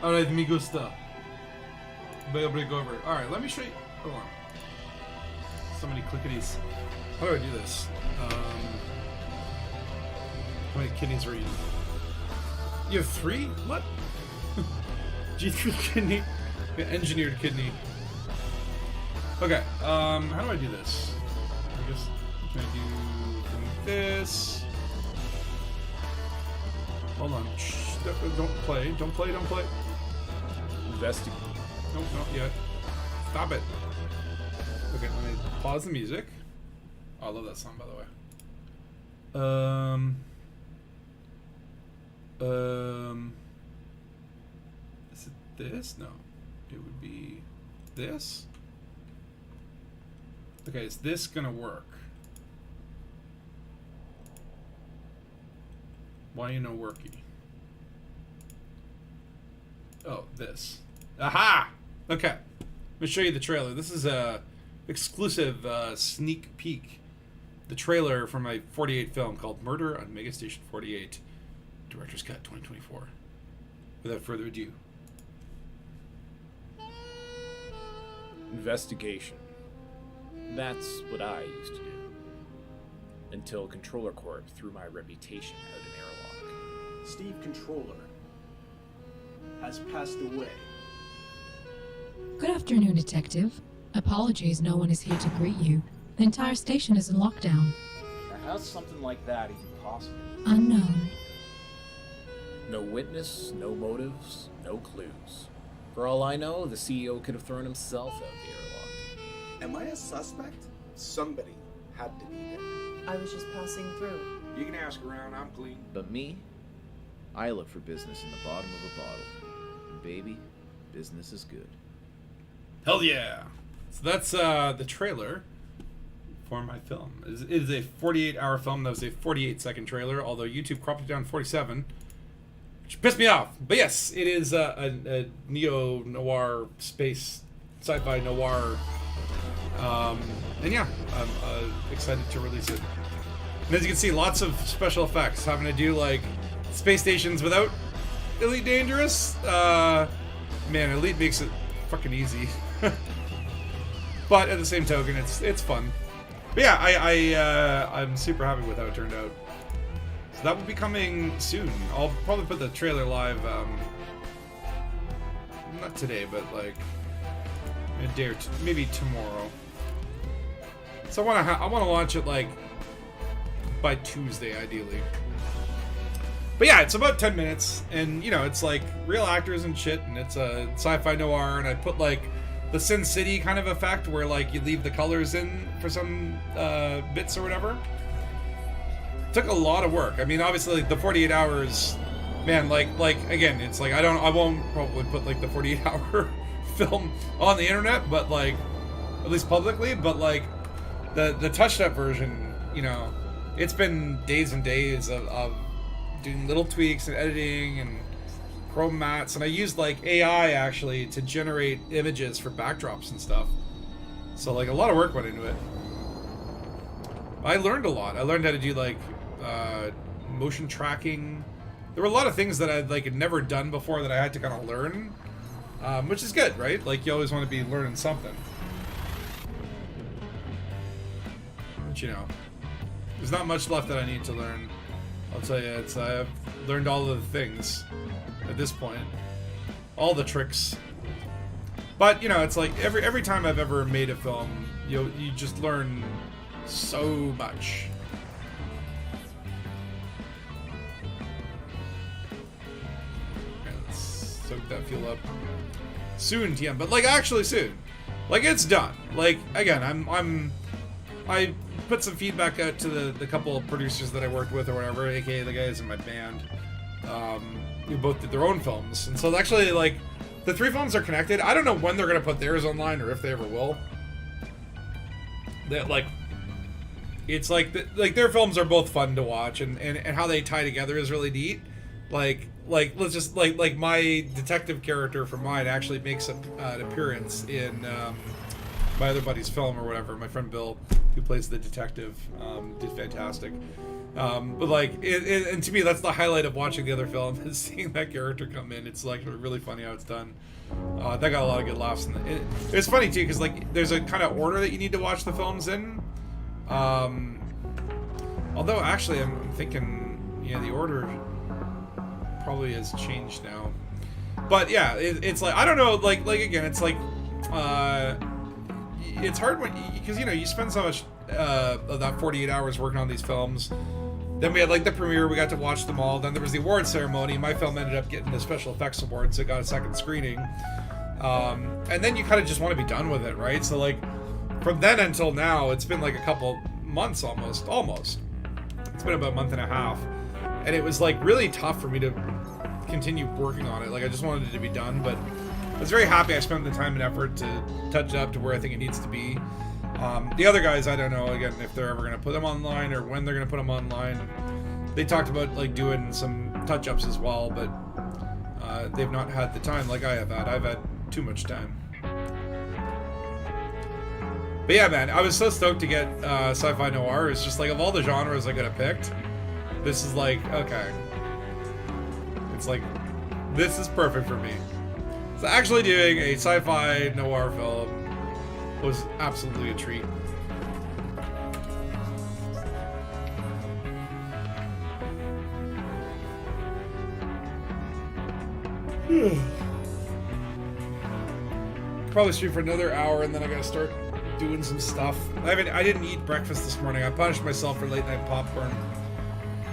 Alright, me gusta. Voy a break over. Alright, let me show you. Hold on. So many clickities. How do I do this? How many kidneys are you? You have 3? What? G3 kidney. Engineered kidney. Okay, how do I do this? I guess, can I do this? Hold on. Shh, don't play. Don't play. Don't play. Investigate. Nope, not yet. Stop it. Okay, let me pause the music. Oh, I love that song, by the way. Is it this? No. It would be this. Okay, is this gonna work? Why you no worky? Oh, this. Aha! Okay. Let me show you the trailer. This is a exclusive sneak peek. The trailer for my 48 film called Murder on Mega Station 48. Director's Cut 2024. Without further ado. Investigation. That's what I used to do. Until Controller Corp threw my reputation out an airlock. Steve Controller has passed away. Good afternoon, Detective. Apologies, no one is here to greet you. The entire station is in lockdown. Now, how's something like that even possible? Unknown. No witness, no motives, no clues. For all I know, the CEO could have thrown himself out the airlock. Am I a suspect? Somebody had to be there. I was just passing through. You can ask around, I'm clean. But me, I look for business in the bottom of a bottle. And baby, business is good. Hell yeah! So that's the trailer for my film. It is a 48-hour film. That was a 48-second trailer, although YouTube cropped it down to 47, which pissed me off. But yes, it is a neo-noir space, sci-fi noir. And yeah, I'm excited to release it. And as you can see, lots of special effects, having to do like space stations without Elite Dangerous. Man, Elite makes it fucking easy. But at the same token, it's fun. But yeah, I'm super happy with how it turned out. So that will be coming soon. I'll probably put the trailer live, not today, but like a day or two, maybe tomorrow. So I want to launch it like by Tuesday, ideally. But yeah, it's about 10 minutes, and you know, it's like real actors and shit, and it's a sci-fi noir, and I put like the Sin City kind of effect where like you leave the colors in for some bits or whatever. Took a lot of work. I mean, obviously like, the 48 hours, man, like again, it's like I won't probably put like the 48-hour film on the internet, but like at least publicly, but like the touched up version, you know, it's been days and days of doing little tweaks and editing and chrome mats, and I used like AI actually to generate images for backdrops and stuff. So like a lot of work went into it. I learned a lot. I learned how to do like motion tracking. There were a lot of things that I like had never done before that I had to kind of learn, which is good, right? Like you always want to be learning something. But you know, there's not much left that I need to learn. I'll tell you, I've learned all of the things at this point, all the tricks. But you know, it's like every time I've ever made a film, you just learn so much. Okay, let's soak that fuel up. Soon, TM, but like actually soon. Like it's done. Like again, I put some feedback out to the couple of producers that I worked with or whatever, aka the guys in my band, who both did their own films. And so actually, like, the 3 films are connected. I don't know when they're going to put theirs online or if they ever will. That like, it's like, their films are both fun to watch, and how they tie together is really neat. Like let's just, like my detective character from mine actually makes an appearance in my other buddy's film or whatever. My friend Bill, who plays the detective, did fantastic. But like, and to me, that's the highlight of watching the other film is seeing that character come in. It's like really funny how it's done. That got a lot of good laughs. It's funny too because like there's a kind of order that you need to watch the films in. Although actually, I'm thinking, yeah, the order probably has changed now. But yeah, it's like I don't know, like again, it's like it's hard when because you know you spend so much of that 48 hours working on these films. Then we had like the premiere, we got to watch them all. Then there was the award ceremony. My film ended up getting the special effects award, so it got a second screening. And then you kind of just want to be done with it, right? So like from then until now, it's been like a couple months almost. It's been about a month and a half, and it was like really tough for me to continue working on it. Like I just wanted it to be done, but I was very happy I spent the time and effort to touch it up to where I think it needs to be. The other guys, I don't know, again, if they're ever going to put them online or when they're going to put them online. They talked about like doing some touch-ups as well, but they've not had the time like I have had. I've had too much time. But yeah, man, I was so stoked to get sci-fi noir. It's just like, of all the genres I could have picked, this is like, okay. It's like, this is perfect for me. So actually doing a sci-fi noir film was absolutely a treat. Probably stream for another hour and then I gotta start doing some stuff. I didn't eat breakfast this morning. I punished myself for late night popcorn.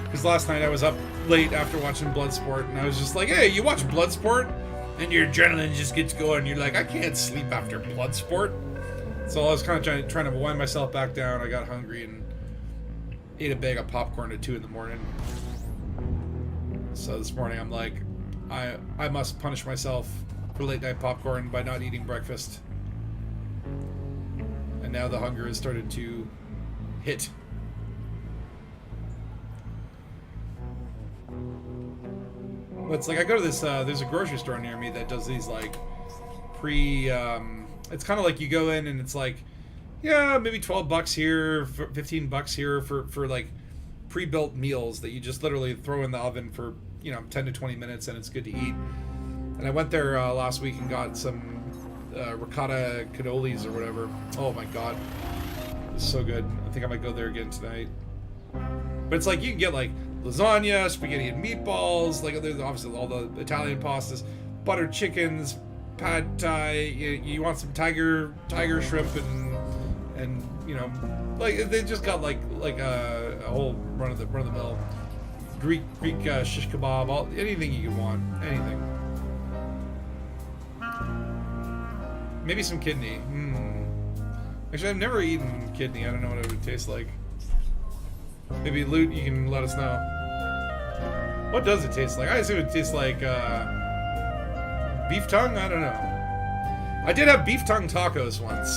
Because last night I was up late after watching Bloodsport and I was just like, hey, you watch Bloodsport? And your adrenaline just gets going. You're like, I can't sleep after Bloodsport. So I was kind of trying to wind myself back down. I got hungry and ate a bag of popcorn at 2 in the morning. So this morning I'm like, I must punish myself for late night popcorn by not eating breakfast. And now the hunger has started to hit. But it's like I go to this, there's a grocery store near me that does these like it's kind of like you go in and it's like, yeah, maybe $12 here, $15 here for like pre-built meals that you just literally throw in the oven for, 10 to 20 minutes and it's good to eat. And I went there last week and got some ricotta cannolis or whatever. Oh my god, it's so good. I think I might go there again tonight. But it's like you can get like lasagna, spaghetti and meatballs, like there's obviously all the Italian pastas, buttered chickens, pad thai. You want some tiger shrimp and like they just got like a whole run of the mill Greek shish kebab, anything you can want, anything. Maybe some kidney. Actually, I've never eaten kidney. I don't know what it would taste like. Maybe Loot, you can let us know. What does it taste like? I assume it tastes like beef tongue? I don't know. I did have beef tongue tacos once.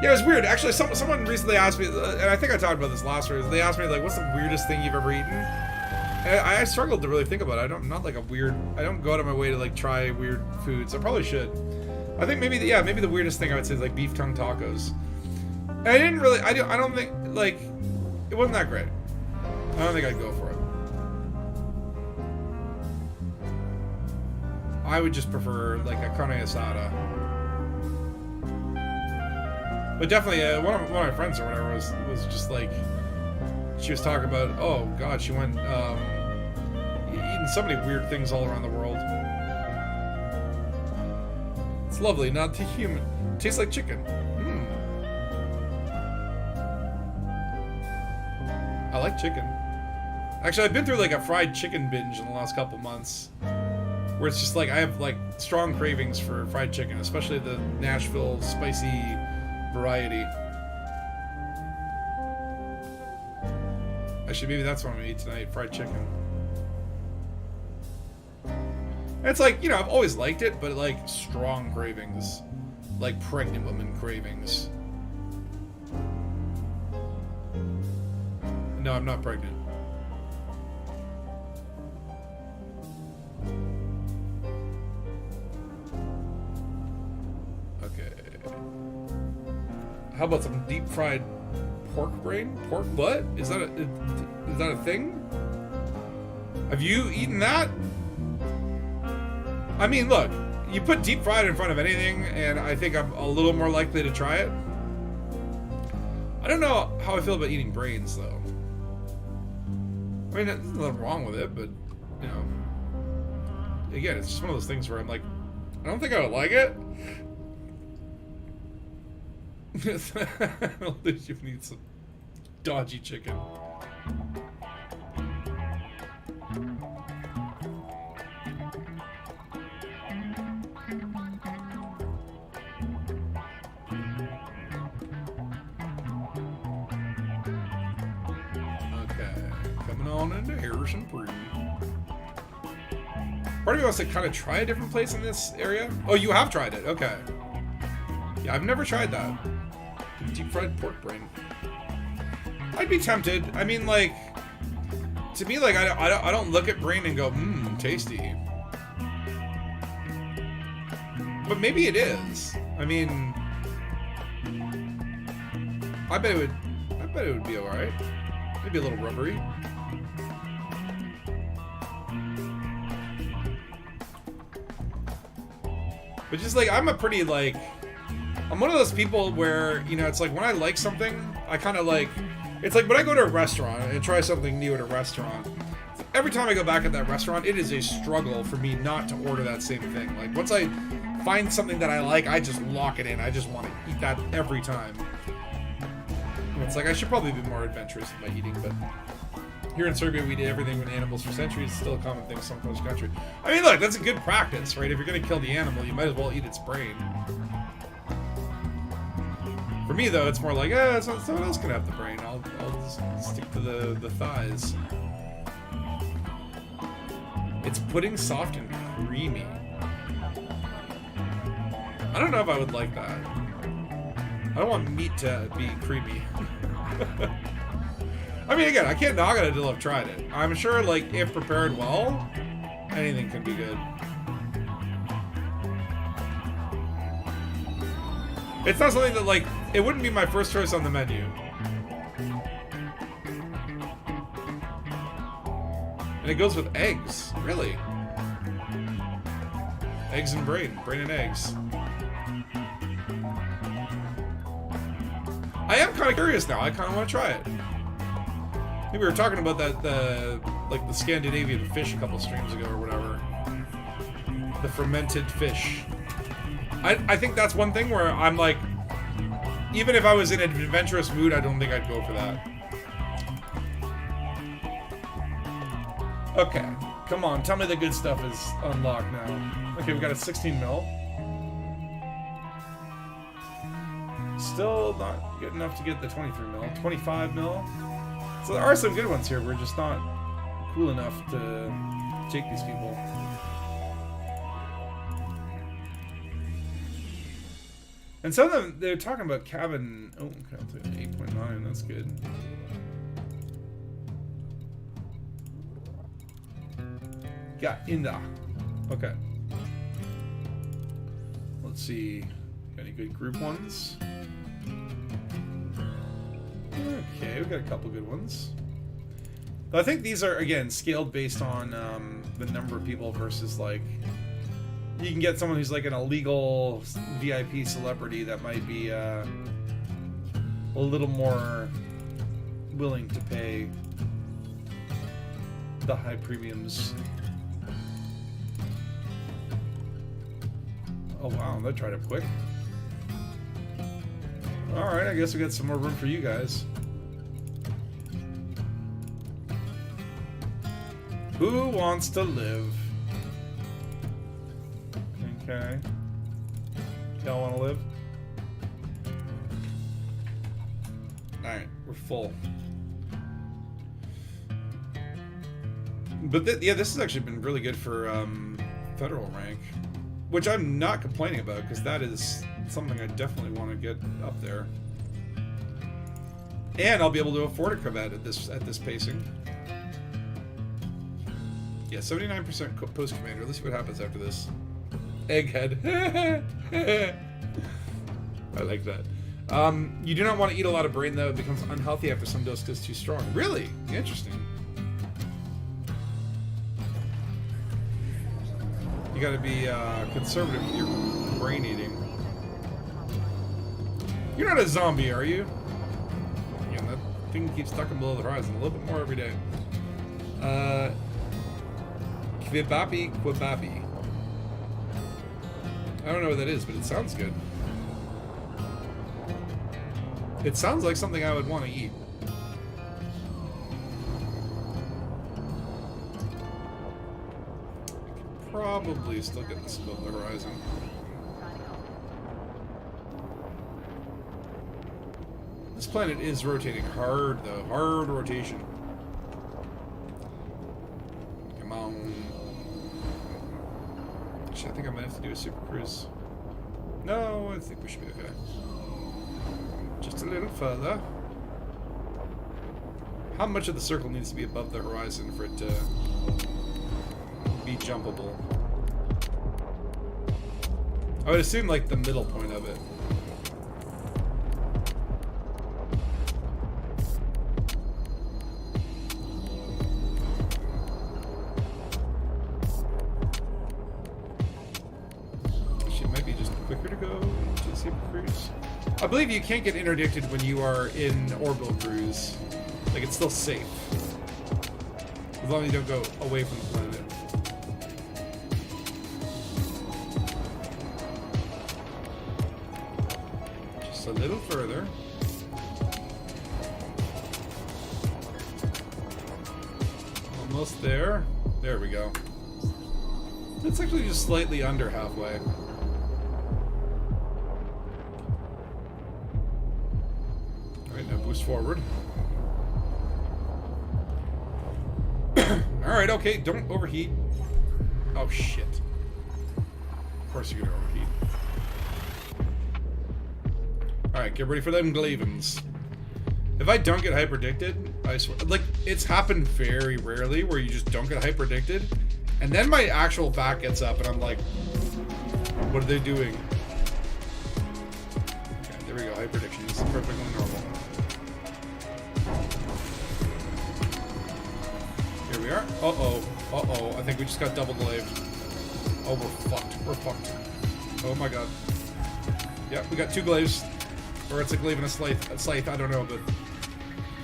Yeah, it was weird. Actually, someone recently asked me, and I think I talked about this last year, they asked me, like, what's the weirdest thing you've ever eaten? And I struggled to really think about it. I'm not like I don't go out of my way to, like, try weird foods. I probably should. I think maybe the weirdest thing I would say is, like, beef tongue tacos. And I don't think, like, it wasn't that great. I don't think I'd go for it. I would just prefer, like, a carne asada. But definitely, one of my friends or whatever was just like, she was talking about, oh god, she went eating so many weird things all around the world. It's lovely, not too human. Tastes like chicken. I like chicken. Actually, I've been through like a fried chicken binge in the last couple months, where it's just like I have like strong cravings for fried chicken, especially the Nashville spicy variety. Actually, maybe that's what I'm gonna eat tonight, fried chicken. And it's like, I've always liked it, but like strong cravings. Like pregnant woman cravings. No, I'm not pregnant. Okay. How about some deep fried pork brain? Pork what? Is that a thing? Have you eaten that? I mean, look, you put deep fried in front of anything, and I think I'm a little more likely to try it. I don't know how I feel about eating brains, though. I mean, there's nothing wrong with it, but, you know, again, it's just one of those things where I'm like, I don't think I would like it. I'll let you need some dodgy chicken. On into Harrison Breed. Part of me wants to kind of try a different place in this area. Oh, you have tried it. Okay. Yeah, I've never tried that. Deep fried pork brain. I'd be tempted. I mean, like, to me, like, I don't look at brain and go, mmm, tasty. But maybe it is. I mean, I bet it would be alright. Maybe a little rubbery. But just like, I'm one of those people where, you know, it's like when I like something, I kind of like, it's like when I go to a restaurant and try something new at a restaurant, every time I go back at that restaurant, it is a struggle for me not to order that same thing. Like, once I find something that I like, I just lock it in. I just want to eat that every time. And it's like, I should probably be more adventurous in my eating, but here in Serbia, we did everything with animals for centuries. It's still a common thing in some parts of the country. I mean, look, that's a good practice, right? If you're going to kill the animal, you might as well eat its brain. For me, though, it's more like, someone else can have the brain. I'll just stick to the thighs. It's pudding soft and creamy. I don't know if I would like that. I don't want meat to be creamy. I mean, again, I can't knock it until I've tried it. I'm sure, like, if prepared well, anything can be good. It's not something that, like, it wouldn't be my first choice on the menu. And it goes with eggs, really. Eggs and brain and eggs. I am kind of curious now. I kind of want to try it. I think we were talking about that, the Scandinavian fish a couple streams ago or whatever. The fermented fish. I think that's one thing where I'm like, even if I was in an adventurous mood, I don't think I'd go for that. Okay, come on, tell me the good stuff is unlocked now. Okay, we got a 16 mil. Still not good enough to get the 23 mil. 25 mil. So there are some good ones here. We're just not cool enough to take these people. And some of them, they're talking about cabin. Oh, okay, I'll take 8.9. That's good. Got Inda. Okay. Let's see. Got any good group ones? Okay, we've got a couple good ones. But I think these are, again, scaled based on the number of people versus, like, you can get someone who's like an illegal VIP celebrity that might be a little more willing to pay the high premiums. Oh wow, they tried it quick. Alright, I guess we got some more room for you guys. Who wants to live? Okay. Y'all want to live? Alright, we're full. But yeah, this has actually been really good for federal rank. Which I'm not complaining about, because that is something I definitely want to get up there. And I'll be able to afford a Corvette at this pacing. Yeah, 79% post commander. Let's see what happens after this. Egghead. I like that. You do not want to eat a lot of brain, though. It becomes unhealthy after some dose gets too strong. Really? Interesting. You gotta be conservative with your brain eating. You're not a zombie, are you? Yeah, that thing keeps stuck below the horizon a little bit more every day. Kwibabi Kwibabi. I don't know what that is, but it sounds good. It sounds like something I would want to eat. I could probably still get this above the horizon. This planet is rotating hard, though. Hard rotation. Come on. Actually, I think I might have to do a super cruise. No, I think we should be okay. Just a little further. How much of the circle needs to be above the horizon for it to be jumpable? I would assume like the middle point of it. Actually, it might be just quicker to go to super cruise. I believe you can't get interdicted when you are in orbital cruise. Like, it's still safe. As long as you don't go away from the planet. Just a little further. Almost there. There we go. It's actually just slightly under halfway. Forward. Alright, okay, don't overheat. Oh, shit. Of course you're gonna overheat. Alright, get ready for them glavins. If I don't get hyperdicted, I swear, like, it's happened very rarely where you just don't get hyperdicted, and then my actual back gets up and I'm like, what are they doing? Okay, there we go, hyperdiction is perfectly normal. Here we are. Uh-oh. Uh-oh. I think we just got double glaved. Oh, we're fucked. We're fucked. Oh my god. Yeah, we got 2 glaves. Or it's a glaive and a scythe. I don't know, but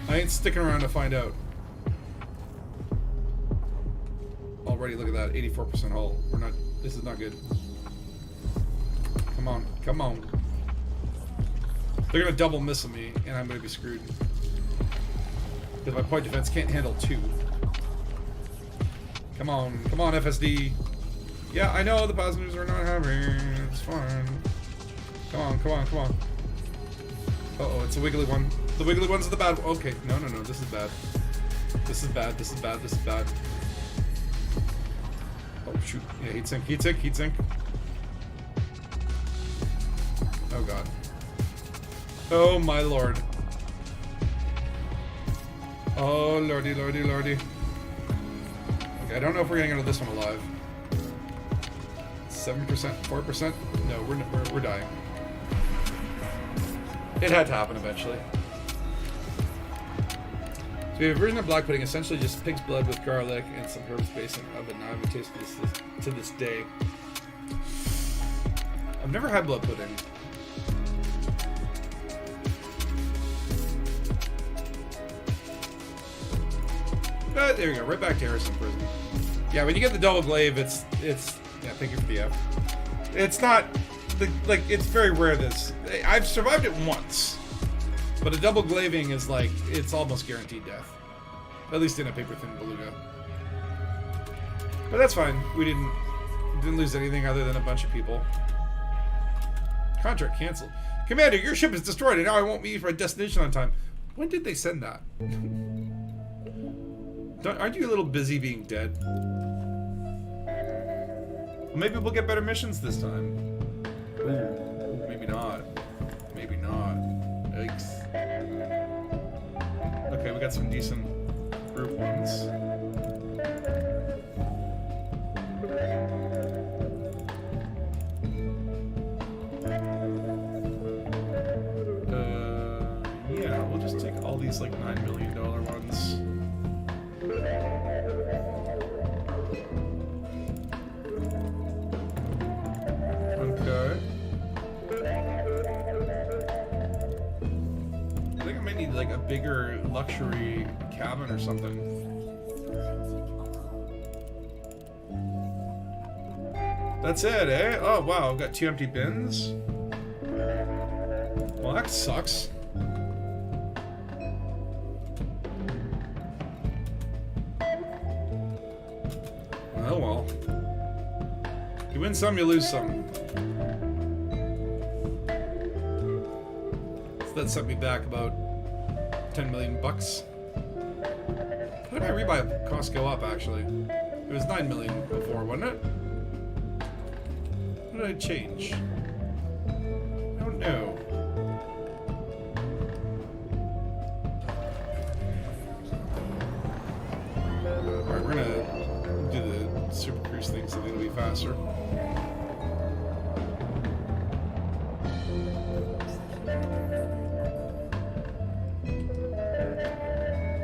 I ain't sticking around to find out. Already, look at that. 84% hull. We're not... This is not good. Come on. Come on. They're gonna double missile me, and I'm gonna be screwed. Because my point defense can't handle 2. Come on, FSD. Yeah, I know the positives are not having. It's fine. Come on, come on, come on. Uh-oh, it's a wiggly one. The wiggly one's the bad one. Okay, no, this is bad. This is bad, this is bad, this is bad. Oh, shoot. Yeah, heat sink, heat sink, heat sink. Oh, God. Oh, my lord. Oh, lordy, lordy, lordy. Okay, I don't know if we're getting out of this one alive. 7%, 4%? No, we're dying. It had to happen eventually. So we have a version of black pudding, essentially just pig's blood with garlic and some herbs based in oven. Now I haven't tasted this to this day. I've never had blood pudding. But there we go, right back to Harrison Prison. Yeah, when you get the double glaive, it's yeah, thank you for the F. It's not like it's very rare this. I've survived it once. But a double glaving is like it's almost guaranteed death. At least in a paper thin beluga. But that's fine. We didn't lose anything other than a bunch of people. Contract canceled. Commander, your ship is destroyed and now I won't meet for a destination on time. When did they send that? Aren't you a little busy being dead? Well, maybe we'll get better missions this time. Ooh, maybe not. Maybe not. Yikes. Okay, we got some decent group ones. bigger luxury cabin or something. That's it, eh? Oh wow, I've got 2 empty bins. Well, that sucks. Oh well. You win some, you lose some. So that set me back about 10 million bucks. How did my rebuy cost go up, actually? It was 9 million before, wasn't it? What did I change? I don't know. Alright, we're gonna do the Super Cruise thing so it'll be faster.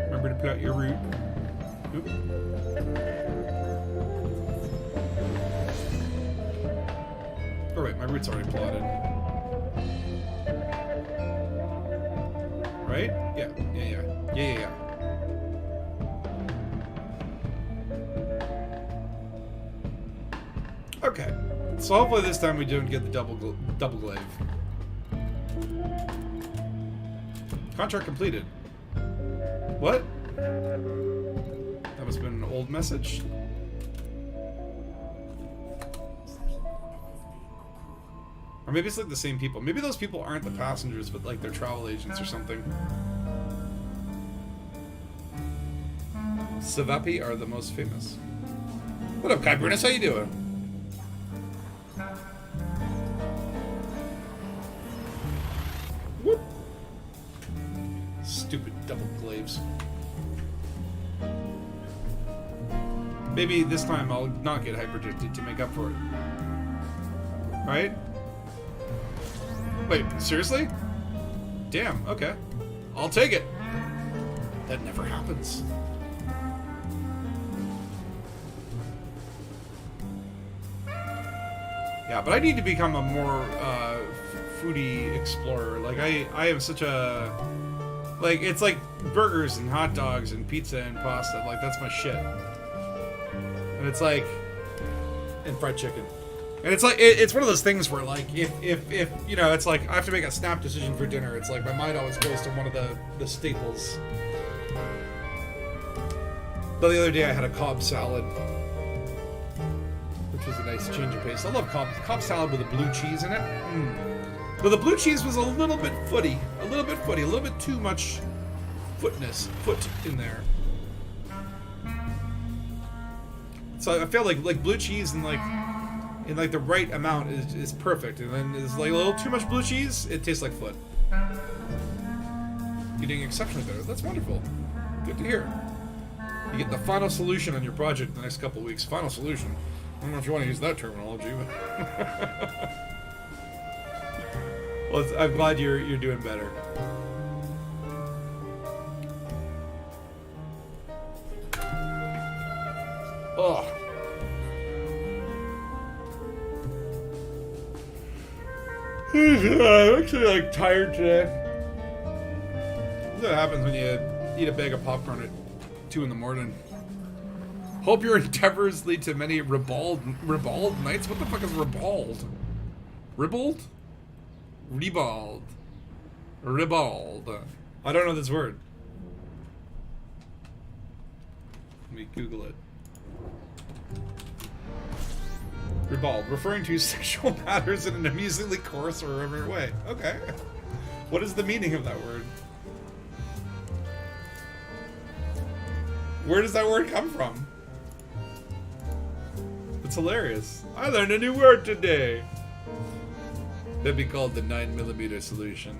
Remember to plot your route. Oop. Oh wait, my route's already plotted. Right? Yeah. Okay. So hopefully this time we don't get the double glaive. Contract completed. What? That must have been an old message. Or maybe it's like the same people. Maybe those people aren't the passengers, but like they're travel agents or something. Savapi are the most famous. What up, Kai Brunis? How you doing? Whoop. Stupid double glaives. Maybe this time I'll not get hyperdicted to make up for it. Right? Wait, seriously? Damn, okay. I'll take it. That never happens. Yeah, but I need to become a more foodie explorer. Like, I am such a... Like, it's like burgers and hot dogs and pizza and pasta. Like, that's my shit. And it's like... And fried chicken. And it's like, it's one of those things where, like, if you know, it's like, I have to make a snap decision for dinner. It's like, my mind always goes to one of the staples. But the other day I had a Cobb salad, which was a nice change of pace. I love Cobb salad with a blue cheese in it. But the blue cheese was a little bit footy. A little bit too much foot in there. So I feel like blue cheese and in like the right amount is perfect, and then there's like a little too much blue cheese, it tastes like foot. You're doing exceptionally better. That's wonderful. Good to hear. You get the final solution on your project in the next couple of weeks. Final solution. I don't know if you want to use that terminology, but well, I'm glad you're doing better. Oh. I'm actually like tired today. That's what happens when you eat a bag of popcorn at 2 in the morning. Hope your endeavors lead to many ribald nights. What the fuck is ribald? Ribald? Ribald. Ribald. I don't know this word. Let me Google it. Ribald, referring to sexual matters in an amusingly coarse or irreverent way. Okay. What is the meaning of that word? Where does that word come from? It's hilarious. I learned a new word today. That'd be called the 9mm solution.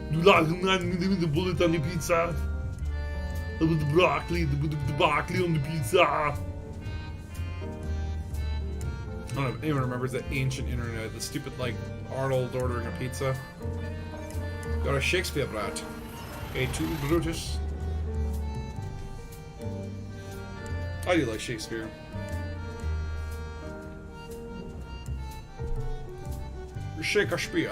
You like 9mm bullet on the pizza? With the broccoli on the pizza. I don't know if anyone remembers that ancient internet, the stupid, like, Arnold ordering a pizza. Got a Shakespeare brat. A2 Brutus. I do like Shakespeare. Shakespeare.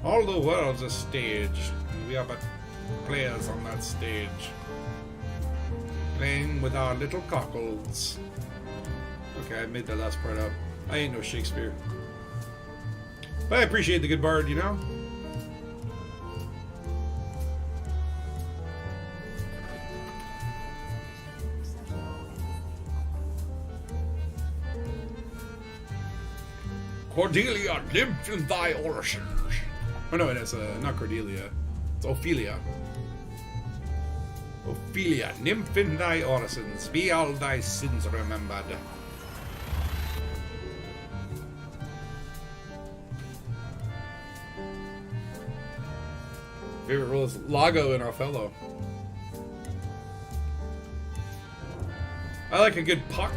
All the world's a stage. We are but players on that stage. Playing with our little cockles. Okay, I made that last part up. I ain't no Shakespeare. But I appreciate the good bard, you know? Cordelia, nymph in thy orisons. Oh no, it's not Cordelia. It's Ophelia. Ophelia, nymph in thy orisons, be all thy sins remembered. Favorite role is Lago in Othello. I like a good Puck.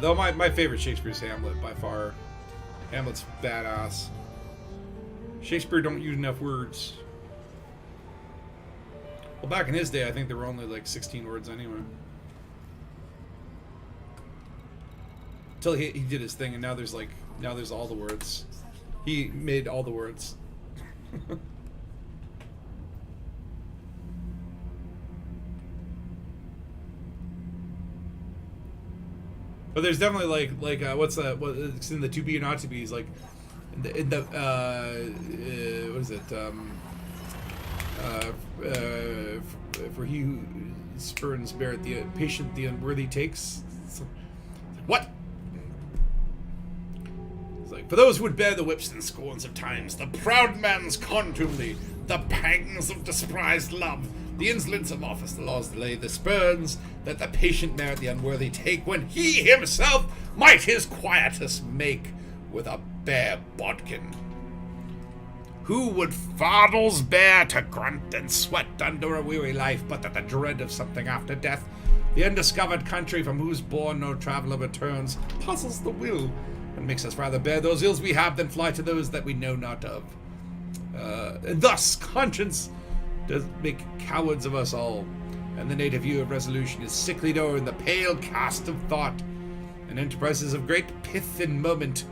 Though my favorite Shakespeare is Hamlet by far. Hamlet's badass. Shakespeare don't use enough words. Well, back in his day, I think there were only like 16 words anyway. Until he did his thing, and now there's all the words. He made all the words. But there's definitely like what's that? What's in the to be or not to be? Is like in the what is it? For he who spurns beareth the patient the unworthy takes. What? It's like, for those who would bear the whips and scorns of times, the proud man's contumely, the pangs of despised love, the insolence of office, the law's delay, the spurns that the patient merit the unworthy take, when he himself might his quietus make with a bare bodkin. Who would fardels bear to grunt and sweat under a weary life, but that the dread of something after death, the undiscovered country from whose bourne no traveller returns, puzzles the will, and makes us rather bear those ills we have than fly to those that we know not of. And thus conscience does make cowards of us all, and the native view of resolution is sicklied o'er in the pale cast of thought, and enterprises of great pith and moment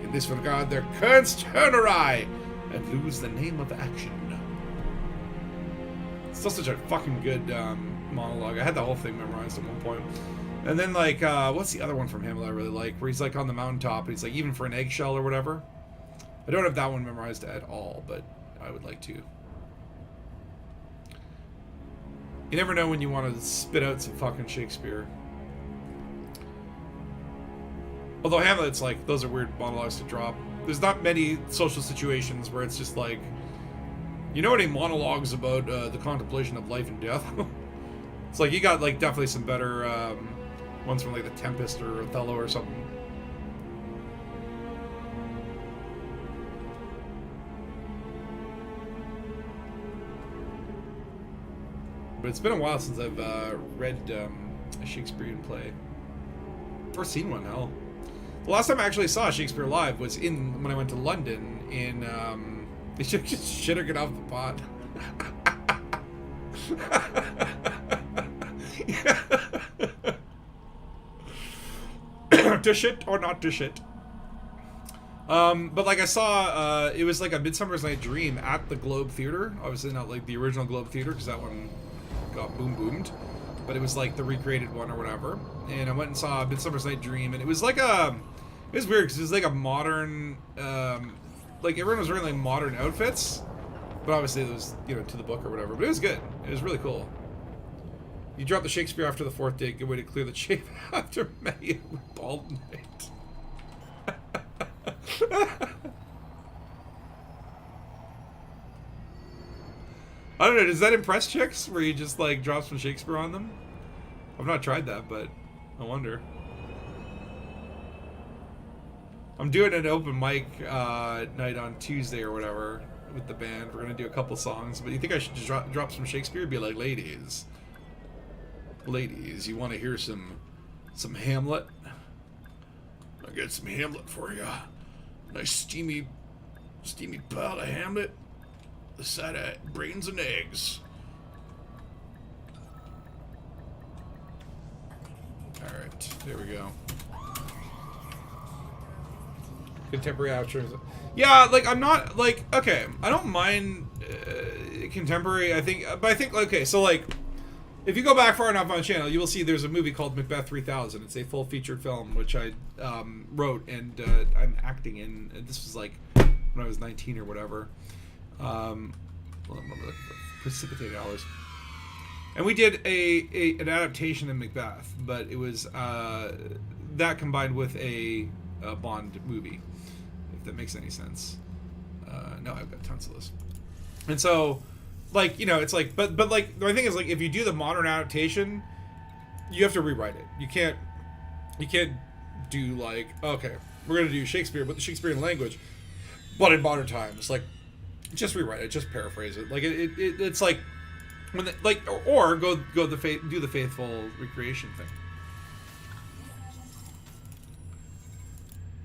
in this regard their currents turn awry and lose the name of action. It's still such a fucking good monologue. I had the whole thing memorized at one point. And then like what's the other one from Hamlet I really like, where he's like on the mountaintop and he's like, even for an eggshell or whatever. I don't have that one memorized at all, but I would like to. You never know when you want to spit out some fucking Shakespeare. Although Hamlet's like, those are weird monologues to drop. There's not many social situations where it's just like, you know, any monologues about the contemplation of life and death? It's like, you got like definitely some better ones from like The Tempest or Othello or something. But it's been a while since I've read a Shakespearean play. Or seen one, hell. The last time I actually saw Shakespeare live was when I went to London in, they should just shit or get off the pot. To shit or not to shit. But like I saw, it was like a Midsummer's Night Dream at the Globe Theater. Obviously not like the original Globe Theater, because that one got boomed. But it was like the recreated one or whatever. And I went and saw Midsummer's Night Dream, and it was like it was weird because it was like a modern, like everyone was wearing like modern outfits, but obviously it was, you know, to the book or whatever. But it was good. It was really cool. You drop the Shakespeare after the fourth date, good way to clear the chafe after many a bald night. I don't know, does that impress chicks where you just like drop some Shakespeare on them? I've not tried that, but I wonder. I'm doing an open mic night on Tuesday or whatever with the band. We're gonna do a couple songs, but you think I should just drop some Shakespeare? Be like, ladies, you want to hear some Hamlet? I'll get some Hamlet for you. Nice steamy pile of Hamlet. The side of brains and eggs. Alright, there we go. Contemporary outros. Yeah, like, I'm not, like, okay, I don't mind contemporary, but I think, okay, so, like, if you go back far enough on the channel, you will see there's a movie called Macbeth 3000. It's a full featured film, which I wrote and I'm acting in. This was, like, when I was 19 or whatever. Well, I'm looking for Precipitated Hours. And we did an adaptation of Macbeth, but it was that combined with a Bond movie, if that makes any sense. No, I've got tons of this. And so, like, you know, it's like, but like, the thing is, like, if you do the modern adaptation, you have to rewrite it. You can't do, like, okay, we're going to do Shakespeare, but the Shakespearean language, but in modern times. Like, just rewrite it, just paraphrase it. Like, it's like, when the, like, or do the faithful recreation thing.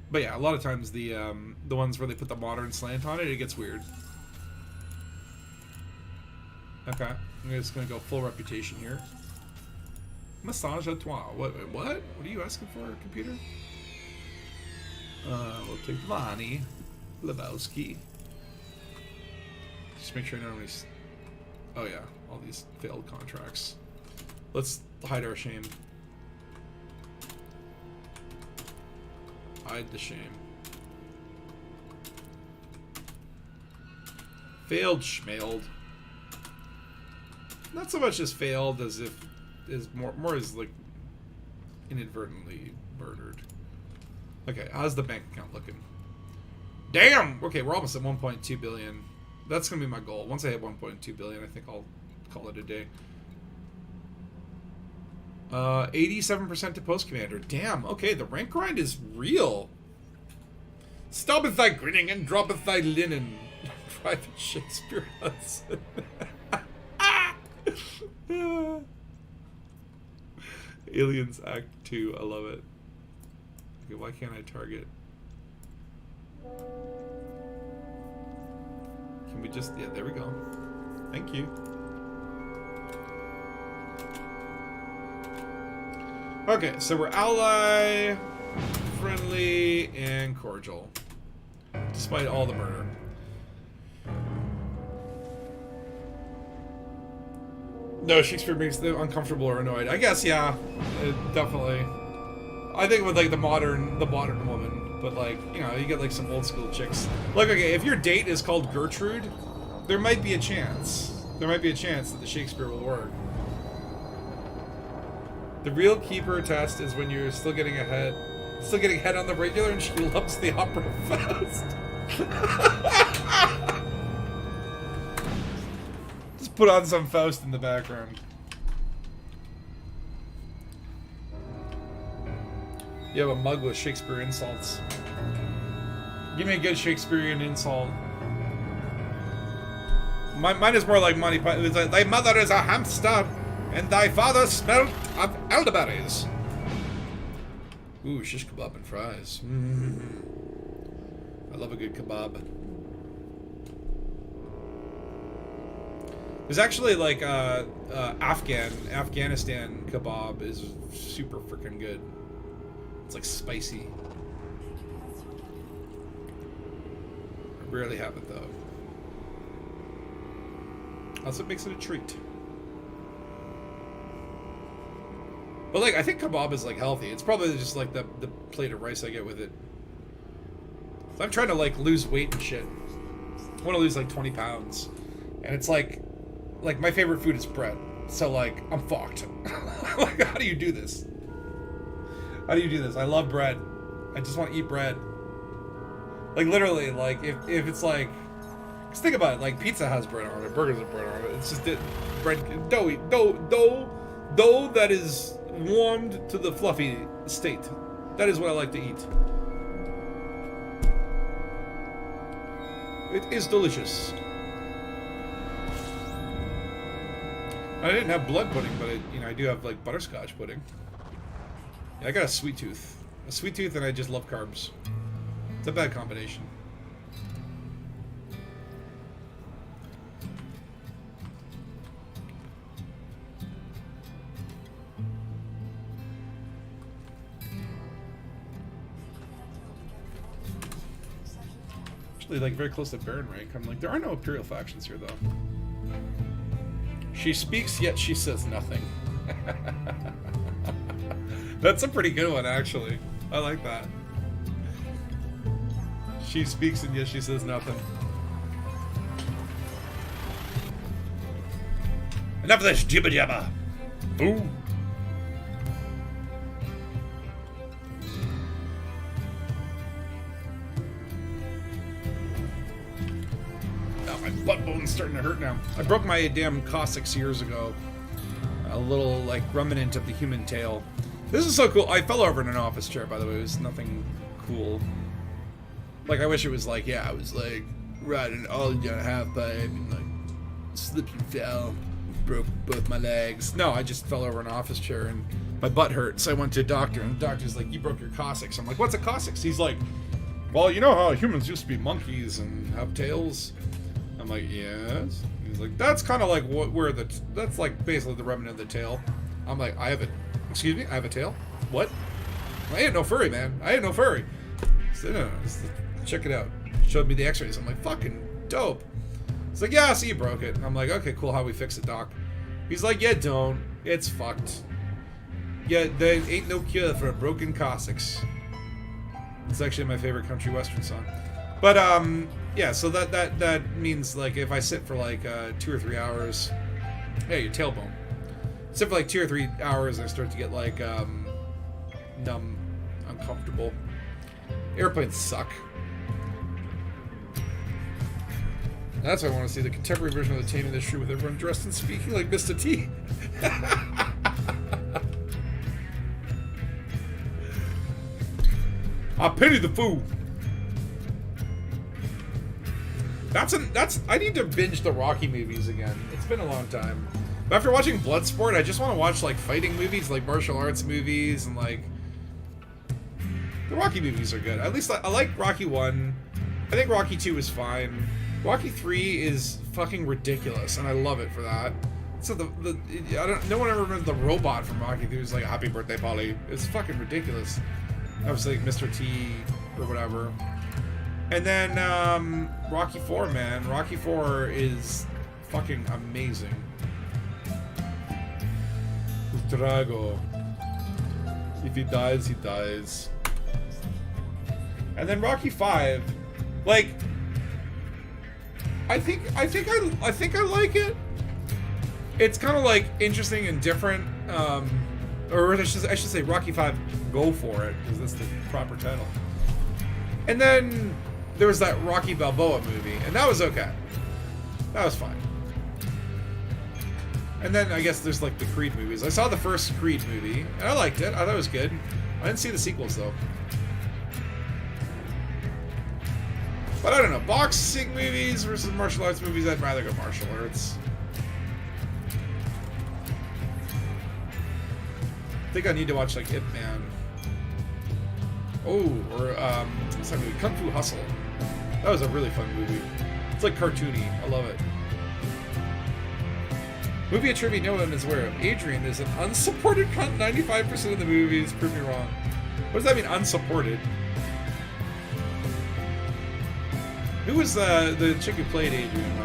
But yeah, a lot of times the ones where they put the modern slant on it, it gets weird. Okay, I'm just gonna go full reputation here. Massage à toi. What? What are you asking for, computer? We'll take Lonnie Lebowski. Just make sure I know any. Oh yeah, all these failed contracts. Let's hide our shame. Hide the shame. Failed schmailed. Not so much as failed as if is more as like inadvertently murdered. Okay, how's the bank account looking? Damn! Okay, we're almost at 1.2 billion. That's gonna be my goal. Once I hit 1.2 billion, I think I'll call it a day. 87% to post commander. Damn, okay, the rank grind is real. Stoppeth thy grinning and droppeth thy linen. Private Shakespeare Hudson. Aliens Act 2, I love it. Okay, why can't I target? Can we just, yeah, there we go. Thank you. Okay, so we're ally, friendly, and cordial. Despite all the murder. No, Shakespeare makes them uncomfortable or annoyed. I guess, yeah, definitely. I think with like the modern woman, but like, you know, you get like some old school chicks. Like, okay, if your date is called Gertrude, there might be a chance. There might be a chance that the Shakespeare will work. The real keeper test is when you're still getting head on the regular, and she loves the opera Faust. Just put on some Faust in the background. You have a mug with Shakespeare insults. Give me a good Shakespearean insult. Mine is more like Monty Python. It's like, thy mother is a hamster, and thy father smelt of elderberries. Ooh, shish kebab and fries. I love a good kebab. There's actually like Afghanistan kebab is super freaking good. It's like spicy. I rarely have it though. Also, it makes it a treat. But like, I think kebab is like healthy. It's probably just like the plate of rice I get with it. So I'm trying to like lose weight and shit. I want to lose like 20 pounds, and it's like my favorite food is bread. So like, I'm fucked. Like, how do you do this? How do you do this? I love bread. I just want to eat bread. Like literally, like if it's like, just think about it. Like pizza has bread on it, burgers have bread on it. It's just bread, dough that is warmed to the fluffy state. That is what I like to eat. It is delicious. I didn't have blood pudding, but I do have like butterscotch pudding. Yeah, I got a sweet tooth. A sweet tooth, and I just love carbs. It's a bad combination. actually like very close to Baron rank. I'm like, there are no Imperial factions here though. She speaks, yet she says nothing. That's a pretty good one, actually. I like that. She speaks, and yet she says nothing. Enough of this jibber jabber. Ooh. Oh, my butt bone's starting to hurt now. I broke my damn Cossacks years ago. A little, like, remnant of the human tail. This is so cool. I fell over in an office chair, by the way. It was nothing cool. Like, I wish it was like, yeah, I was, like, riding all down a half pipe and, like, slipped and fell. Broke both my legs. No, I just fell over in an office chair and my butt hurt. So I went to a doctor, and the doctor's like, you broke your Cossacks. I'm like, what's a Cossacks? He's like, well, you know how humans used to be monkeys and have tails? I'm like, yes. He's like, that's kind of like that's like basically the remnant of the tail. I'm like, I have a tail? What? I ain't no furry, man. I ain't no furry. So, no, check it out. Showed me the x-rays. I'm like, fucking dope. He's like, yeah, so you broke it. I'm like, okay, cool, how we fix it, doc? He's like, yeah, don't. It's fucked. Yeah, there ain't no cure for a broken Cossacks. It's actually my favorite country western song. But, yeah, so that means, like, if I sit for, like, 2 or 3 hours... Hey, your tailbone. Sit for, like, 2 or 3 hours and I start to get, like, numb, uncomfortable. Airplanes suck. That's why I want to see the contemporary version of the Taming of the Shrew with everyone dressed and speaking like Mr. T. I pity the fool. I need to binge the Rocky movies again. It's been a long time. But after watching Bloodsport, I just want to watch like fighting movies, like martial arts movies, and like the Rocky movies are good. At least I like Rocky 1. I think Rocky 2 is fine. Rocky 3 is fucking ridiculous, and I love it for that. So no one ever remembers the robot from Rocky 3 who's like, happy birthday, Polly. It's fucking ridiculous. I was like Mr. T or whatever. And then Rocky 4, man. Rocky 4 is fucking amazing. Drago. If he dies, he dies. And then Rocky 5, like, I think I like it. It's kind of like interesting and different. Or I should say Rocky 5, Go For It, because that's the proper title. And then there was that Rocky Balboa movie, and that was okay. That was fine. And then I guess there's like the Creed movies. I saw the first Creed movie, and I liked it. I thought it was good. I didn't see the sequels though. But I don't know, boxing movies versus martial arts movies, I'd rather go martial arts. I think I need to watch like Ip Man. Oh, or what's that movie? Kung Fu Hustle. That was a really fun movie. It's like cartoony. I love it. Movie trivia no one is aware of. Adrian is an unsupported cunt 95% of the movies. Prove me wrong. What does that mean, unsupported? Who was the chick who played Adrian?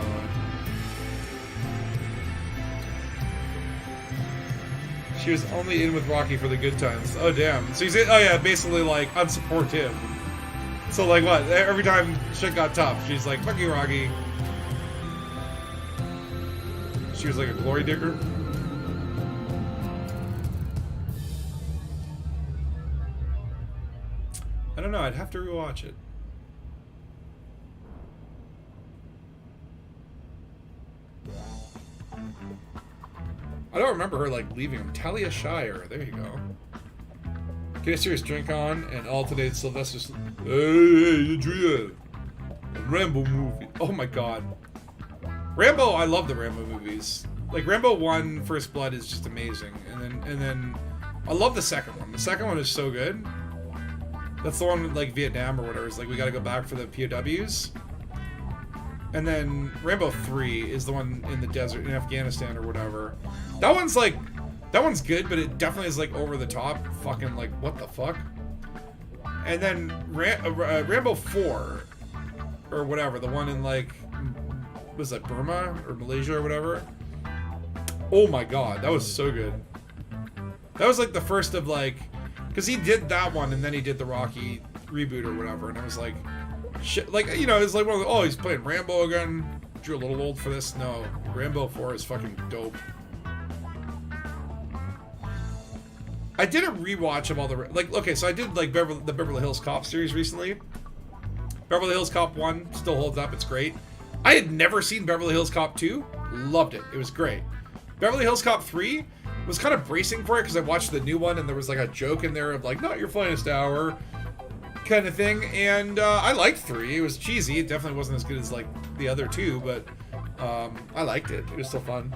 She was only in with Rocky for the good times. Oh, damn. So he's in, oh yeah, basically like unsupport him. So like what? Every time shit got tough, she's like, fuck you, Rocky. She was like a glory digger. I don't know, I'd have to rewatch it. I don't remember her like leaving him. Talia Shire, there you go. Get a serious drink on, and all today's Sylvester. Hey, Adrian! A Rambo movie. Oh my god. Rambo, I love the Rambo movies. Like Rambo 1, First Blood is just amazing, and then I love the second one. The second one is so good. That's the one with like Vietnam or whatever. It's like we got to go back for the POWs. And then Rambo 3 is the one in the desert in Afghanistan or whatever. That one's like, that one's good, but it definitely is like over the top. Fucking like, what the fuck? And then Rambo 4 or whatever, the one in like, was that Burma or Malaysia or whatever? Oh my god, that was so good. That was like the first of like, because he did that one and then he did the Rocky reboot or whatever, and I was like, shit, like, you know, it's like one of the, oh, he's playing Rambo again. You're a little old for this. No, Rambo 4 is fucking dope. I did a rewatch of all the, like, okay, so I did like the Beverly Hills Cop series recently. Beverly Hills Cop 1 still holds up, it's great. I had never seen Beverly Hills Cop 2, loved it, it was great. Beverly Hills Cop 3 was kind of bracing for it because I watched the new one and there was like a joke in there of like, not your finest hour kind of thing, and I liked 3. It was cheesy, it definitely wasn't as good as like the other 2, but I liked it, it was still fun.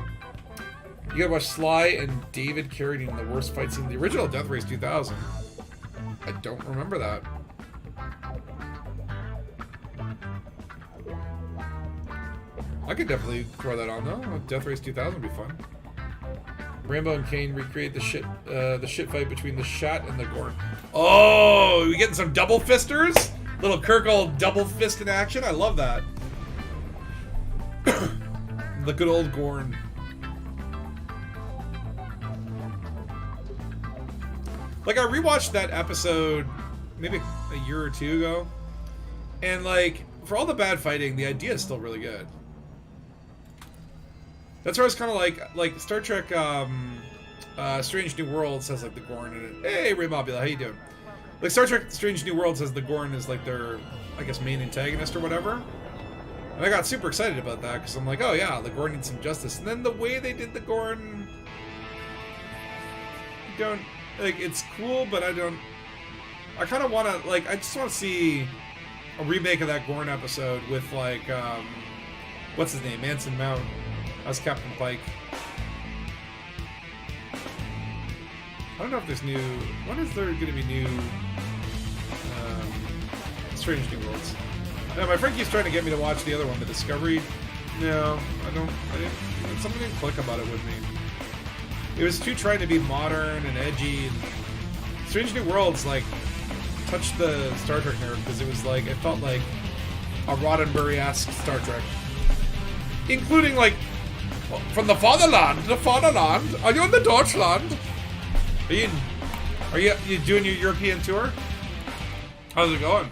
You gotta watch Sly and David Carradine, the worst fight scene in the original Death Race 2000. I don't remember that. I could definitely throw that on though. Death Race 2000 would be fun. Rambo and Kane recreate the shit fight between the Shat and the Gorn. Oh, we getting some double fisters? Little Kirkle double fist in action. I love that. The good old Gorn. Like, I rewatched that episode maybe a year or two ago, and like, for all the bad fighting, the idea is still really good. That's where I was kind of like Star Trek, Strange New Worlds has like the Gorn in it. Hey, Ray Mobula, how you doing? Like, Star Trek Strange New Worlds has the Gorn as like their, I guess, main antagonist or whatever. And I got super excited about that because I'm like, oh yeah, the Gorn needs some justice. And then the way they did the Gorn, don't, like, it's cool, but I kind of want to, like, I just want to see a remake of that Gorn episode with like, what's his name, Anson Mount as Captain Pike. I don't know if there's new, when is there going to be new Strange New Worlds? No, my friend keeps trying to get me to watch the other one, the Discovery. No, I didn't, something didn't click about it with me. It was too trying to be modern and edgy, and Strange New Worlds like touched the Star Trek nerve because it was like, it felt like a Roddenberry-esque Star Trek, including like from the fatherland. Are you in the Deutschland? Are you doing your European tour? How's it going?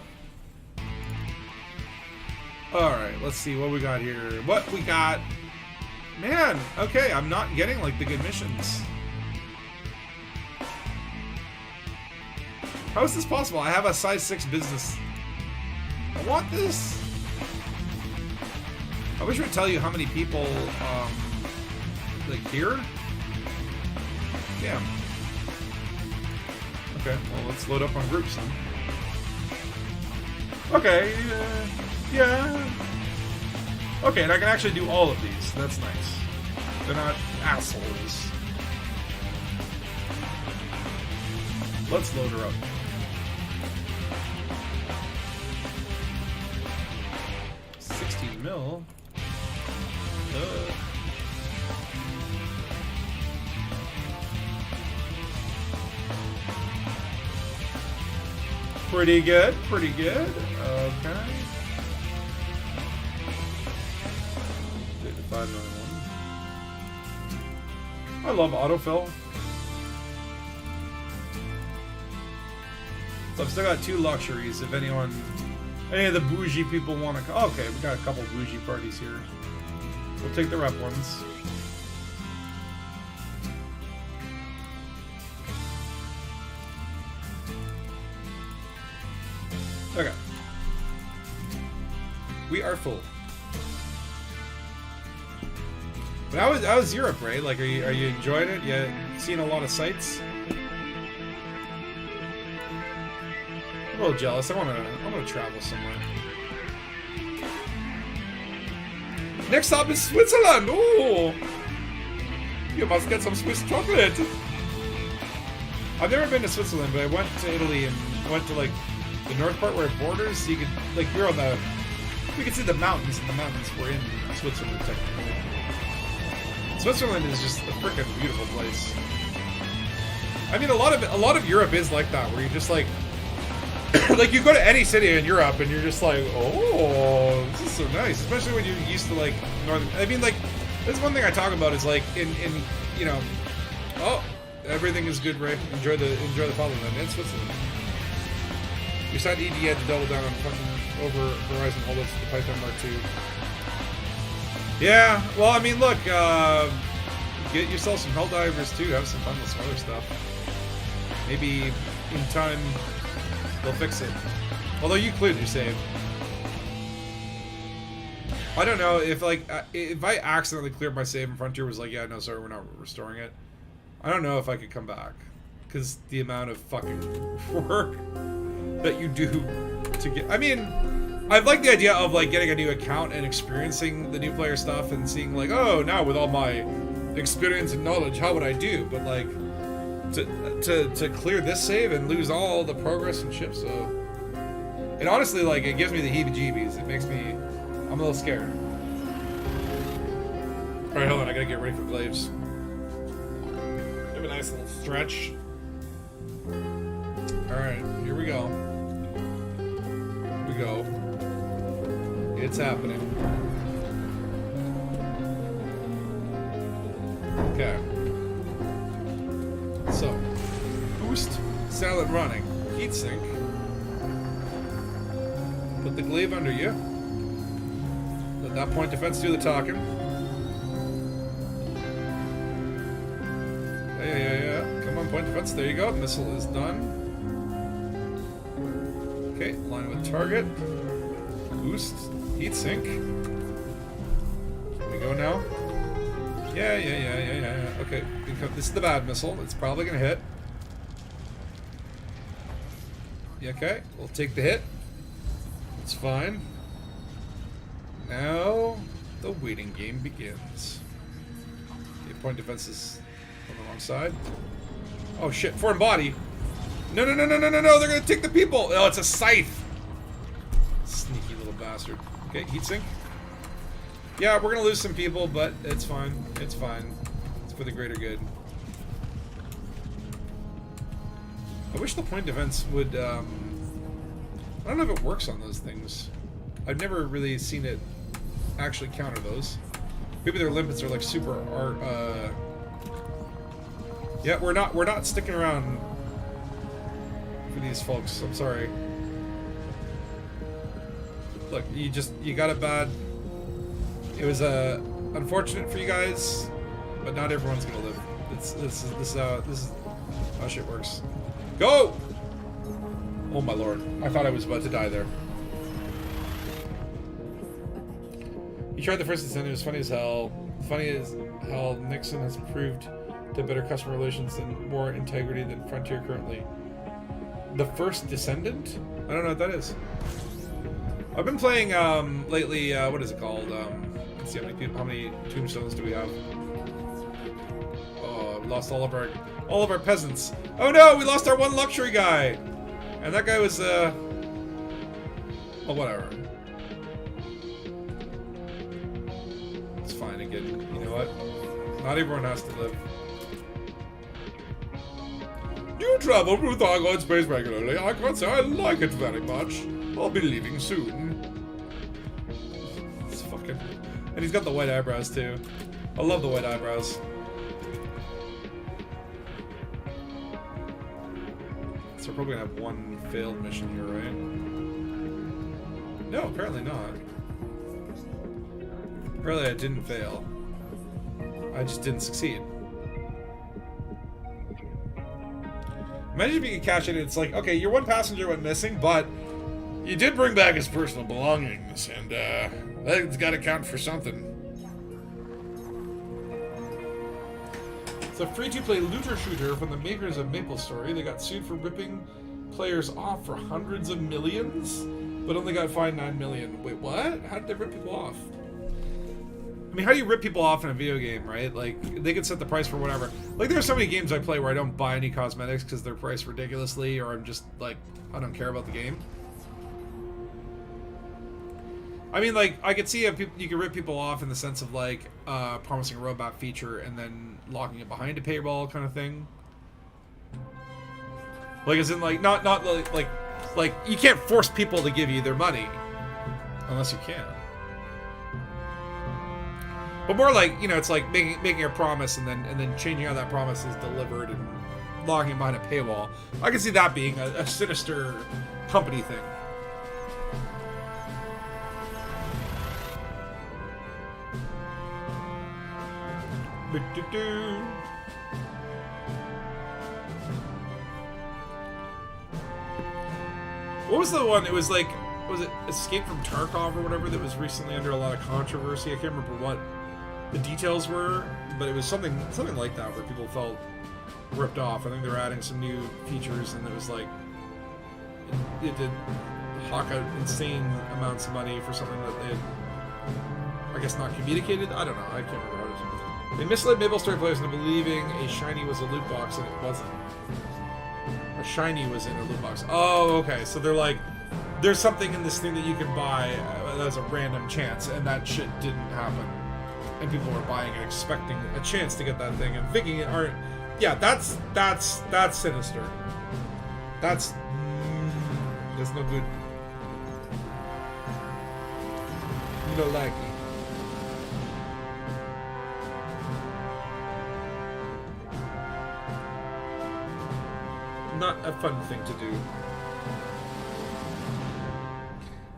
All right, let's see what we got here. What we got. Man, okay, I'm not getting, like, the good missions. How is this possible? I have a size 6 business. I want this. I wish I would tell you how many people, like, here? Damn. Okay, well, let's load up on groups, then. Okay, yeah. Okay, and I can actually do all of these. That's nice. They're not assholes. Let's load her up. $16 mil. Pretty good, pretty good. Okay. 5 million. I love autofill. So I've still got 2 luxuries if any of the bougie people want to. Okay, we got a couple bougie parties here. We'll take the rep ones. Okay. We are full. But how was Europe, Ray? Like, are you enjoying it? You seen a lot of sights? I'm a little jealous. I wanna travel somewhere. Next stop is Switzerland. Oh, you must get some Swiss chocolate. I've never been to Switzerland, but I went to Italy and went to like the north part where it borders. So you could, like, we could see the mountains, and the mountains were in Switzerland technically. Switzerland is just a freaking beautiful place. I mean, a lot of Europe is like that, where you're just like, like you go to any city in Europe and you're just like, oh, this is so nice. Especially when you're used to like northern. I mean, like that's one thing I talk about is like in you know, oh, everything is good, Ray. Enjoy the Fatherland and Switzerland. You signed ED had to double down on fucking over Verizon holdouts to the Python Mark II. Yeah, well, I mean, look, get yourself some Helldivers too. Have some fun with some other stuff. Maybe in time they'll fix it. Although you cleared your save. I don't know if like if I accidentally cleared my save and Frontier was like, yeah, no, sorry, we're not restoring it. I don't know if I could come back because the amount of fucking work that you do to get. I mean, I like the idea of like getting a new account and experiencing the new player stuff and seeing like, oh, now with all my experience and knowledge, how would I do? But like to clear this save and lose all the progress and shit, so it honestly like it gives me the heebie-jeebies. It makes me, I'm a little scared. All right, hold on, I gotta get ready for Glaives. Have a nice little stretch. All right, here we go. Here we go. It's happening. Okay. So, boost, silent running, heatsink. Put the glaive under you. Let that point defense do the talking. Yeah. Come on, point defense. There you go. Missile is done. Okay, line with target. Boost, heatsink. Here we go now. Yeah. Okay, this is the bad missile. It's probably gonna hit. Yeah, okay, we'll take the hit. It's fine. Now the waiting game begins. Okay, point defense is on the wrong side. Oh shit, foreign body. No, they're gonna take the people. Oh, it's a scythe. Sneaky little bastard. Okay, heatsink. Yeah, we're gonna lose some people, but it's fine. It's fine. It's for the greater good. I wish the point defense would, I don't know if it works on those things. I've never really seen it actually counter those. Maybe their limpets are like super yeah, we're not sticking around for these folks. I'm sorry. Look, you got it bad. It was unfortunate for you guys, but not everyone's gonna live. This is how shit works. Go! Oh my lord! I thought I was about to die there. You tried the first descendant. It was funny as hell. Funny as hell. Nixon has proved to better customer relations and more integrity than Frontier currently. The first descendant? I don't know what that is. I've been playing lately. What is it called? Let's see how many tombstones do we have? Oh, we lost all of our peasants. Oh no, we lost our one luxury guy, and that guy was oh whatever. It's fine again. You know what? Not everyone has to live. You travel through Thargoid space regularly. I can't say I like it very much. I'll be leaving soon. It's fucking... And he's got the white eyebrows too. I love the white eyebrows. So we're probably gonna have one failed mission here, right? No, apparently not. Apparently I didn't fail. I just didn't succeed. Imagine if you could catch it and it's like, okay, your one passenger went missing, but you did bring back his personal belongings, and that's gotta count for something. It's a free-to-play looter shooter from the makers of MapleStory. They got sued for ripping players off for hundreds of millions, but only got fined 9 million. Wait, what? How did they rip people off? I mean, how do you rip people off in a video game, right? Like, they could set the price for whatever. Like, there are so many games I play where I don't buy any cosmetics because they're priced ridiculously, or I'm just, like, I don't care about the game. I mean, like, I could see if you could rip people off in the sense of, like, promising a robot feature and then locking it behind a paywall kind of thing. Like, as in, like, not like Like, you can't force people to give you their money. Unless you can. But more like, you know, it's like making a promise and then changing how that promise is delivered and logging behind a paywall. I can see that being a sinister company thing. What was the one? It was like, was it Escape from Tarkov or whatever that was recently under a lot of controversy? I can't remember what the details were, but it was something like that where people felt ripped off. I think they were adding some new features, and it was like it did hawk out insane amounts of money for something that they had, I guess, not communicated. I don't know. I can't remember how it was. They misled Maple Story players into believing a shiny was a loot box, and it wasn't. A shiny was in a loot box. Oh, okay. So they're like, there's something in this thing that you can buy as a random chance, and that shit didn't happen. And people were buying it expecting a chance to get that thing and thinking it aren't. Yeah, that's sinister. That's no good. No like it. Not a fun thing to do.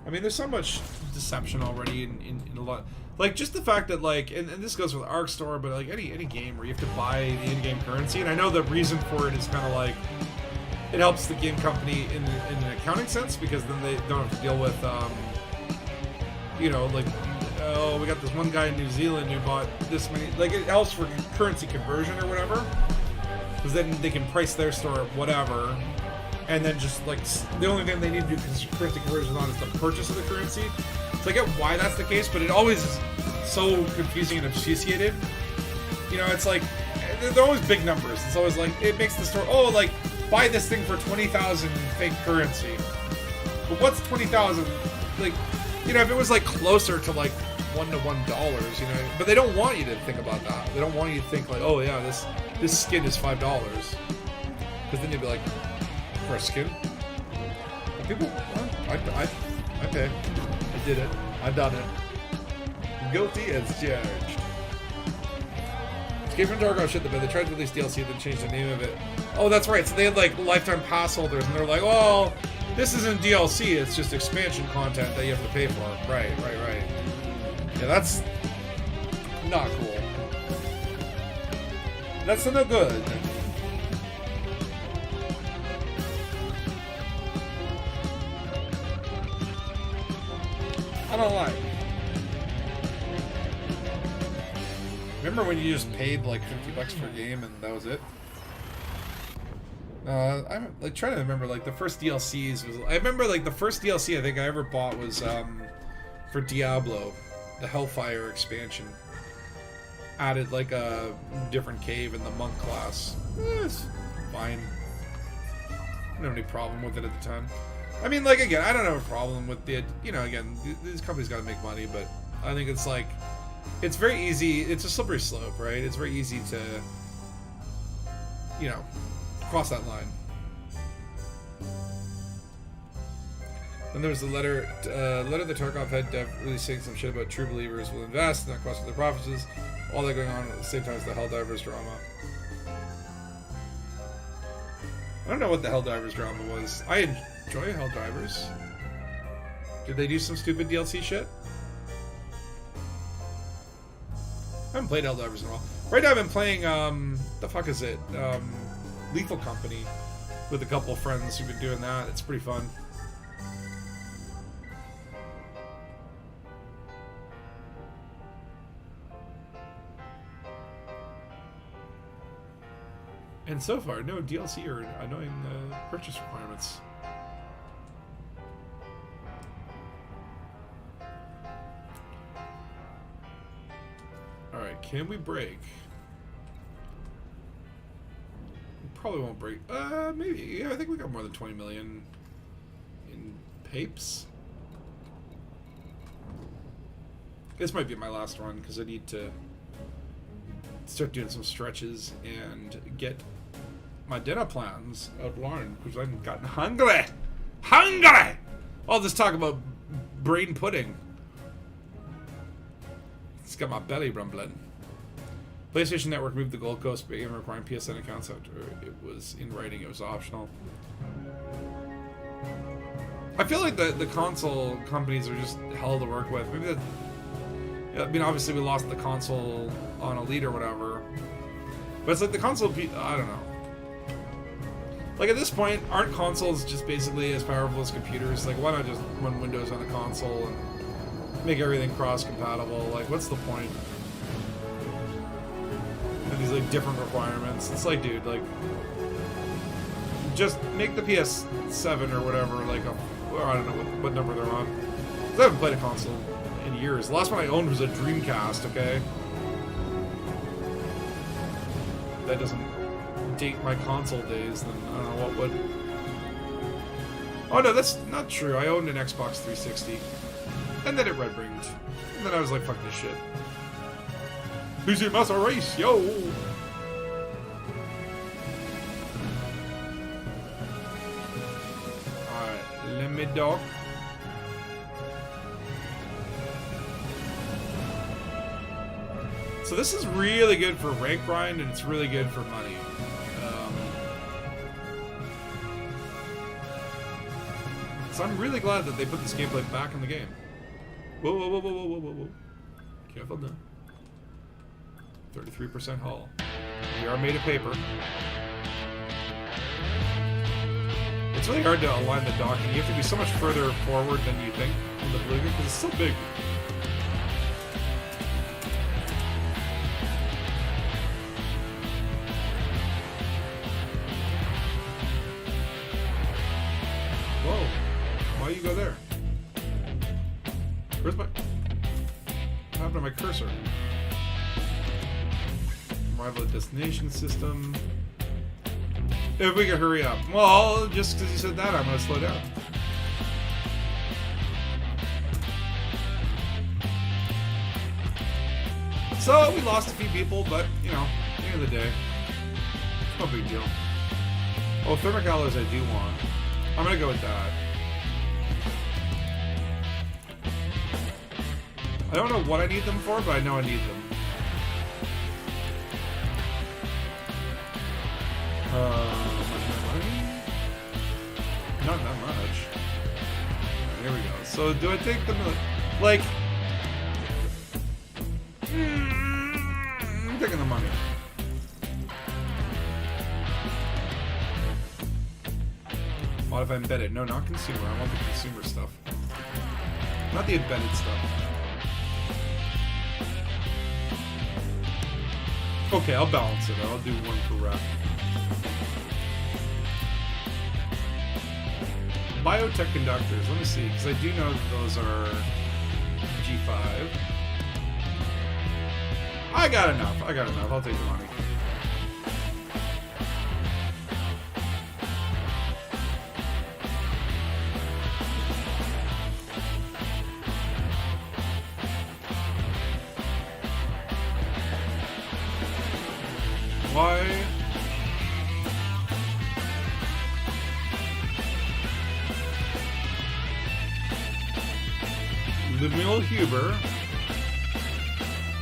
I mean, there's so much deception already in a lot. Like, just the fact that, like, and this goes with Arc Store, but like any game where you have to buy the in-game currency, and I know the reason for it is kind of like, it helps the game company in an accounting sense, because then they don't have to deal with, you know, like, oh, we got this one guy in New Zealand who bought this many, like, it helps for currency conversion or whatever, because then they can price their store at whatever, and then just, like, the only thing they need to do currency conversion on is the purchase of the currency. So I get why that's the case, but it always is so confusing and obfuscated. You know, it's like, they're always big numbers. It's always like, it makes the store, oh, like, buy this thing for 20,000 fake currency. But what's 20,000? Like, you know, if it was, like, closer to, like, $1 to $1, you know, but they don't want you to think about that. They don't want you to think, like, oh, yeah, this skin is $5. Because then you'd be like, for a skin? And people, well, I pay. I did it. I done it. Guilty as charged. Escape from Thargoid shit the bed. They tried to release DLC, then changed the name of it. Oh, that's right. So they had like lifetime pass holders, and they're like, "Oh, this isn't DLC. It's just expansion content that you have to pay for." Right. Yeah, that's not cool. That's no good. I don't like. Remember when you just paid like $50 for a game and that was it? I'm like trying to remember like the first DLCs was. I remember like the first DLC I think I ever bought was for Diablo, the Hellfire expansion. Added like a different cave in the monk class. It's fine. I don't have any problem with it at the time. I mean, like, again, I don't have a problem with the, you know, again, these companies got to make money, but I think it's like, it's very easy, it's a slippery slope, right? It's very easy to, you know, cross that line. Then there was the letter that Tarkov had really saying some shit about true believers will invest, not question their prophecies, all that going on at the same time as the Helldivers drama. I don't know what the Helldivers drama was. I enjoy Helldivers. Did they do some stupid DLC shit? I haven't played Helldivers in a while. Right now I've been playing, the fuck is it? Lethal Company with a couple of friends who've been doing that. It's pretty fun. And so far, no DLC or annoying purchase requirements. Alright, can we break? We probably won't break. Maybe. Yeah, I think we got more than 20 million in papes. This might be my last one because I need to start doing some stretches and get my dinner plans outlined because I'm gotten hungry. Hungry! All this talk about brain pudding. It's got my belly rumbling. PlayStation Network moved the Gold Coast game requiring PSN accounts after it was in writing. It was optional. I feel like the console companies are just hell to work with. Maybe that. I mean, obviously we lost the console on Elite or whatever, but it's like the console. I don't know. Like at this point, aren't consoles just basically as powerful as computers? Like, why not just run Windows on a console and make everything cross-compatible? Like, what's the point? And these like different requirements. It's like, dude, like, just make the PS7 or whatever. Like, I don't know what number they're on. 'Cause I haven't played a console in years. The last one I owned was a Dreamcast. Okay, that doesn't date my console days. Then I don't know what would. Oh no, that's not true. I owned an Xbox 360, and then it red ringed, and then I was like, "Fuck this shit." PC Master Race, yo! Alright, let me dock. So this is really good for rank grind, and it's really good for money. So I'm really glad that they put this gameplay back in the game. Whoa, whoa, whoa, whoa, whoa, whoa, whoa, whoa. Careful now. 33% hull. We are made of paper. It's really hard to align the docking. You have to be so much further forward than you think in the Beluga because it's so big. Whoa. Why you go there? Where's my... What happened to my cursor? Arrival at destination system. If we could hurry up. Well, just because you said that, I'm going to slow down. So, we lost a few people, but, you know, at the end of the day, it's no big deal. Oh, thermic alloys I do want. I'm going to go with that. I don't know what I need them for, but I know I need them. Not that much. Here we go. So, do I take them? Like, I'm taking the money. What if I embed it? No, not consumer. I want the consumer stuff. Not the embedded stuff. Okay, I'll balance it. I'll do one per rep. Biotech conductors. Let me see, because I do know that those are G5. I got enough. I'll take the money. Why? Lemuel Huber.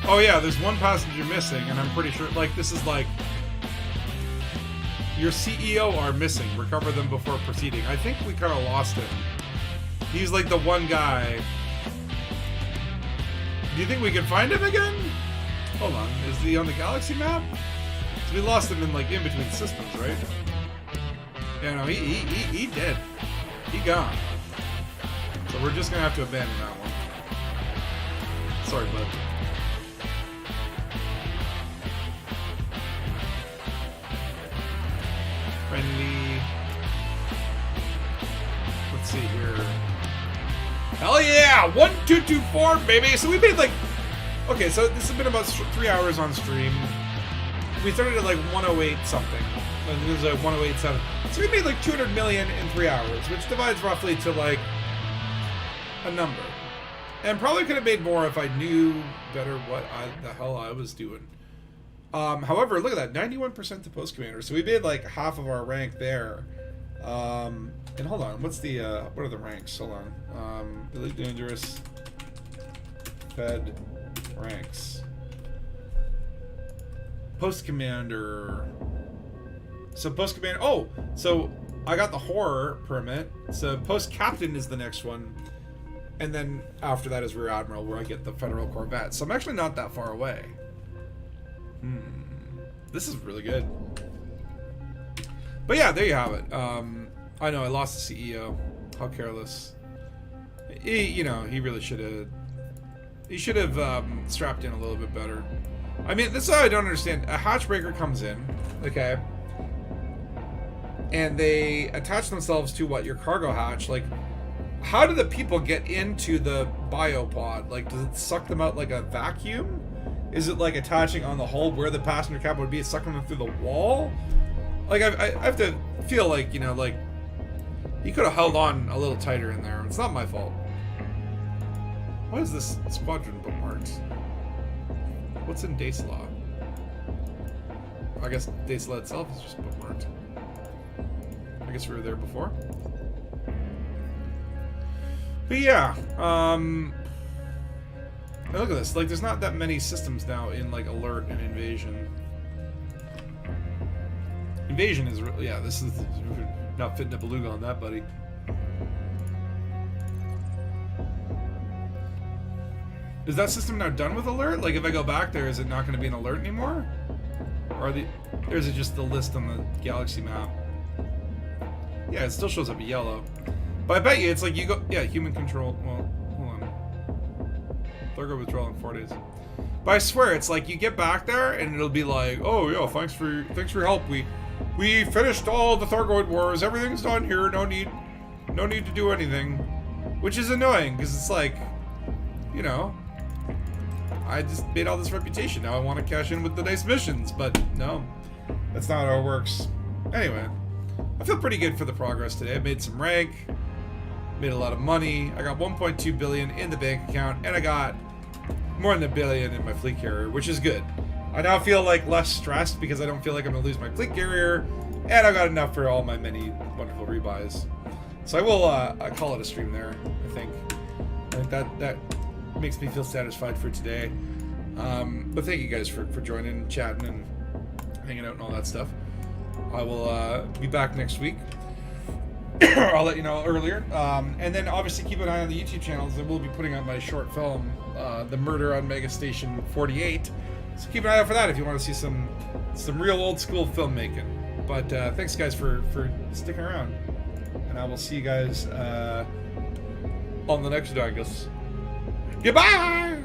Oh yeah, there's one passenger missing, and I'm pretty sure, like, this is like... Your CEO are missing. Recover them before proceeding. I think we kind of lost him. He's like the one guy. Do you think we can find him again? Hold on, is he on the galaxy map? So we lost him in, like, in between systems, right? Yeah, no, he dead. He gone. So we're just gonna have to abandon that one. Sorry, bud. Friendly. Let's see here. Hell yeah! 1224, baby! So we made like... Okay, so this has been about 3 hours on stream. We started at like 108 something. And it was like 108.7. So we made like 200 million in 3 hours, which divides roughly to like a number. And probably could have made more if I knew better what the hell I was doing. However, look at that, 91% to post commander. So we made like half of our rank there. And hold on, what's the what are the ranks? Hold on. Elite Dangerous Fed ranks. Post Commander. So Post Commander. Oh, so I got the horror permit. So Post Captain is the next one, and then after that is Rear Admiral, where I get the Federal Corvette. So I'm actually not that far away. This is really good. But yeah, there you have it. I know I lost the CEO. How careless. He really should have. He should have strapped in a little bit better. I mean, this is how I don't understand. A hatchbreaker comes in, okay, and they attach themselves to what, your cargo hatch. Like, how do the people get into the biopod? Like, does it suck them out like a vacuum? Is it like attaching on the hull where the passenger cabin would be, sucking them through the wall? Like, I have to feel like, like he could have held on a little tighter in there. It's not my fault. What is this squadron bookmarked? What's in Daysla? I guess Daysla itself is just bookmarked. I guess we were there before. But yeah, look at this. Like, there's not that many systems now in, like, Alert and Invasion. Invasion is, yeah, this is not fitting a beluga on that, buddy. Is that system now done with Alert? Like, if I go back there, is it not going to be an Alert anymore? Or is it just the list on the galaxy map? Yeah, it still shows up yellow. But I bet you it's like you go... Yeah, human control... Well, hold on. Thargoid withdrawal in 4 days. But I swear, it's like you get back there and it'll be like, oh, yeah, thanks for your help. We finished all the Thargoid wars. Everything's done here. No need to do anything. Which is annoying, because it's like, I just made all this reputation. Now I want to cash in with the nice missions, but no, that's not how it works. Anyway, I feel pretty good for the progress today. I made some rank, made a lot of money. I got 1.2 billion in the bank account, and I got more than $1 billion in my fleet carrier, which is good. I now feel like less stressed because I don't feel like I'm gonna lose my fleet carrier, and I got enough for all my many wonderful rebuys. So I will call it a stream there. I think that makes me feel satisfied for today. But thank you guys for joining, chatting, and hanging out and all that stuff. I will be back next week. I'll let you know earlier. And then obviously keep an eye on the YouTube channels. I will be putting out my short film, The Murder on Mega Station 48. So keep an eye out for that if you want to see some real old school filmmaking. But thanks guys for sticking around. And I will see you guys on the next Dangus. Goodbye!